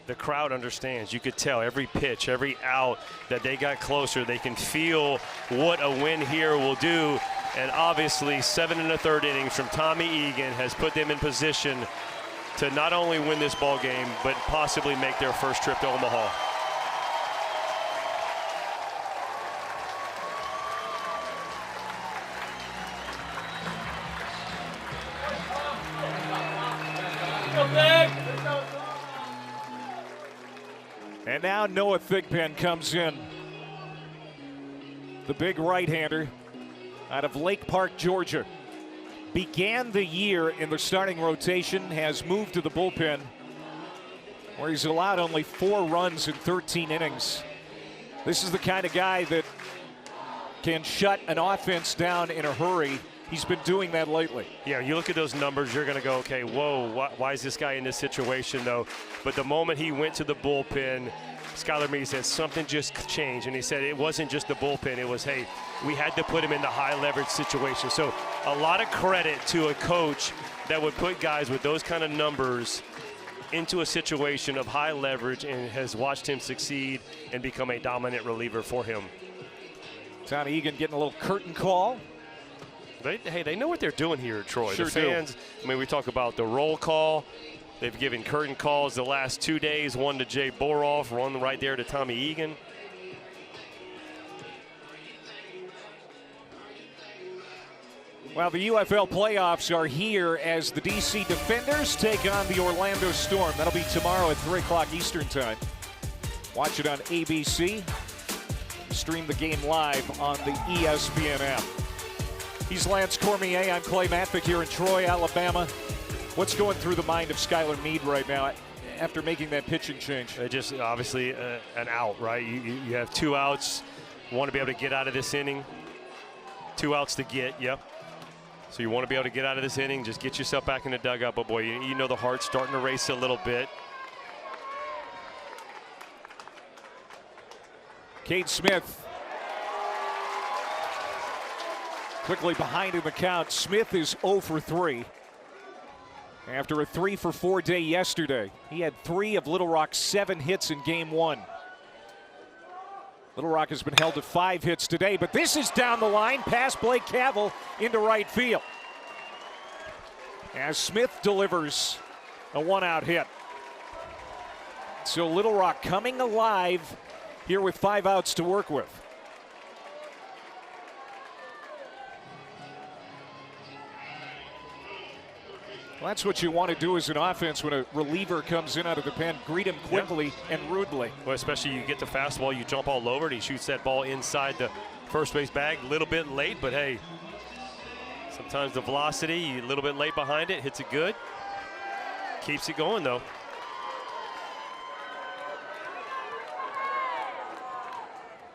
B: The crowd understands. You could tell every pitch, every out that they got closer. They can feel what a win here will do. And obviously 7 1/3 innings from Tommy Egan has put them in position to not only win this ball game, but possibly make their first trip to Omaha.
A: And now Noah Thigpen comes in. The big right-hander out of Lake Park, Georgia. Began the year in the starting rotation, has moved to the bullpen where he's allowed only 4 runs in 13 innings. This is the kind of guy that can shut an offense down in a hurry. He's been doing that lately.
B: Yeah, you look at those numbers, you're going to go, okay, whoa, why is this guy in this situation, though? But the moment he went to the bullpen, Skylar Meade said something just changed, and he said it wasn't just the bullpen. It was, hey, we had to put him in the high-leverage situation. So a lot of credit to a coach that would put guys with those kind of numbers into a situation of high leverage and has watched him succeed and become a dominant reliever for him.
A: Tommy Egan getting a little curtain call.
B: They know what they're doing here at Troy.
A: Sure
B: the fans, do. I mean, we talk about the roll call. They've given curtain calls the last 2 days, one to Jay Boroff, one right there to Tommy Egan.
A: Well, the UFL playoffs are here as the DC Defenders take on the Orlando Storm. That'll be tomorrow at 3 o'clock Eastern Time. Watch it on ABC. Stream the game live on the ESPN app. He's Lance Cormier. I'm Clay Matvick here in Troy, Alabama. What's going through the mind of Skylar Meade right now after making that pitching change?
B: Just obviously an out, right? You have 2 outs. Want to be able to get out of this inning. 2 outs to get, yep. So you want to be able to get out of this inning, just get yourself back in the dugout. But boy, you know the heart's starting to race a little bit.
A: Cade Smith quickly behind in the count. Smith is 0 for 3. After a 3 for 4 day yesterday, he had 3 of Little Rock's 7 hits in game 1. Little Rock has been held to 5 hits today, but this is down the line past Blake Cavell into right field. As Smith delivers a 1-out hit. So Little Rock coming alive here with 5 outs to work with. Well, that's what you want to do as an offense when a reliever comes in out of the pen. Greet him quickly and rudely.
B: Well, especially you get the fastball, you jump all over it. He shoots that ball inside the first base bag. A little bit late, but hey, sometimes the velocity, a little bit late behind it, hits it good. Keeps it going, though.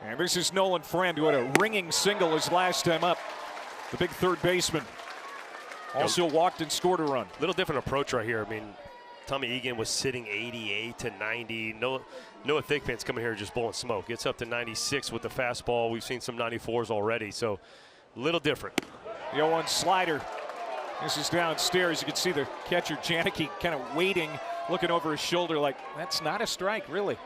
A: And this is Nolan Friend, who had a ringing single his last time up. The big third baseman. Also walked and scored a run.
B: Little different approach right here. I mean, Tommy Egan was sitting 88 to 90. Noah Thigpen's coming here just blowing smoke. Gets up to 96 with the fastball. We've seen some 94s already, so a little different.
A: The 0-1 slider. This is downstairs. You can see the catcher, Janicki, kind of waiting, looking over his shoulder like, that's not a strike, really.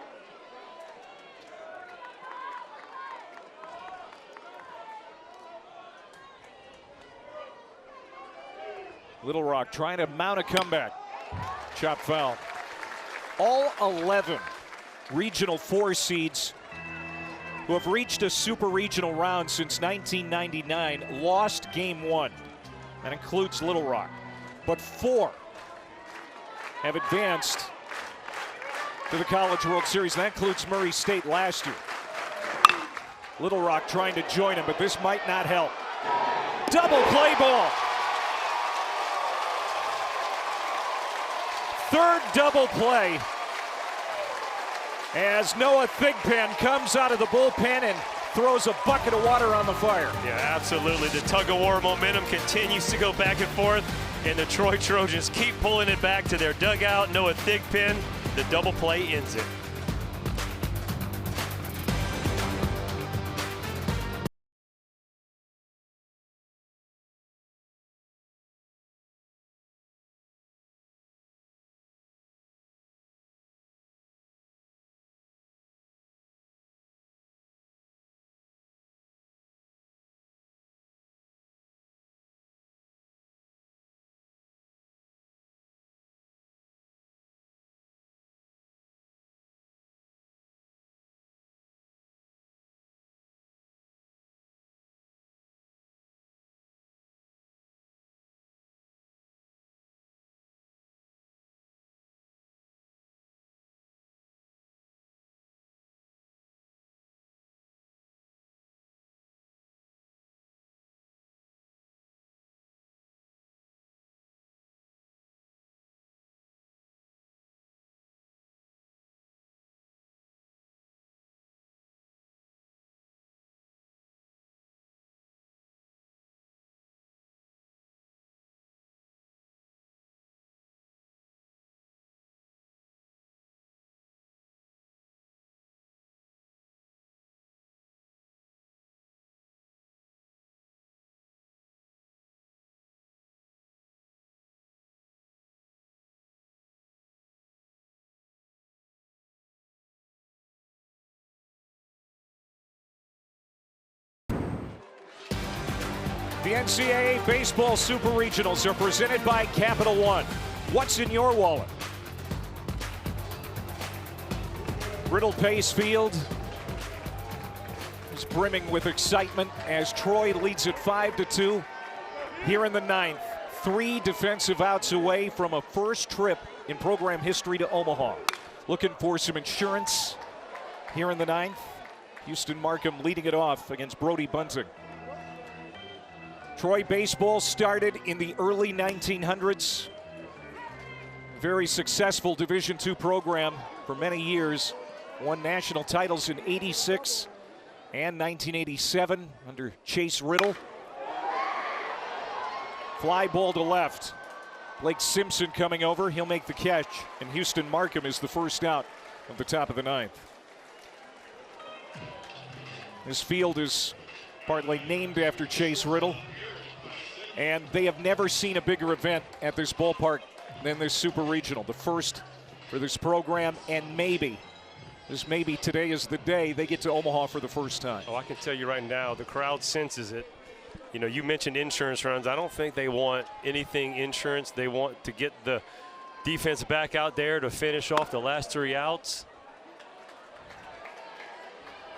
A: Little Rock trying to mount a comeback. Chop foul. All 11 Regional 4 seeds who have reached a Super Regional round since 1999 lost Game 1. That includes Little Rock. But 4 have advanced to the College World Series. That includes Murray State last year. Little Rock trying to join him, but this might not help. Double play ball. Third double play as Noah Thigpen comes out of the bullpen and throws a bucket of water on the fire.
B: Yeah, absolutely. The tug-of-war momentum continues to go back and forth, and the Troy Trojans keep pulling it back to their dugout. Noah Thigpen, the double play ends it.
A: The NCAA Baseball Super Regionals are presented by Capital One. What's in your wallet? Riddle Pace Field is brimming with excitement as Troy leads it 5-2 here in the ninth. 3 defensive outs away from a first trip in program history to Omaha. Looking for some insurance here in the ninth. Houston Markham leading it off against Brody Bunting. Troy baseball started in the early 1900s. Very successful Division II program for many years. Won national titles in '86 and 1987 under Chase Riddle. Fly ball to left. Blake Simpson coming over. He'll make the catch. And Houston Markham is the first out of the top of the ninth. This field is partly named after Chase Riddle. And they have never seen a bigger event at this ballpark than this Super Regional. The first for this program, and maybe today is the day they get to Omaha for the first time.
B: Oh, I can tell you right now, the crowd senses it. You know, you mentioned insurance runs. I don't think they want anything insurance. They want to get the defense back out there to finish off the last 3 outs.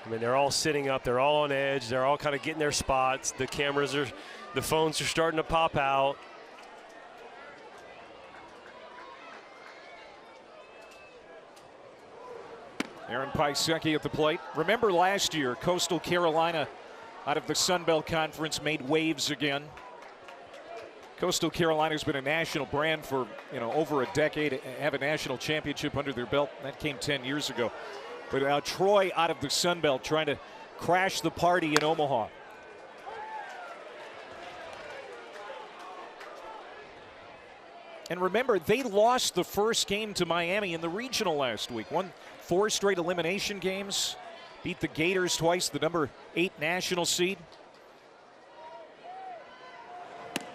B: I mean, they're all sitting up. They're all on edge. They're all kind of getting their spots. The phones are starting to pop out.
A: Aaron Piasecki at the plate. Remember last year, Coastal Carolina out of the Sun Belt Conference made waves again. Coastal Carolina's been a national brand for over a decade. Have a national championship under their belt. That came 10 years ago. But now Troy out of the Sun Belt trying to crash the party in Omaha. And remember, they lost the first game to Miami in the regional last week. Won 4 straight elimination games. Beat the Gators twice, the number 8 national seed.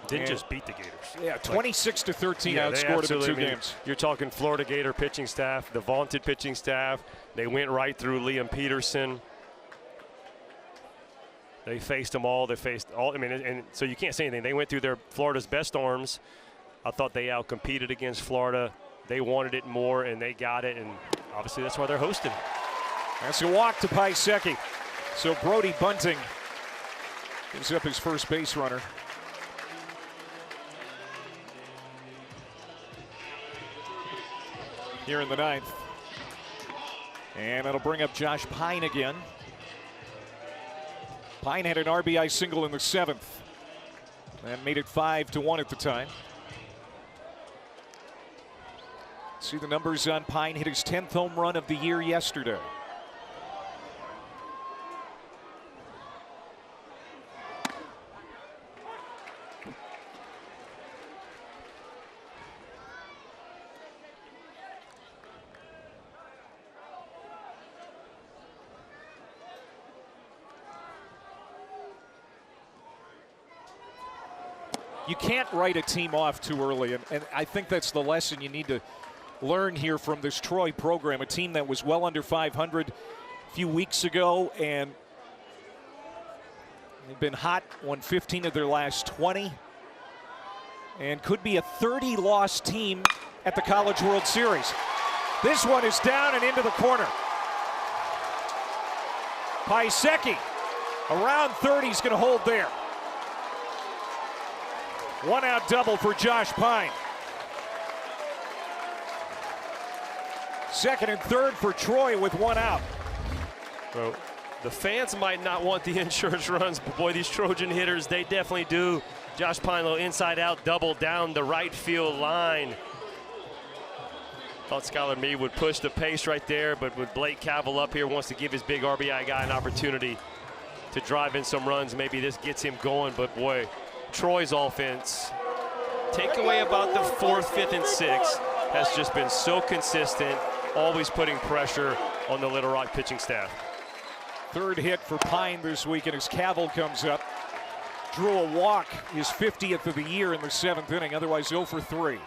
B: Didn't just beat the Gators.
A: Yeah, 26-13 outscored them in 2 games.
B: You're talking Florida Gator pitching staff, the vaunted pitching staff. They went right through Liam Peterson. They faced them all. They faced all. I mean, and so you can't say anything. They went through Florida's best arms. I thought they outcompeted against Florida. They wanted it more, and they got it, and obviously that's why they're hosting.
A: That's a walk to Piasecki. So Brody Bunting gives up his first base runner. Here in the ninth. And that'll bring up Josh Pine again. Pine had an RBI single in the 7th. That made it 5-1 at the time. See the numbers on Pine. Hit his 10th home run of the year yesterday. You can't write a team off too early, and I think that's the lesson you need to learn here from this Troy program, a team that was well under 500 a few weeks ago, and they've been hot, won 15 of their last 20, and could be a 30-loss team at the College World Series. This one is down and into the corner. Piasecki around 30 is going to hold there. 1-out double for Josh Pine. Second and third for Troy with 1 out.
B: Well, the fans might not want the insurance runs, but boy, these Trojan hitters, they definitely do. Josh Pine, little inside out double down the right field line. Thought Skylar Meade would push the pace right there, but with Blake Cavell up here, wants to give his big RBI guy an opportunity to drive in some runs. Maybe this gets him going, but boy, Troy's offense, take away about the 4th, 5th, and 6th, has just been so consistent, always putting pressure on the Little Rock pitching staff.
A: Third hit for Pine this weekend as Cavell comes up. Drew a walk, his 50th of the year in the 7th inning, otherwise 0 for 3.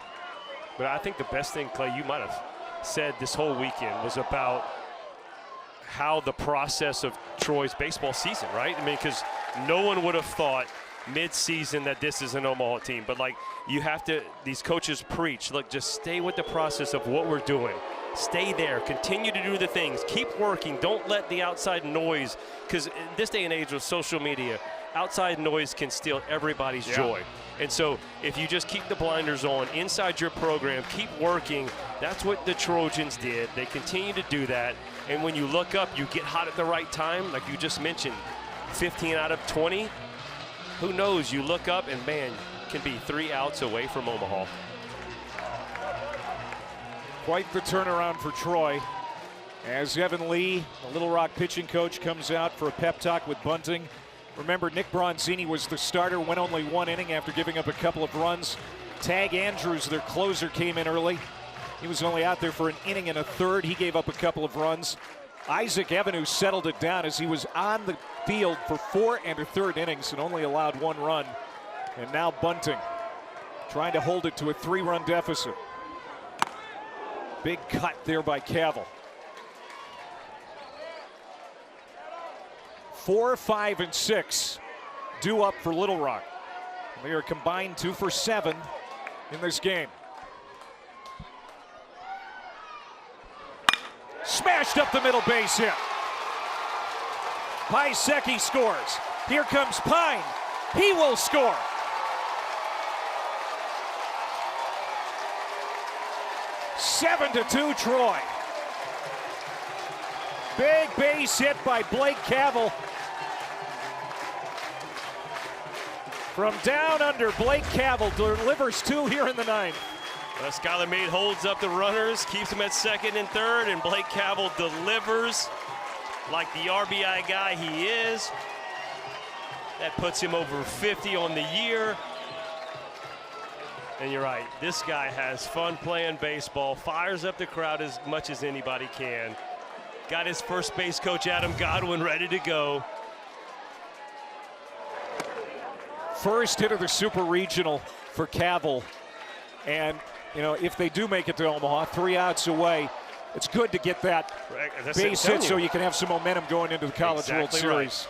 B: But I think the best thing, Clay, you might have said this whole weekend was about how the process of Troy's baseball season, right? I mean, because no one would have thought mid-season that this is an Omaha team. But, like, you have to, these coaches preach, look, just stay with the process of what we're doing. Stay there. Continue to do the things. Keep working. Don't let the outside noise, because in this day and age with social media, outside noise can steal everybody's joy. And so if you just keep the blinders on inside your program, keep working, that's what the Trojans did. They continue to do that. And when you look up, you get hot at the right time, like you just mentioned, 15 out of 20. Who knows? You look up and, man, can be 3 outs away from Omaha.
A: Quite the turnaround for Troy as Evan Lee, the Little Rock pitching coach, comes out for a pep talk with Bunting. Remember, Nick Bronzini was the starter, went only 1 inning after giving up a couple of runs. Tag Andrews, their closer, came in early. He was only out there for an inning and a third. He gave up a couple of runs. Isaac Evan settled it down as he was on the field for 4 1/3 innings and only allowed 1 run. And now Bunting trying to hold it to a 3-run deficit. Big cut there by Cavill. 4, 5, and 6 due up for Little Rock. They are combined 2 for 7 in this game. Smashed up the middle base hit. Piasecki scores. Here comes Pine. He will score. 7-2 Troy. Big base hit by Blake Cavill. From down under, Blake Cavill delivers 2 here in the 9th.
B: Well, Skylar Meade holds up the runners, keeps them at 2nd and 3rd, and Blake Cavill delivers like the RBI guy he is. That puts him over 50 on the year. And you're right, this guy has fun playing baseball, fires up the crowd as much as anybody can. Got his first base coach, Adam Godwin, ready to go.
A: First hit of the Super Regional for Cavill. And, you know, if they do make it to Omaha, 3 outs away, it's good to get that base hit so you can have some momentum going into the College World Series.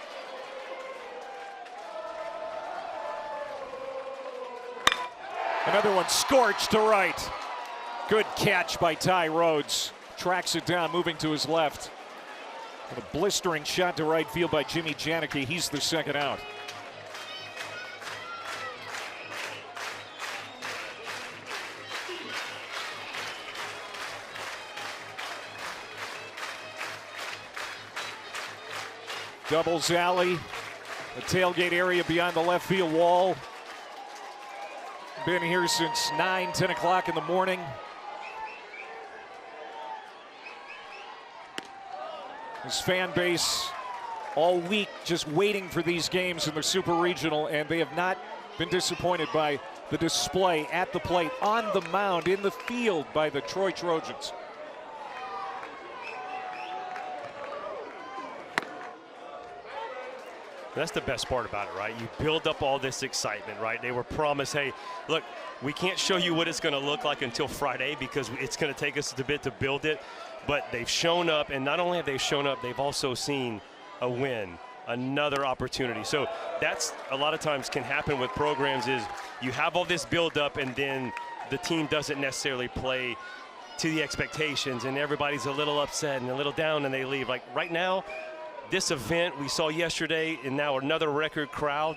A: Another one scorched to right. Good catch by Ty Rhodes. Tracks it down, moving to his left. And a blistering shot to right field by Jimmy Janicki. He's the 2nd out. Doubles alley, the tailgate area beyond the left field wall. Been here since 9, 10 o'clock in the morning. His fan base all week just waiting for these games in the Super Regional, and they have not been disappointed by the display at the plate, on the mound, in the field by the Troy Trojans.
B: That's the best part about it, right? You build up all this excitement, right? They were promised, hey, look, we can't show you what it's going to look like until Friday because it's going to take us a bit to build it. But they've shown up, and not only have they shown up, they've also seen a win, another opportunity. So that's a lot of times can happen with programs is you have all this build up and then the team doesn't necessarily play to the expectations and everybody's a little upset and a little down and they leave. Like right now, this event we saw yesterday and now another record crowd,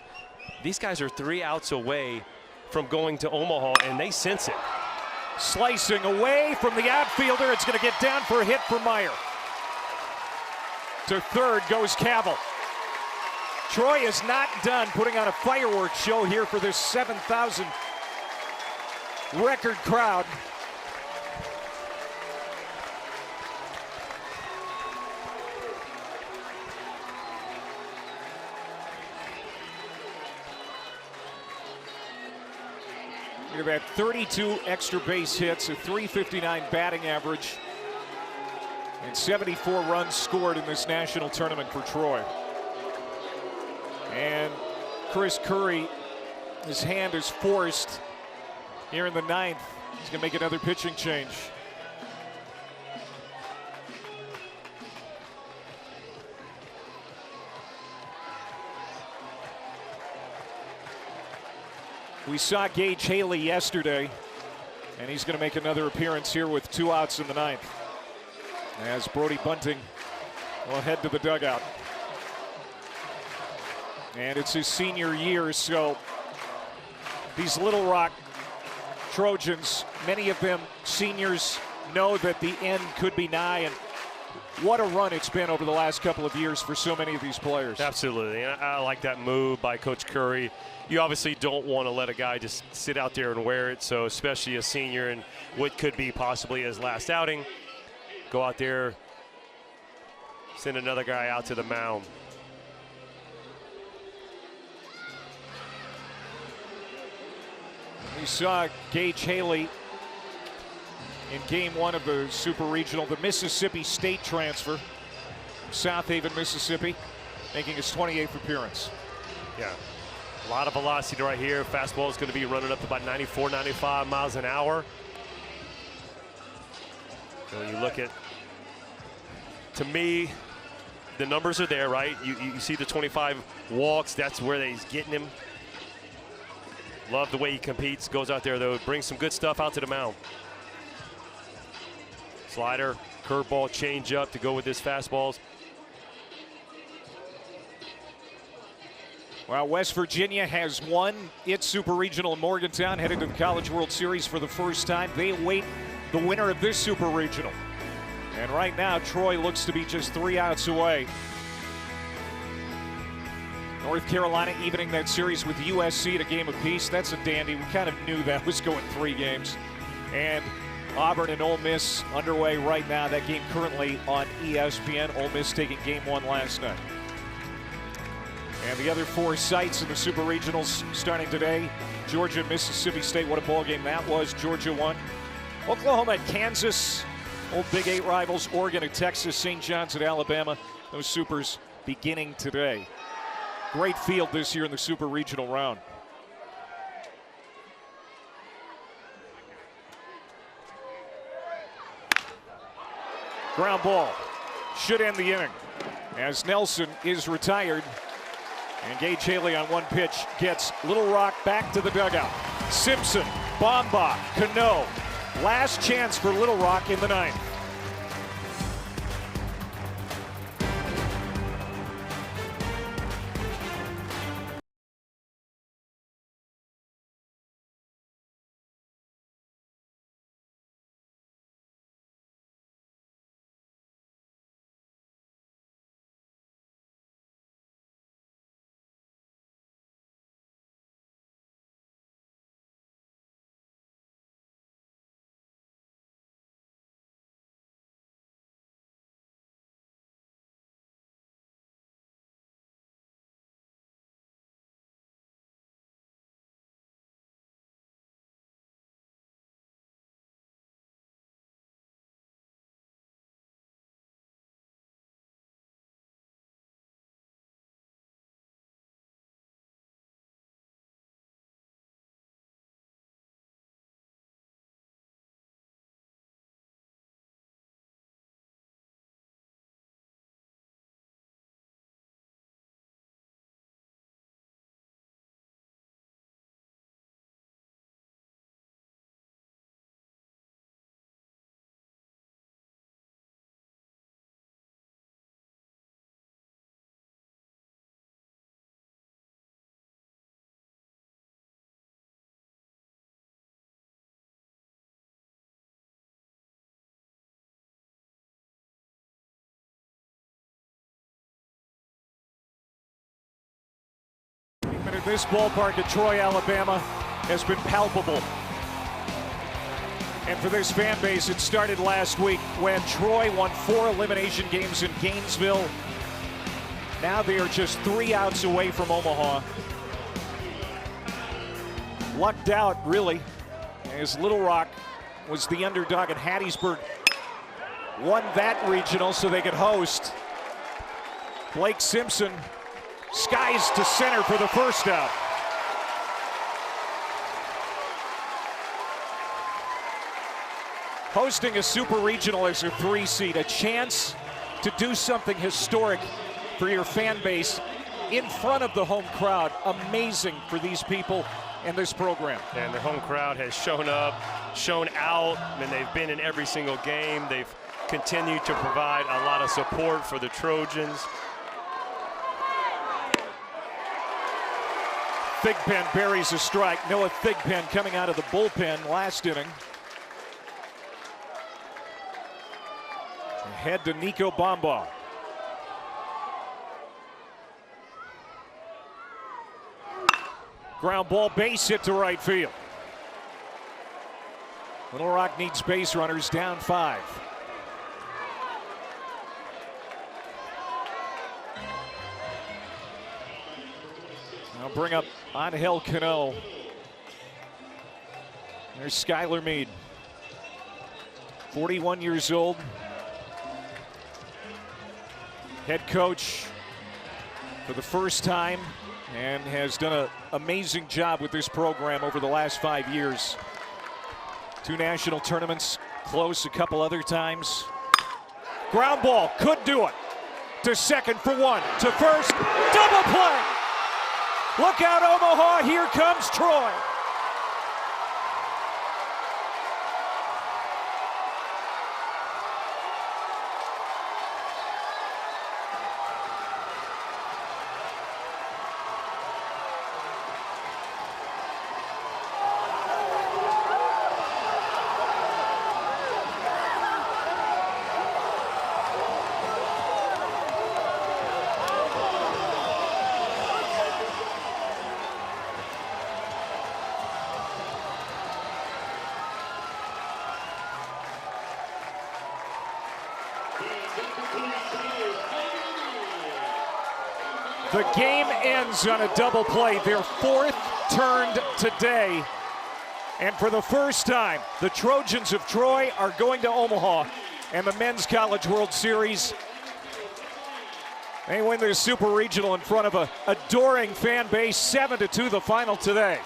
B: these guys are 3 outs away from going to Omaha and they sense it.
A: Slicing away from the outfielder. It's going to get down for a hit for Meyer. To third goes Cavill. Troy is not done putting on a fireworks show here for this 7,000 record crowd. You've had 32 extra base hits, a .359 batting average, and 74 runs scored in this national tournament for Troy. And Chris Curry, his hand is forced here in the 9th. He's going to make another pitching change. We saw Gage Haley yesterday, and he's going to make another appearance here with 2 outs in the 9th. As Brody Bunting will head to the dugout. And it's his senior year, so these Little Rock Trojans, many of them seniors, know that the end could be nigh, and what a run it's been over the last couple of years for so many of these players.
B: Absolutely, and I like that move by Coach Curry. You obviously don't want to let a guy just sit out there and wear it, so especially a senior and what could be possibly his last outing, go out there, send another guy out to the mound.
A: We saw Gage Haley in game 1 of the Super Regional, the Mississippi State transfer, South Haven, Mississippi, making his 28th appearance.
B: Yeah, a lot of velocity right here. Fastball is going to be running up to about 94, 95 miles an hour. So you look at, to me, the numbers are there, right? You see the 25 walks, that's where he's getting him. Love the way he competes, goes out there though, brings some good stuff out to the mound. Slider, curveball, change up to go with his fastballs.
A: Well, West Virginia has won its Super Regional in Morgantown, heading to the College World Series for the first time. They await the winner of this Super Regional. And right now, Troy looks to be just 3 outs away. North Carolina evening that series with USC at a game apiece. That's a dandy. We kind of knew that was going 3 games. And Auburn and Ole Miss underway right now. That game currently on ESPN. Ole Miss taking game 1 last night. And the other 4 sites in the Super Regionals starting today. Georgia, Mississippi State. What a ball game that was. Georgia won. Oklahoma at Kansas. Old Big 8 rivals. Oregon at Texas. St. John's at Alabama. Those Supers beginning today. Great field this year in the Super Regional round. Ground ball. Should end the inning as Nelson is retired. And Gage Haley on 1 pitch gets Little Rock back to the dugout. Simpson, Bomba, Cano. Last chance for Little Rock in the 9th. At this ballpark at Troy, Alabama has been palpable. And for this fan base, it started last week when Troy won 4 elimination games in Gainesville. Now they are just 3 outs away from Omaha. Lucked out, really, as Little Rock was the underdog, and Hattiesburg won that regional so they could host. Blake Simpson skies to center for the first out. Hosting a Super Regional as a 3 seed, a chance to do something historic for your fan base in front of the home crowd. Amazing for these people and this program.
B: And the home crowd has shown up, shown out, and they've been in every single game. They've continued to provide a lot of support for the Trojans.
A: Thigpen buries a strike. Noah Thigpen coming out of the bullpen last inning. Ahead to Nico Bamba. Ground ball, base hit to right field. Little Rock needs base runners, down 5. I'll bring up Angel Cano. There's Skylar Meade, 41 years old. Head coach for the first time and has done an amazing job with this program over the last 5 years. 2 national tournaments, close a couple other times. Ground ball, could do it. To second for 1, to first, double play. Look out, Omaha, here comes Troy. The game ends on a double play, their 4th turned today. And for the first time, the Trojans of Troy are going to Omaha and the Men's College World Series. They win their Super Regional in front of an adoring fan base, 7-2 the final today.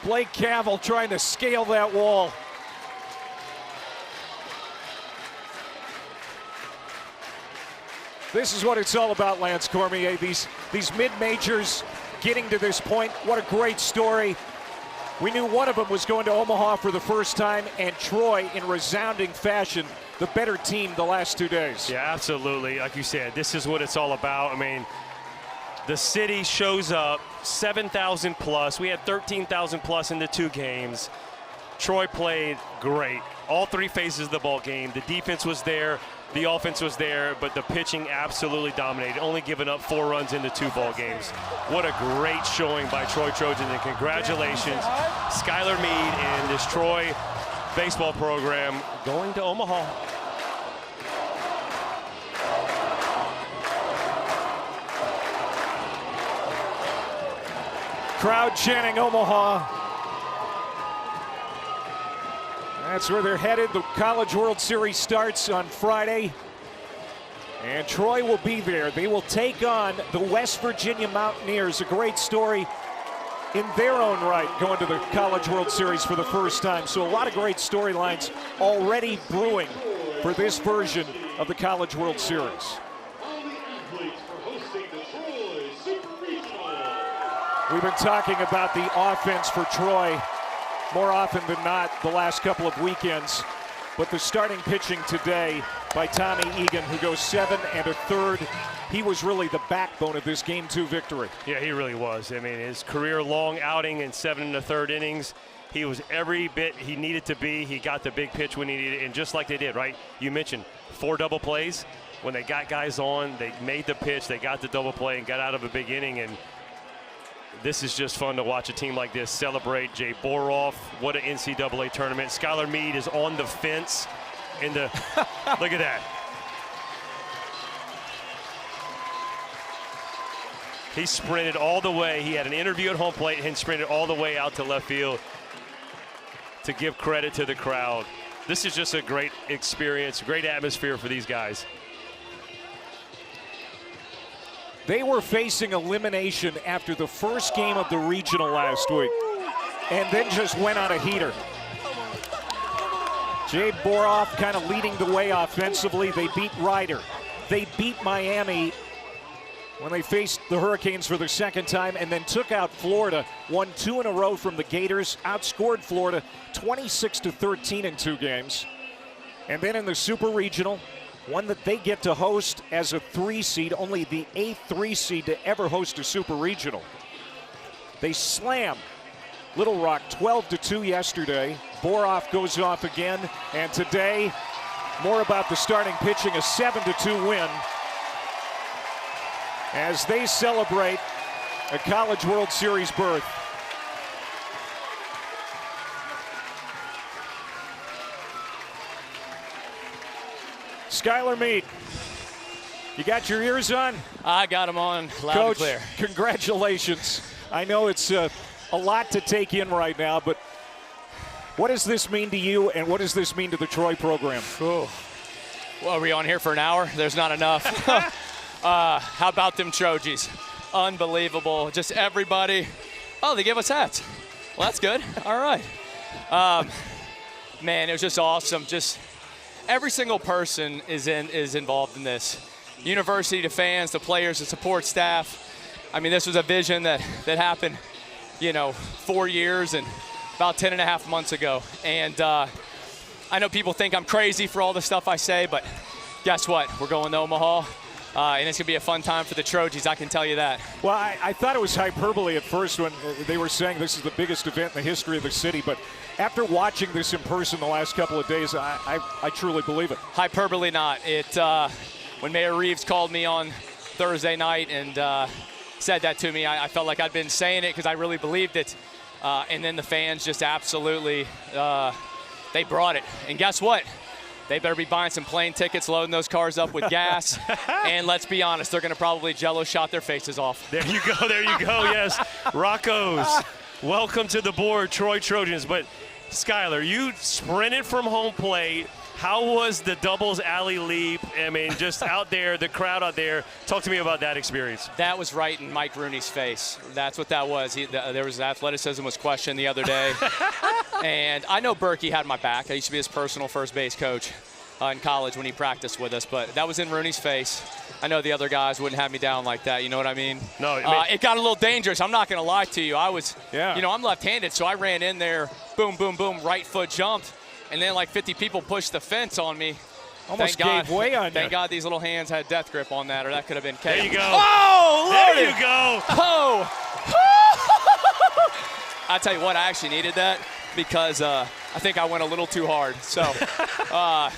A: Blake Cavill trying to scale that wall. This is what it's all about, Lance Cormier. These mid-majors getting to this point. What a great story. We knew one of them was going to Omaha for the first time, and Troy, in resounding fashion, the better team the last 2 days.
B: Yeah, absolutely. Like you said, this is what it's all about. I mean, the city shows up, 7,000 plus. We had 13,000 plus in the 2 games. Troy played great. All 3 phases of the ball game. The defense was there. The offense was there, but the pitching absolutely dominated, only giving up 4 runs in the 2 ball games. What a great showing by Troy Trojans, and congratulations, Skylar Meade and this Troy baseball program going to Omaha.
A: Crowd chanting Omaha. That's where they're headed. The College World Series starts on Friday, and Troy will be there. They will take on the West Virginia Mountaineers, a great story in their own right, going to the College World Series for the first time. So a lot of great storylines already brewing for this version of the College World Series. We've been talking about the offense for Troy more often than not the last couple of weekends, but the starting pitching today by Tommy Egan, who goes 7 1/3. He was really the backbone of this Game 2 victory.
B: Yeah, he really was. I mean, his career-long outing in 7 1/3 innings, he was every bit he needed to be. He got the big pitch when he needed it, and just like they did, right? You mentioned 4 double plays. When they got guys on, they made the pitch, they got the double play, and got out of a big inning. And this is just fun to watch a team like this celebrate. Jay Boroff, what an NCAA tournament. Skylar Meade is on the fence in the look at that. He sprinted all the way. He had an interview at home plate and sprinted all the way out to left field to give credit to the crowd. This is just a great experience, great atmosphere for these guys.
A: They were facing elimination after the first game of the regional last week, and then just went on a heater. Jay Boroff kind of leading the way offensively. They beat Ryder. They beat Miami when they faced the Hurricanes for the second time and then took out Florida, won 2 in a row from the Gators, outscored Florida 26-13 in 2 games. And then in the Super Regional, one that they get to host as a 3 seed, only the 8th 3 seed to ever host a Super Regional. They slam Little Rock 12-2 yesterday. Boroff goes off again, and today, more about the starting pitching, a 7-2 win as they celebrate a College World Series berth. Skylar Meade, you got your ears on?
E: I got them on loud
A: Coach,
E: and clear.
A: Congratulations. I know it's a lot to take in right now, but what does this mean to you, and what does this mean to the Troy program?
E: Well, are we on here for an hour? There's not enough. How about them Trojans? Unbelievable. Just everybody. Oh, they give us hats. Well, that's good. All right. Man, it was just awesome. Just every single person is involved in this. University, the fans, the players, the support staff. I mean, this was a vision that happened, 4 years and about 10 and a half months ago. And I know people think I'm crazy for all the stuff I say, but guess what? We're going to Omaha. And it's going to be a fun time for the Trojans, I can tell you that.
A: Well, I thought it was hyperbole at first when they were saying this is the biggest event in the history of the city, but after watching this in person the last couple of days, I truly believe it.
E: Hyperbole not. When Mayor Reeves called me on Thursday night and said that to me, I felt like I'd been saying it because I really believed it. And then the fans just absolutely, they brought it. And guess what? They better be buying some plane tickets, loading those cars up with gas. And let's be honest, they're going to probably Jello shot their faces off.
B: There you go, yes. Rocco's, welcome to the board, Troy Trojans. But Skylar, you sprinted from home plate. How was the doubles alley leap? I mean, just out there, the crowd out there. Talk to me about that experience.
E: That was right in Mike Rooney's face. That's what that was. There was athleticism was questioned the other day. And I know Berkey had my back. I used to be his personal first base coach in college when he practiced with us. But that was in Rooney's face. I know the other guys wouldn't have me down like that. You know what I mean?
B: No.
E: It got a little dangerous. I'm not going to lie to you. I'm left-handed, so I ran in there, boom, boom, boom, right foot jumped. And then like 50 people pushed the fence on me.
A: Almost gave way on you.
E: Thank God these little hands had death grip on that, or that could have been chaos.
B: There you go.
E: Oh,
B: Lordy. There you go.
E: Oh. I tell you what, I actually needed that because I think I went a little too hard. So,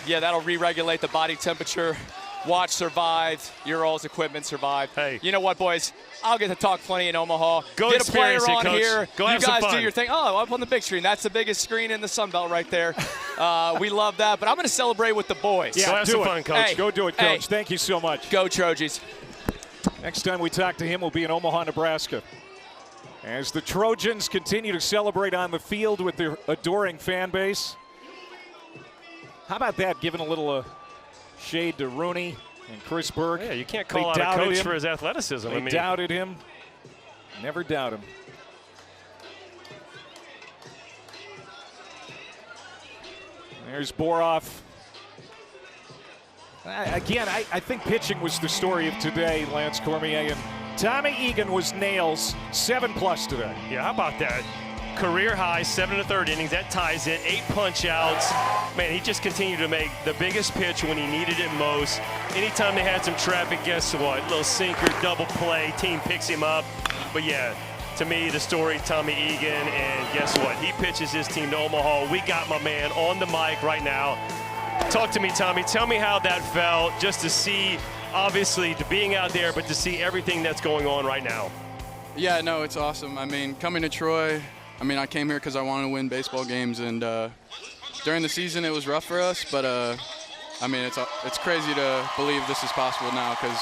E: that'll re-regulate the body temperature. Watch survived. Your all's equipment survived.
B: Hey.
E: You know what, boys? I'll get to talk plenty in Omaha.
B: Go
E: get a player
B: experience it,
E: on
B: Coach.
E: here.
B: Go have
E: you guys
B: some fun.
E: do your thing. Oh, up on the big screen. That's the biggest screen in the Sun Belt right there. We love that. But I'm going to celebrate with the boys.
B: Yeah, go have some fun, Coach.
E: Hey.
A: Go do it, Coach.
E: Hey.
A: Thank you so much.
E: Go Trojans.
A: Next time we talk to him will be in Omaha, Nebraska. As the Trojans continue to celebrate on the field with their adoring fan base. How about that, giving a little shade to Rooney and Chris Burke?
B: Yeah, you can't call out a coach for his athleticism.
A: They doubted him. Never doubt him. There's Boroff. Again, I think pitching was the story of today, Lance Cormier. And Tommy Egan was nails, 7+ today.
B: Yeah, how about that? Career high, 7 1/3 innings. That ties it. 8 punch outs. Man, he just continued to make the biggest pitch when he needed it most. Anytime they had some traffic, guess what? Little sinker, double play, team picks him up. But yeah, to me, the story, Tommy Egan, and guess what? He pitches his team to Omaha. We got my man on the mic right now. Talk to me, Tommy. Tell me how that felt just to see, obviously, to being out there, but to see everything that's going on right now.
I: Yeah, no, it's awesome. I mean, coming to Troy, I came here because I wanted to win baseball games, and during the season it was rough for us, but it's crazy to believe this is possible now because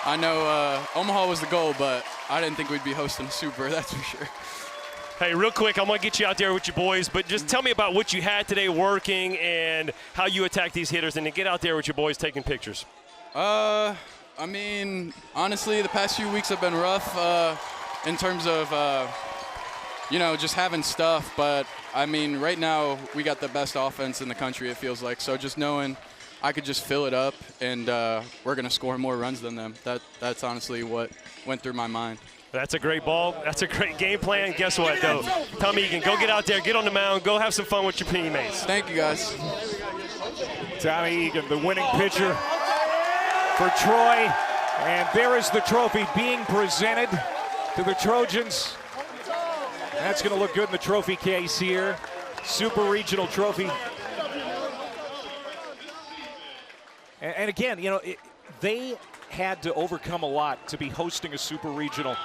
I: I know Omaha was the goal, but I didn't think we'd be hosting a Super, that's for sure.
B: Hey, real quick, I'm going to get you out there with your boys, but just tell me about what you had today working and how you attack these hitters, and then get out there with your boys taking pictures.
I: Honestly, the past few weeks have been rough in terms of, just having stuff. But, right now we got the best offense in the country, it feels like. So just knowing I could just fill it up, and we're going to score more runs than them. That's honestly what went through my mind.
B: That's a great ball. That's a great game plan. Guess what, though? Tommy Egan, go get out there, get on the mound, go have some fun with your teammates.
I: Thank you, guys.
A: Tommy Egan, the winning pitcher for Troy. And there is the trophy being presented to the Trojans. That's going to look good in the trophy case here. Super Regional trophy. And again, you know, they had to overcome a lot to be hosting a Super Regional.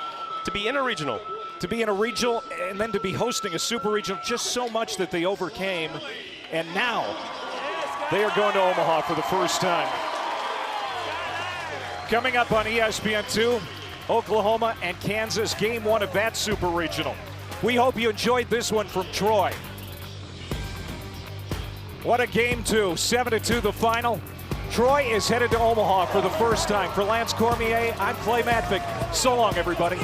B: To be in a regional.
A: To be in a regional and then to be hosting a Super Regional, just so much that they overcame. And now they are going to Omaha for the first time. Coming up on ESPN2, Oklahoma and Kansas, game 1 of that Super Regional. We hope you enjoyed this one from Troy. What a game 2, 7-2 the final. Troy is headed to Omaha for the first time. For Lance Cormier, I'm Clay Matvick. So long, everybody.